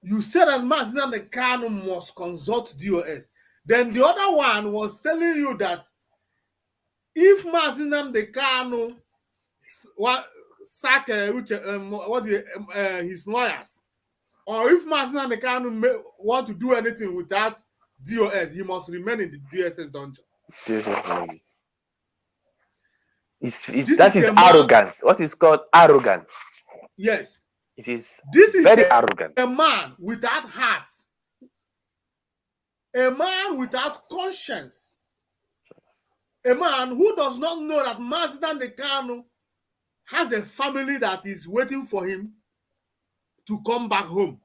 You said that Mazi Nnamdi Kanu must consult DOS. Then the other one was telling you that if Mazi Nnamdi Kanu sack his lawyers, or if Mazi Nnamdi Kanu want to do anything without DOS, he must remain in the DSS dungeon. That is arrogance. What is called arrogance? Yes. It is very arrogant. A man without heart. A man without conscience. A man who does not know that Mazi Nnamdi Kanu has a family that is waiting for him to come back home.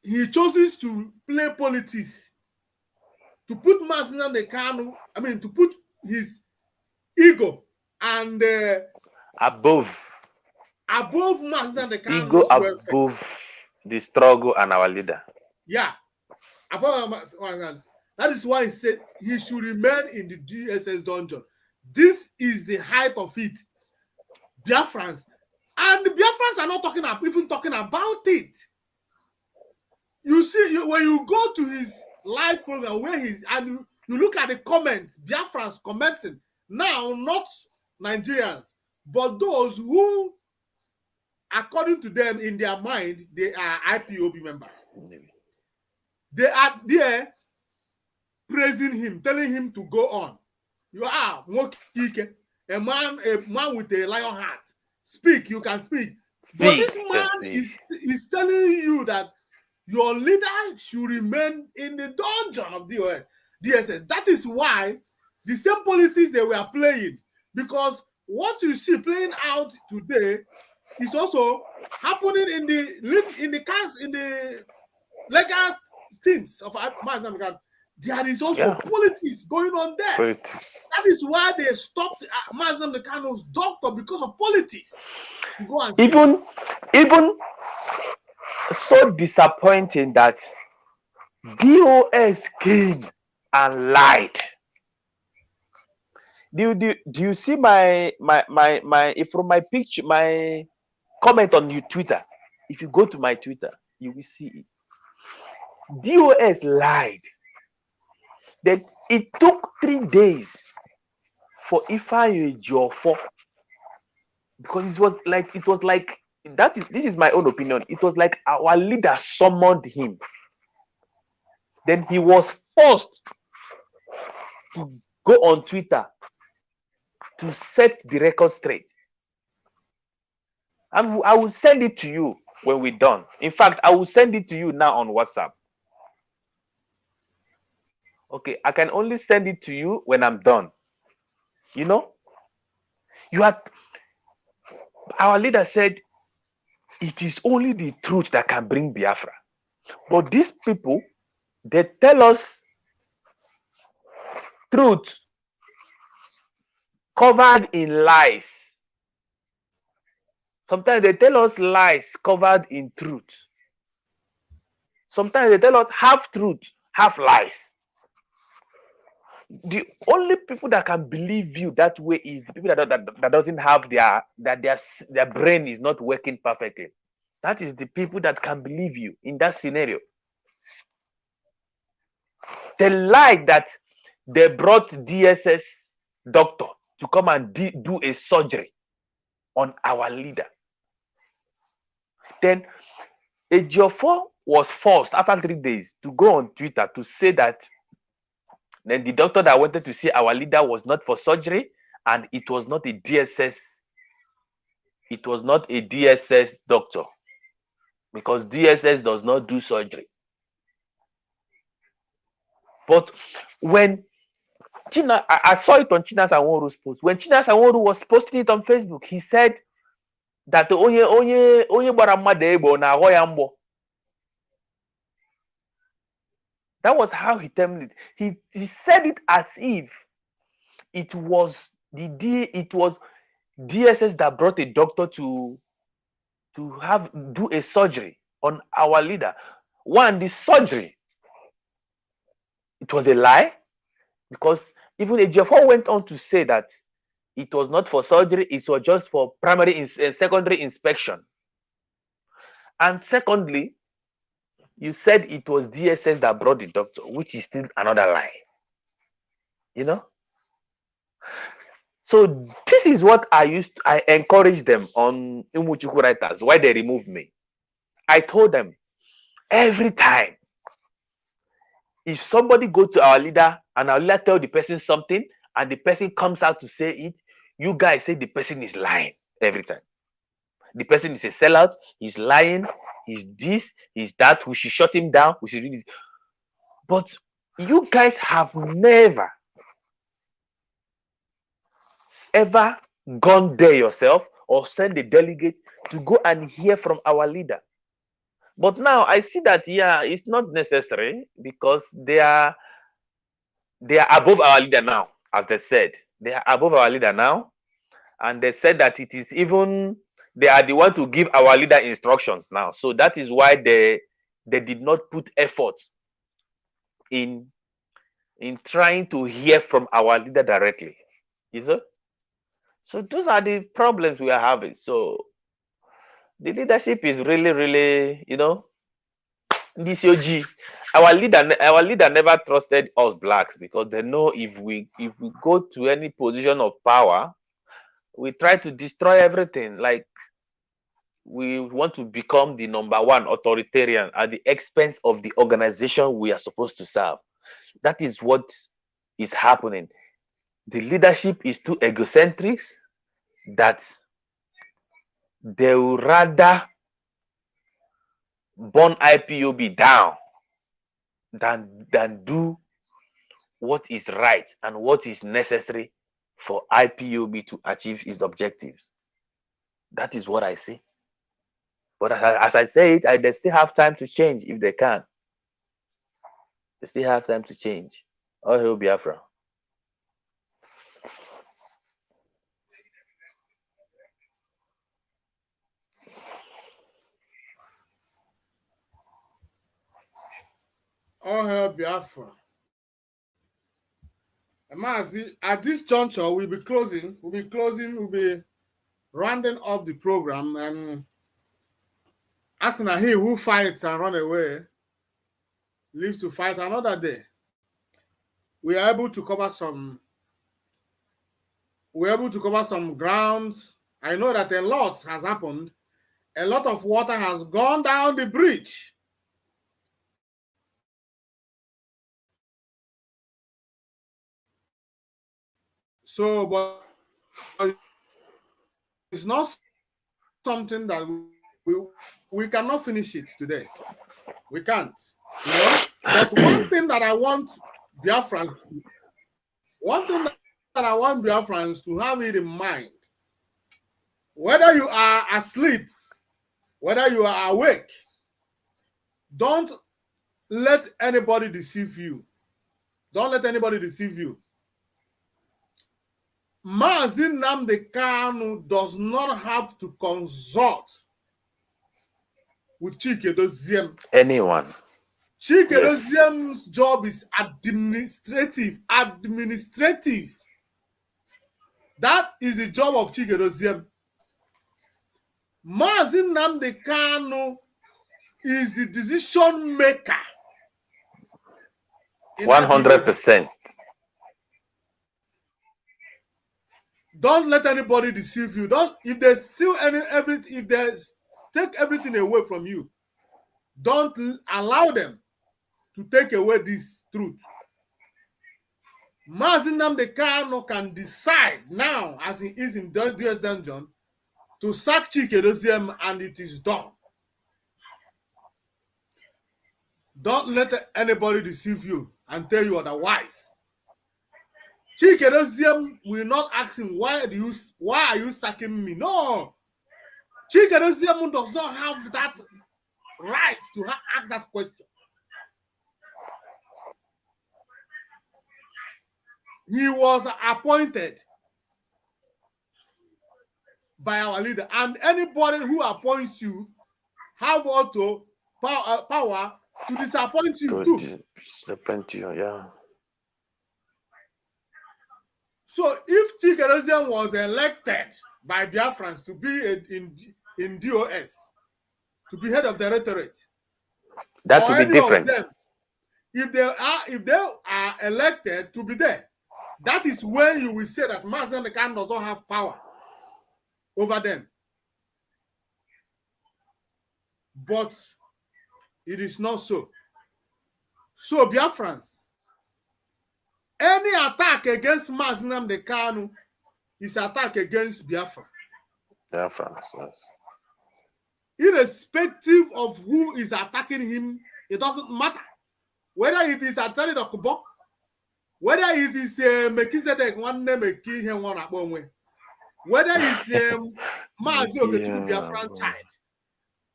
He chooses to play politics, to put Mazi Nnamdi Kanu, to put his ego and above Mazi Nnamdi Kanu. Ego above the struggle and our leader. Yeah. That is why he said he should remain in the DSS dungeon. This is the height of it. Biafrans. And the Biafrans are not even talking about it. You see, when you go to his live program where you look at the comments, Biafrans commenting, now not Nigerians, but those who, according to them, in their mind, they are IPOB members. They are there praising him, telling him to go on. You are a man with a lion heart. Speak, you can speak. But this man is telling you that your leader should remain in the dungeon of DSS. That is why the same politics they were playing, because what you see playing out today is also happening in the legal teams of Mazi Nnamdi Kanu. There is also politics going on there. Politics. That is why they stopped Mazen the Kano's doctor, because of politics. To go and Even so disappointing that DOS came and lied. Do you see my from my picture, my comment on your Twitter? If you go to my Twitter, you will see it. DOS lied that it took 3 days for Ifeanyi Ejiofor, because it was like this is my own opinion. It was like our leader summoned him. Then he was forced to go on Twitter to set the record straight. And I will send it to you when we're done. In fact, I will send it to you now on WhatsApp. Okay, I can only send it to you when I'm done. You know, our leader said it is only the truth that can bring Biafra. But these people, they tell us truth covered in lies. Sometimes they tell us lies covered in truth. Sometimes they tell us half truth, half lies. The only people that can believe you that way is the people that doesn't have their brain is not working perfectly. That is the people that can believe you in that scenario. They lie that they brought DSS doctor to come and do a surgery on our leader. Then Ejiofor was forced after 3 days to go on Twitter to say that then the doctor that wanted to see our leader was not for surgery, and it was not a DSS. It was not a DSS doctor, because DSS does not do surgery. But when I saw it on China Sanwo-Oru's post. When China Sanwo-Oru was posting it on Facebook, he said that onye gbara mmadụ egbe na ahụ ya mgbọ. That was how he termed it. He said it as if it was DSS that brought a doctor to do a surgery on our leader. One, the surgery, it was a lie, because even Ejiofor went on to say that it was not for surgery, it was just for primary and secondary inspection. And secondly, you said it was DSS that brought the doctor, which is still another lie. You know? So this is what I encourage them on Umuchukwu Writers, why they removed me. I told them, every time, if somebody go to our leader and our leader tell the person something and the person comes out to say it, you guys say the person is lying every time. The person is a sellout, he's lying, he's this, he's that, we should shut him down, we should do this. But you guys have never ever gone there yourself or send a delegate to go and hear from our leader. But now I see that, yeah, it's not necessary, because they are above our leader now, as they said. They are above our leader now. And they said that it is even, they are the one to give our leader instructions now. So that is why they did not put effort in trying to hear from our leader directly. You know? So those are the problems we are having. So the leadership is really, really, you know, this OG. Our leader never trusted us blacks, because they know if we go to any position of power, we try to destroy everything. Like, we want to become the #1 authoritarian at the expense of the organization we are supposed to serve. That is what is happening. The leadership is too egocentric that they will rather burn IPOB down than do what is right and what is necessary for IPOB to achieve its objectives. That is what I see. But as I say it, they still have time to change if they can. They still have time to change. All hail Biafra. All hail Biafra. Mazi, at this juncture, we'll be rounding up the program, and as in he who fights and run away lives to fight another day. We are able to cover some grounds. I know that a lot has happened. A lot of water has gone down the bridge. So, but it's not something that we cannot finish it today. We can't, you know. But one thing that I want Biafrans to have it in mind, whether you are asleep, whether you are awake, don't let anybody deceive you. Don't let anybody deceive you. Mazi Nnamdi Kanu does not have to consult with Chike Doziem. Anyone. Chike Doziem's job is administrative. That is the job of Chike Doziem. Mazi Nnamdi Kanu is the decision maker. 100%. Don't let anybody deceive you. If they steal if they take everything away from you, don't allow them to take away this truth. Mazi Nnamdi Kanu can decide now, as he is in the US dungeon, to sack Chike Doziem, and it is done. Don't let anybody deceive you and tell you otherwise. Chike Doziem will not ask him, why are you sacking me? No. Chike Doziem does not have that right to ask that question. He was appointed by our leader, and anybody who appoints you have also power to disappoint you too. Disappoint you, yeah. So if Chike Doziem was elected by Biafrans to be in DOS, to be head of the Directorate, that would be different. Them, if they are elected to be there, that is when you will say that Mazi Nnamdi Kanu does not have power over them. But it is not so. So Biafrans, any attack against Mazi Nnamdi Kanu is attack against Biafra. Biafrans, yes. Irrespective of who is attacking him, it doesn't matter. Whether it is Asari Dokubo, whether it is Melchizedek, whether it's Mazi Okechukwu Biafran child,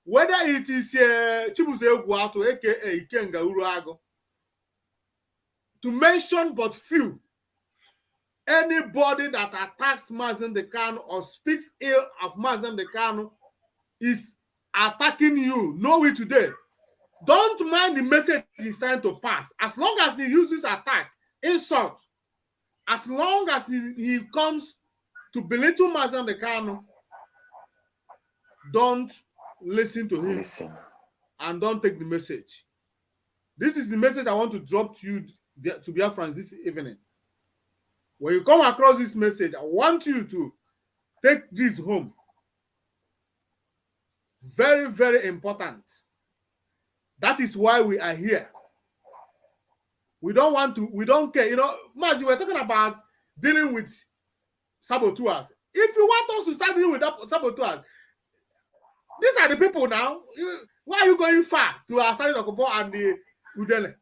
whether it is Chibuze Egwuatu, aka Ikenga Uruago, to mention but few, anybody that attacks Mazi Nnamdi Kanu or speaks ill of Mazi Nnamdi Kanu is attacking you. Know it today. Don't mind the message he's trying to pass. As long as he uses attack, insult, as long as he comes to belittle Mazi Nnamdi Kanu, don't listen to him. And don't take the message. This is the message I want to drop to you, to Biafrans, this evening. When you come across this message, I want you to take this home. Very, very important. That is why we are here. We don't care. You know, Mazi, we're talking about dealing with saboteurs. If you want us to start dealing with saboteurs, these are the people now. Why are you going far to Asari Dokubo and the Udele?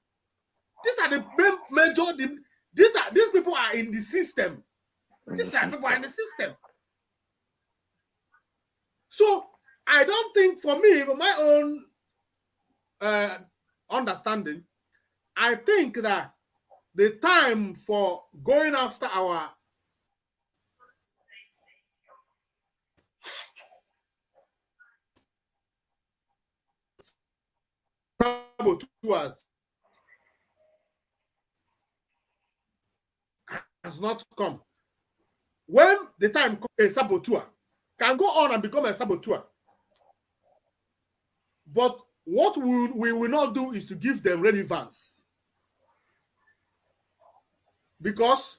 These are the major. These people are in the system. These are people in the system. So I don't think, for me, for my own understanding, I think that the time for going after our saboteurs has not come. When the time comes, a saboteur can go on and become a saboteur. But what we will not do is to give them relevance. Because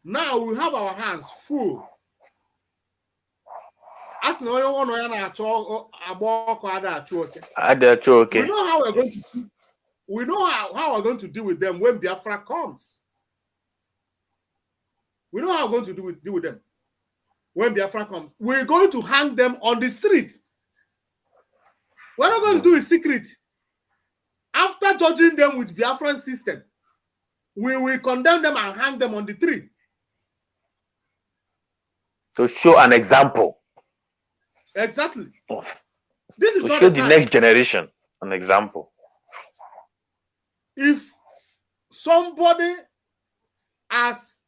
now we have our hands full. As we know how we're going to we know how we're going to deal with them when Biafra comes. We know how we're going to deal with them when Biafra comes. We're going to hang them on the street. We're not going to do it secret. After judging them with Biafran system, we will condemn them and hang them on the tree. To show an example. Exactly. This is to not show the next generation an example. If somebody as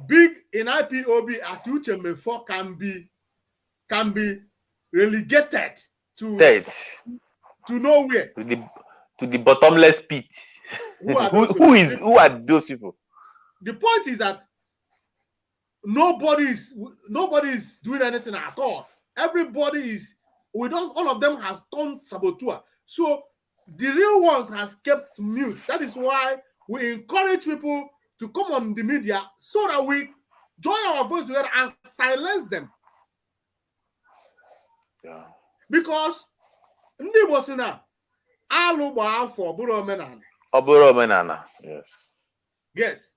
big in IPOB as Uchemefo can be relegated to nowhere, to the bottomless pit. Who are those people? The point is that nobody is doing anything at all. Everybody is, all of them has turned saboteur. So the real ones has kept mute. That is why we encourage people to come on the media so that we join our voice together and silence them. Yeah. Because ndị Igbo si na alụ gba afọ bụrụ omenala. Ọ bụrụ omenala. Yes. Yes.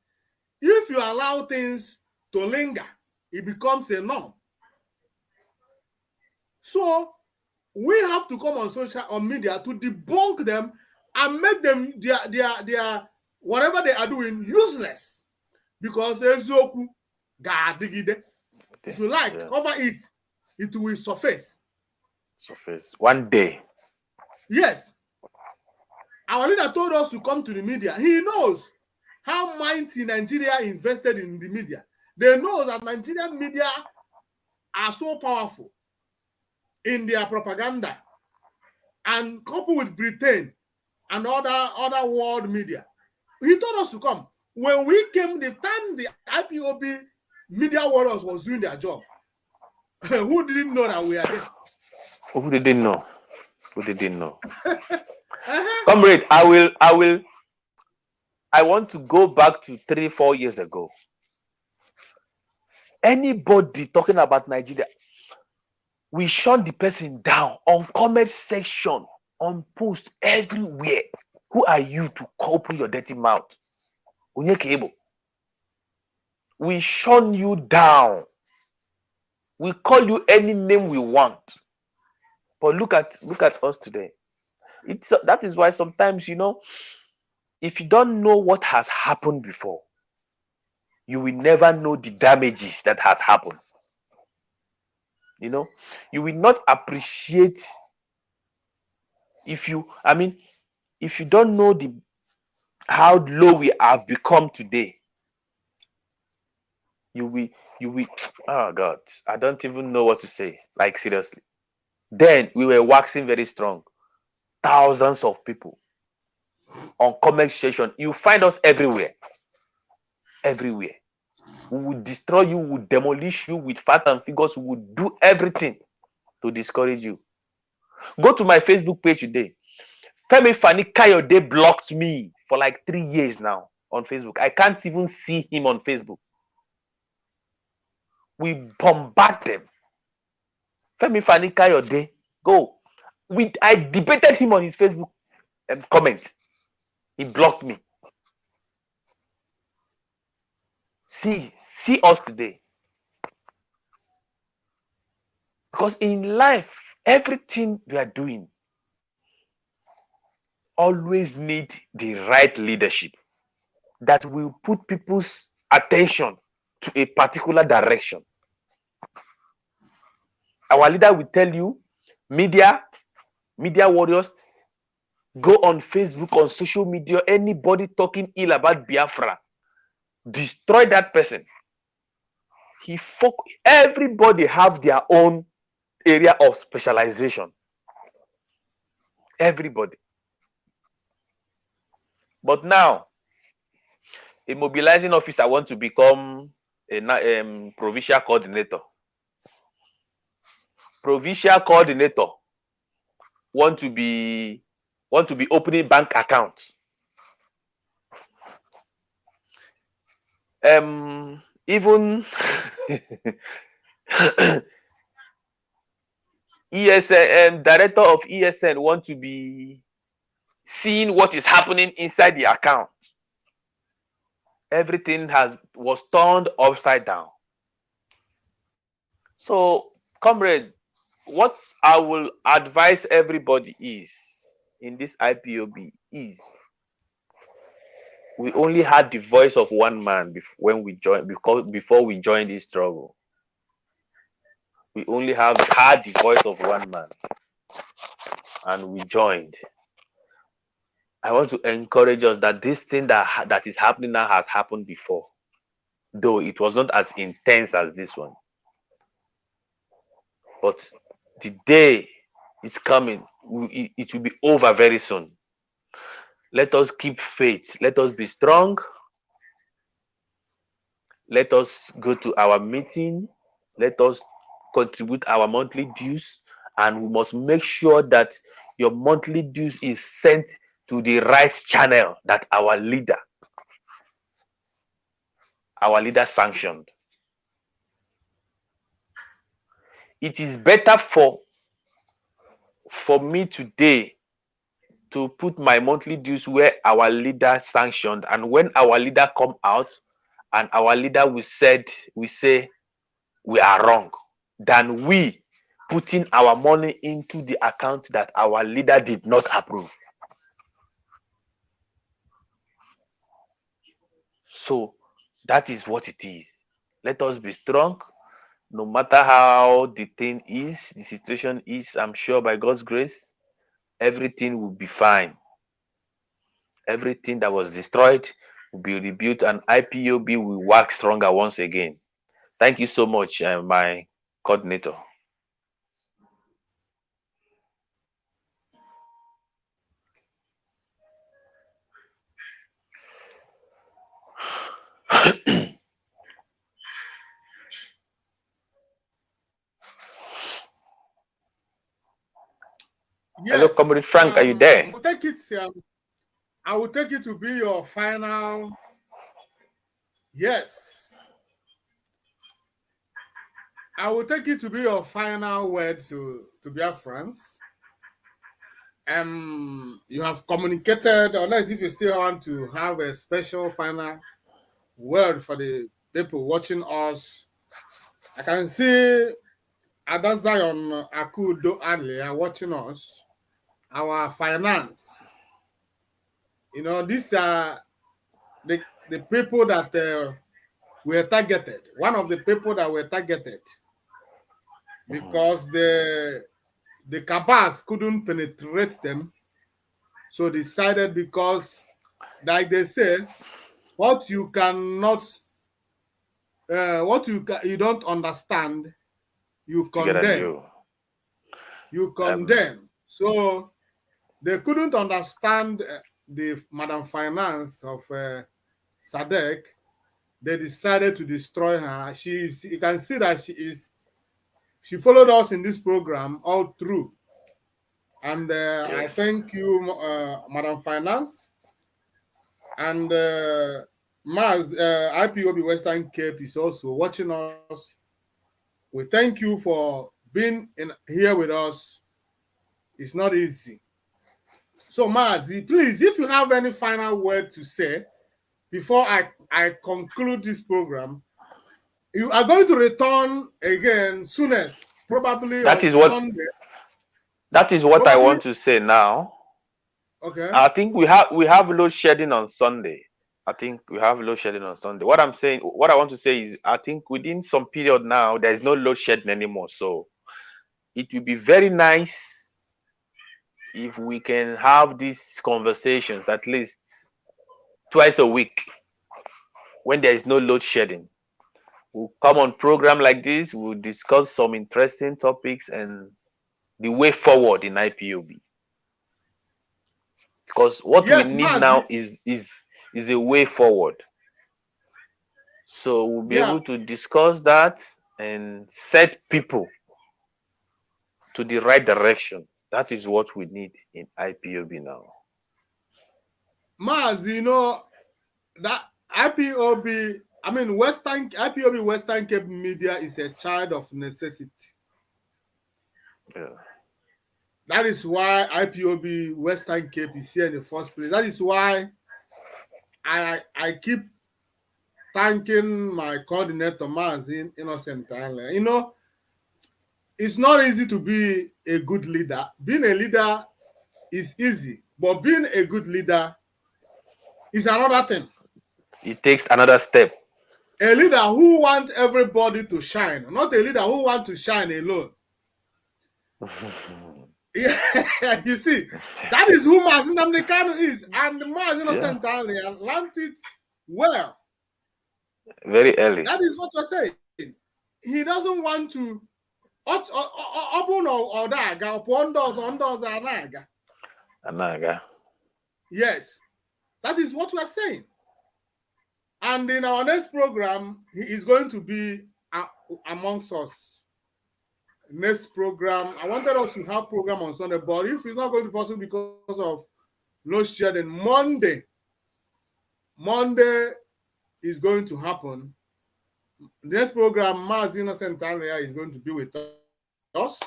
If you allow things to linger, it becomes a norm. So we have to come on media to debunk them and make them their whatever they are doing useless. Because eziokwu ga-adịgide. If you like, cover it, it will surface. One day. Yes. Our leader told us to come to the media. He knows how mighty Nigeria invested in the media. They know that Nigerian media are so powerful in their propaganda, and coupled with Britain and other world media. He told us to come. When we came, the time the IPOB media warriors was doing their job, who didn't know that we are there? Who didn't know? Who didn't know? Comrade, I want to go back to 3-4 years ago. Anybody talking about Nigeria, we shut the person down on comment section, on post, everywhere. Who are you to open your dirty mouth? We shun you down. We call you any name we want. But look at us today. That is why sometimes, if you don't know what has happened before, you will never know the damages that has happened. You will not appreciate if you don't know how low we have become today. You will, oh God, I don't even know what to say. Like, seriously. Then we were waxing very strong. Thousands of people on comment section. You find us everywhere. Everywhere. We will destroy you, we will demolish you with facts and figures. We will do everything to discourage you. Go to my Facebook page today. Femi Fani Kayode blocked me for like 3 years now on Facebook. I can't even see him on Facebook. We bombard them. Femi Fani Kayode, go. I debated him on his Facebook comments. He blocked me. See us today. Because in life, everything we are doing always need the right leadership that will put people's attention to a particular direction. Our leader will tell you, media warriors, Go on Facebook, on social media, anybody talking ill about Biafra, destroy that person. Everybody have their own area of specialization. Everybody. But now, a mobilizing officer wants to become a provincial coordinator. Provincial coordinator want to be opening bank accounts. Even ESN director of ESN want to be seeing what is happening inside the account. Everything was turned upside down. So, comrade, what I will advise everybody is in this IPOB is we only had the voice of one man before we joined this struggle. We only had the voice of one man, and we joined. I want to encourage us that this thing that is happening now has happened before, though it was not as intense as this one. But the day is coming, it will be over very soon. Let us keep faith. Let us be strong. Let us go to our meeting. Let us contribute our monthly dues. And we must make sure that your monthly dues is sent to the right channel that our leader sanctioned. It is better for me today to put my monthly dues where our leader sanctioned, and when our leader come out and our leader we say we are wrong, than we putting our money into the account that our leader did not approve. So that is what it is. Let us be strong. No matter how the situation is, I'm sure by God's grace, everything will be fine. Everything that was destroyed will be rebuilt, and IPOB will work stronger once again. Thank you so much, my coordinator. Yes, hello, Comrade Frank, are you there? I will take it to be your final. Yes. I will take it to be your final word to Biafrans. You have communicated, unless if you still want to have a special final word for the people watching us. I can see Ada Zion Akudo Adley are watching us. Our finance. You know, these are the people that were targeted. One of the people that were targeted because the cabals couldn't penetrate them. So decided, because, like they say, what you cannot, you don't understand, you condemn. You condemn. So they couldn't understand the Madam Finance of Sadek. They decided to destroy her. You can see that she followed us in this program all through. And yes. I thank you, Madam Finance. And Maz, IPOB Western Cape is also watching us. We thank you for being here with us. It's not easy. So, Mazi, please, if you have any final word to say before I conclude this program, you are going to return again soonest, probably on Sunday. That is what I want to say now. Okay. I think we have load shedding on Sunday. What I want to say is, I think within some period now, there is no load shedding anymore. So it will be very nice if we can have these conversations at least twice a week when there is no load shedding, we'll come on program like this, we'll discuss some interesting topics and the way forward in IPOB. Because what we need now is a way forward. So we'll be able to discuss that and set people to the right direction. That is what we need in IPOB now. Maz, you know, that IPOB, I mean, IPOB Western Cape Media is a child of necessity. Yeah. That is why IPOB Western Cape is here in the first place. That is why I keep thanking my coordinator, Mazin Innocent Tyler. You know, it's not easy to be a good leader. Being a leader is easy, but being a good leader is another thing. It takes another step. A leader who wants everybody to shine, not a leader who wants to shine alone. Yeah, you see, that is who Mazin Amdekano is, and Mazin Innocent Tyler learned it well. Very early. That is what you're saying. He doesn't want to open or daga upon doors on doors anaga. Yes, that is what we're saying. And in our next program, he is going to be amongst us. Next program, I wanted us to have program on Sunday, but if it's not going to be possible because of no sharing, Monday is going to happen. The next program, Maz Innocent Talia is going to be with us.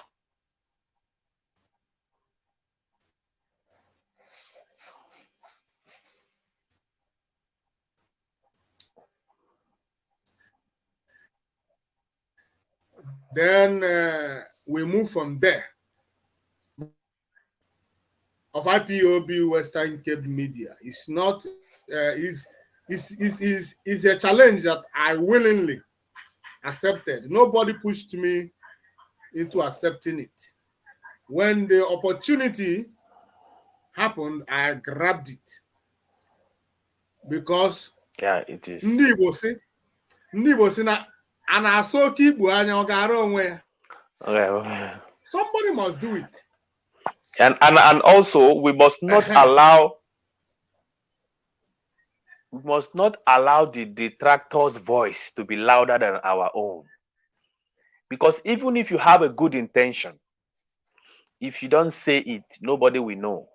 Then we move from there. Of IPOB Western Cape Media. It's not is a challenge that I willingly accepted. Nobody pushed me into accepting it. When the opportunity happened, I grabbed it. Because it is. Somebody must do it. And also we must not allow the detractor's voice to be louder than our own. Because even if you have a good intention, if you don't say it, nobody will know.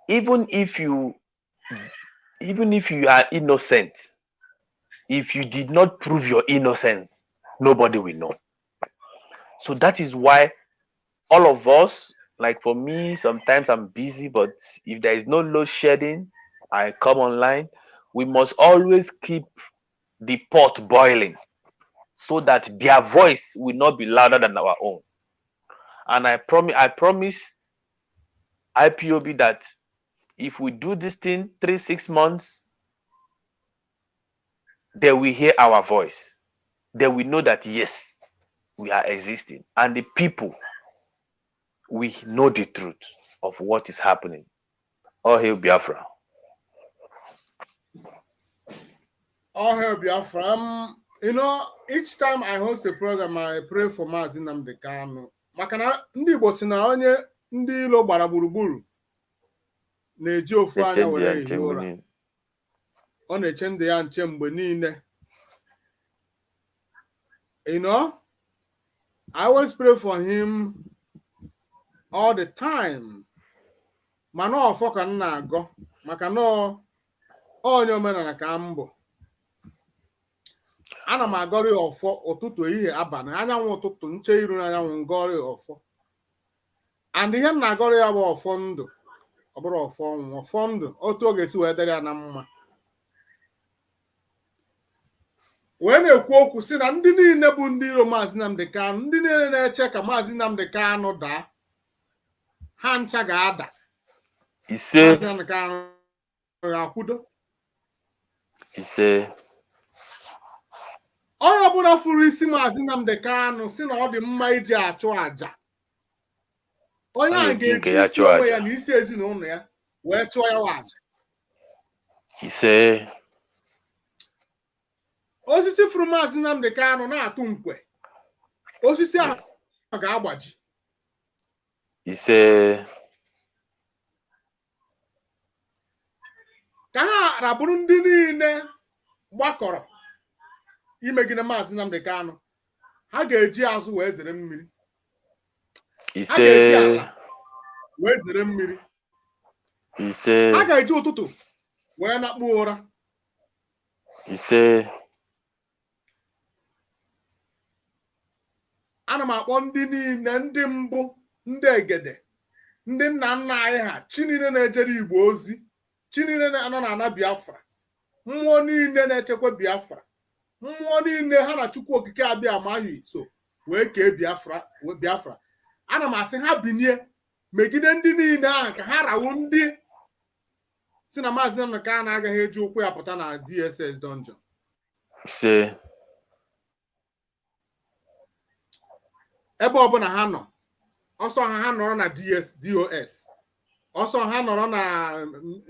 Even if you are innocent, if you did not prove your innocence, nobody will know. So that is why all of us, like for me, sometimes I'm busy, but if there is no load shedding, I come online. We must always keep the pot boiling so that their voice will not be louder than our own. And I promise IPOB that if we do this thing 3-6 months, they will hear our voice. They will know that yes, we are existing, and the people, we know the truth of what is happening. All hail Biafra. All hail Biafra. You know, each time I host a program, I pray for Mazi Nnamdi Kanu. Makana ndị Igbo si na onye ndị ilo gbara gburugburu na-eji ofu anya were ehi ụra. Ọ na-eche ndị ya nche mgbe niile. You know, I always pray for him all the time. Mana ọfọ ka m na-agọ maka na onye omenala ka m bụ. Ana m agọrị ọfọ ụtụtụ ehihie abalị anyanwụ ụtụtụ nche iru n'anyanwụ ngọrị ọfọ. And ihe m na-agọrị ya bụ ọfọ ndụ, ọ bụrụ ọfọ ọnwụ, ọfọ ndụ, otu oge si wee dere ya na mma. Wee na-ekwu okwu si na ndị niile bụ ndị iro Maazị Nnamdi Kanu, ndị niile na-eche ka Maazị Nnamdi Kanu daa, ha ncha ga-ada. Maazị Nnamdi Kanu ga-akwudo. Onye ọbụla furu isi Maazị Nnamdi Kanu si na ọ dị mma iji achụ àjà onye a ga-eji isi onwe ya na isi ezinụlọ ya wee chụọ ya waja. Ise. Osisi furu Maazị Nnamdi Kanu na-atụ nkwe, osisi ahụ ga-agbaji. Ise. Ka ha rabụrụ ndị niile gbakọrọ imegide Maazị Nnamdi Kanu, ha ga-eji azụ wee zere mmiri. Ise. Ha ga-eji ala wee zere mmiri. Ise. Ha ga-eji ụtụtụ wee nakpu ụra. Ise. Ana m akpọ ndị niile, ndị mbụ, ndị egede, ndị nna nna anyị ha, chi niile na-ejere Igbo ozi, chi niile nọ na Biafra, mmụọ niile na-echekwa Biafra, mmụọ niile ha na Chukwu Okike abịa amaghị so wee kee Biafra. Ana m asị ha binye megide ndị niile ahụ ka ha rawu ndị si na Maazị Nnamdi Kanu agaghị eji ụkwụ ya pụta na DSS dungeon. Ise. Ebe ọbụla ha nọ, ọsọ ha nọrọ na DOS, ọsọ ha nọrọ na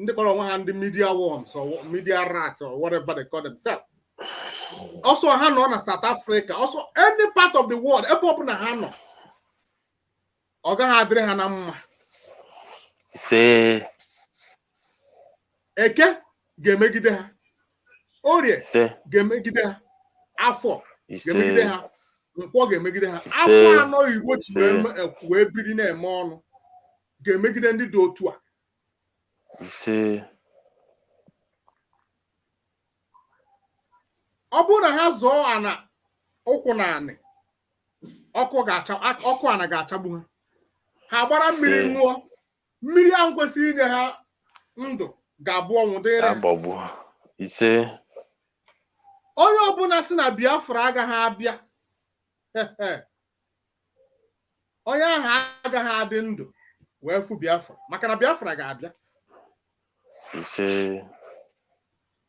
ndị kpọrọ onwe ha ndị media worms or media rats or whatever they call themselves, ọsọ ha nọ na South Africa, ọsọ any part of the world, ebe ọbụla ha nọ, ọ gaghị adịrị ha na mma. Ise. Eke ga-emegide ha, Orie ga-emegide ha, Afọ ga-emegide ha, Nkwọ ga-emegide ha. Afọ anọ Igbo ji wee biri na-eme ọnụ ga-emegide ndị dị otu a. Ise. Ọ bụrụ na ha zọọ ana ụkwụ na anị, ọkụ ana ga-achagbu ha. Ha gbara mmiri ṅụọ, mmiri ahụ kwesịrị inye ha ndụ ga-abụ ọnwụ dịrị ha. Ise. Onye ọbụla si na Biafra agaghị abịa, onye ahụ agaghị adị ndụ wee fụ Biafra, maka na Biafra ga-abịa. Ise.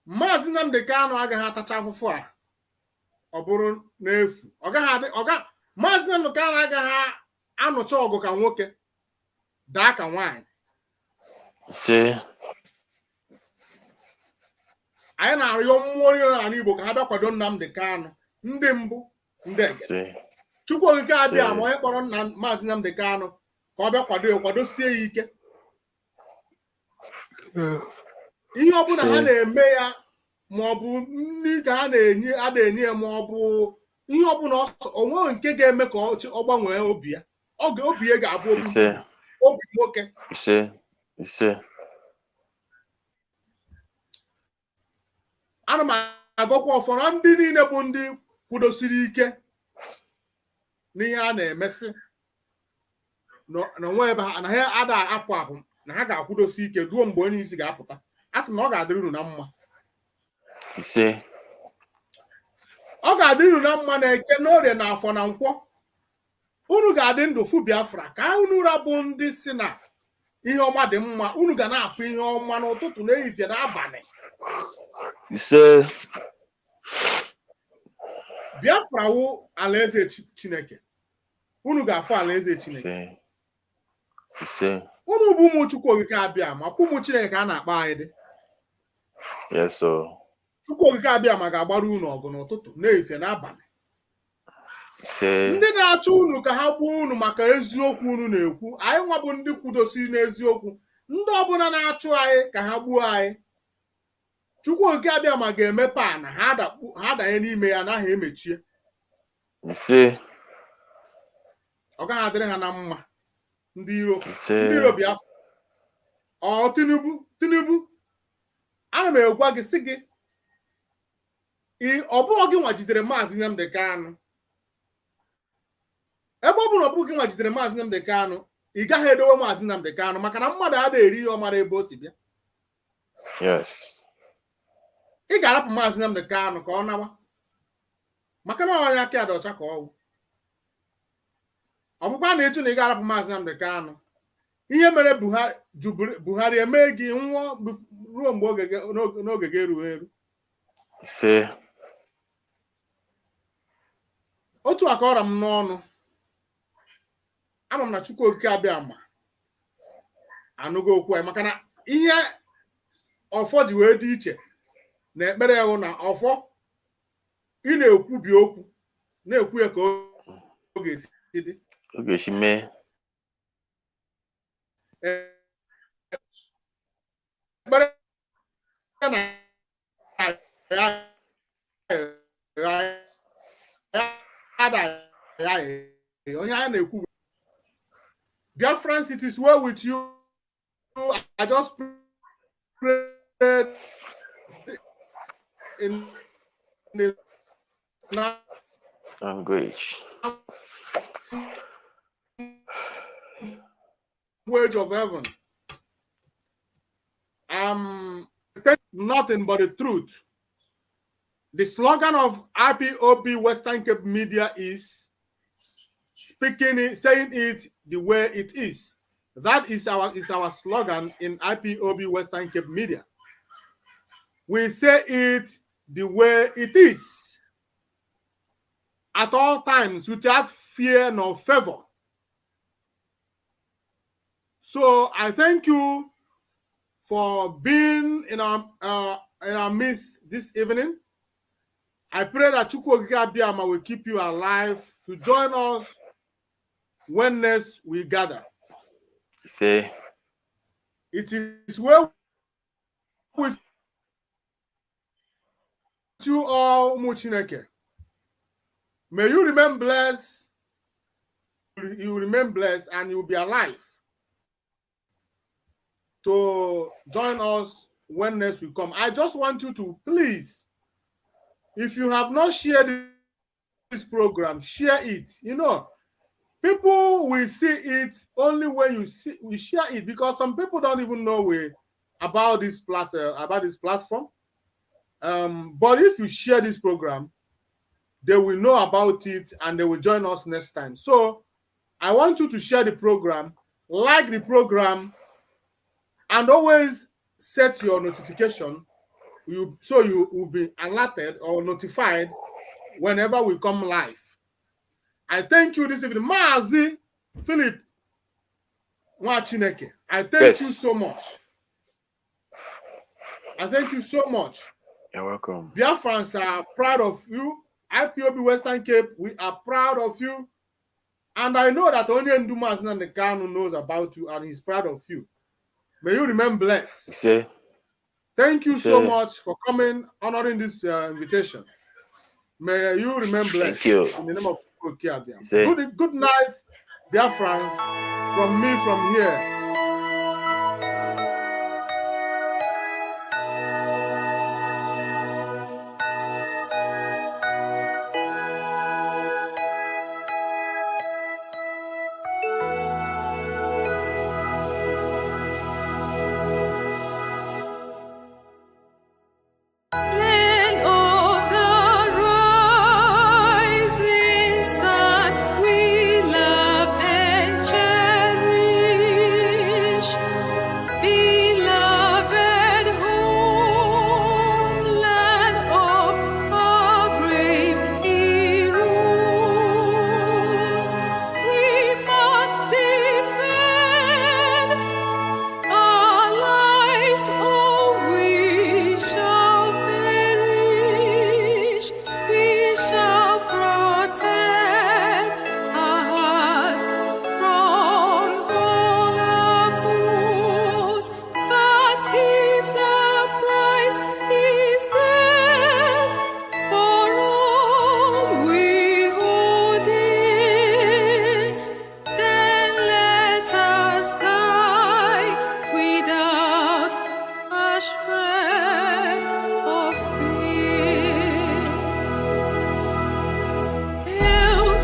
Maazị Nnamdi Kanu agaghị atacha afụfụ a ọ bụrụ n'efu. Maazị Nnamdi Kanu agaghị anụcha ọgụ ka nwoke daa ka nwaanyị. Ise. Anyị na-arịọ mmụọ onye n'ala Igbo ka ha bịa kwado Nnamdi Kanu, ndị mbụ, ndị egede. Chukwu Okike abịa ma onye kpọrọ Maazị Nnamdi Kanu ka ọ bịa kwadosie ya ike. Ihe ọbụla ha na-eme ya, ma ọ bụ nri ka ha na-enye ya, ma ọ bụ ihe ọbụla onwe nke ga-eme ka ọ gbanwee obi ya, obi ya ga-abụ obi nwoke. Ise. Ise. Ana m agọkwa ọfọrọ ndị niile bụ ndị kwudosiri ike n'ihe a na-emesị na onwe ebe ha na ha ada apụ apụ, na ha ga-akwụdosi ike ruo mgbe onye isi ga-apụta. A sị na ọ ga-adịrị unu na mma. Ise. Ọ ga-adịrị unu na mma na Eke, na Orie, na Afọ, na Nkwọ. Unu ga-adị ndụ fụ Biafra, ka unu rabụ ndị si na ihe ọma dị mma. Unu ga na-afụ ihe ọma n'ụtụtụ, n'ehihie, n'abalị. Ise. Biafra wụ alaeze Chineke. Unu ga-afụ alaeze Chineke. Ise. Unu bụ ụmụ Chukwu Okike abịa ma kwa ụmụ Chineke ka a na-akpọ anyị dị. Yes, sir. Chukwu Okike abịa ma ga-agbara unu ọgụ n'ụtụtụ, n'ehihie, n'abalị. Ise. Ndị na-achọ unu ka ha gbuo unu maka eziokwu unu na-ekwu, anyị nwa bụ ndị kwudosiri n'eziokwu. Ndị ọbụla na-achụ anyị ka ha gbuo anyị, Chukwu Okike abịa ma ga-emepe a na ha danye n'ime ya, naghị emechie. Ise. Ọ gaghị adịrị ha na mma. Ndị iro Biafra. Tinubu, ana m egwa gị sị gị, ọ bụghị gị nwa jidere Maazị Nnamdi Kanu. Ebe ọ bụrụ na ọ bụghị gị nwa jidere Maazị Nnamdi Kanu, ị gaghị edowe Maazị Nnamdi Kanu, maka na mmadụ adịghị eri ihe ọ mara ebe o si bịa. Yes. Ị ga-arapụ Maazị Nnamdi Kanu ka ọ nawa, maka na onye aka ya dị ọcha ka ọ wụ. Ọ bụkwa na ịchụ na ị ga-arapụ Maazị Nnamdi Kanu, ihe mere Buhari eme gị nwụọ ruo mgbe n'oge gị erughị eru. Ise. Otu aka ọra m n'ọnụ, ama m na Chukwu Okike abịa ma anụgo okwu maka na ihe ọfọ ji wee dị iche na ekpere ya na ọfọ ị na-ekwubi okwu na-ekwu ya ka ọ ga-esi dị ọ ga-esi mee ekpere onye a na-ekwu Biafrans, it is well with you. I just prayed in the language of heaven. Nothing but the truth. The slogan of IPOB Western Cape Media is speaking it, saying it the way it is. That is our slogan in IPOB Western Cape Media. We say it the way it is, at all times, without fear nor favor. So I thank you for being in our midst this evening. I pray that Chukwu Abiyama will keep you alive to join us when next we gather. Say it is well with you all, Muchineke. May you remain blessed. You remain blessed and you'll be alive to join us when next we come. I just want you to please, if you have not shared this program, share it. You know, people will see it only when we share it, because some people don't even know about this platform. But if you share this program, they will know about it and they will join us next time. So I want you to share the program, like the program, and always set your notification so you will be alerted or notified whenever we come live. I thank you this evening. Maazi Philip Nwachineke, I thank you so much. I thank you so much. You're welcome. Biafrans are proud of you. IPOB Western Cape, we are proud of you. And I know that only Ndumazin and the Kanu knows about you and he's proud of you. May you remain blessed. Thank you so much for coming, honoring this invitation. May you remain blessed. Thank you. In the name of good night, dear friends, from me from here.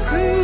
To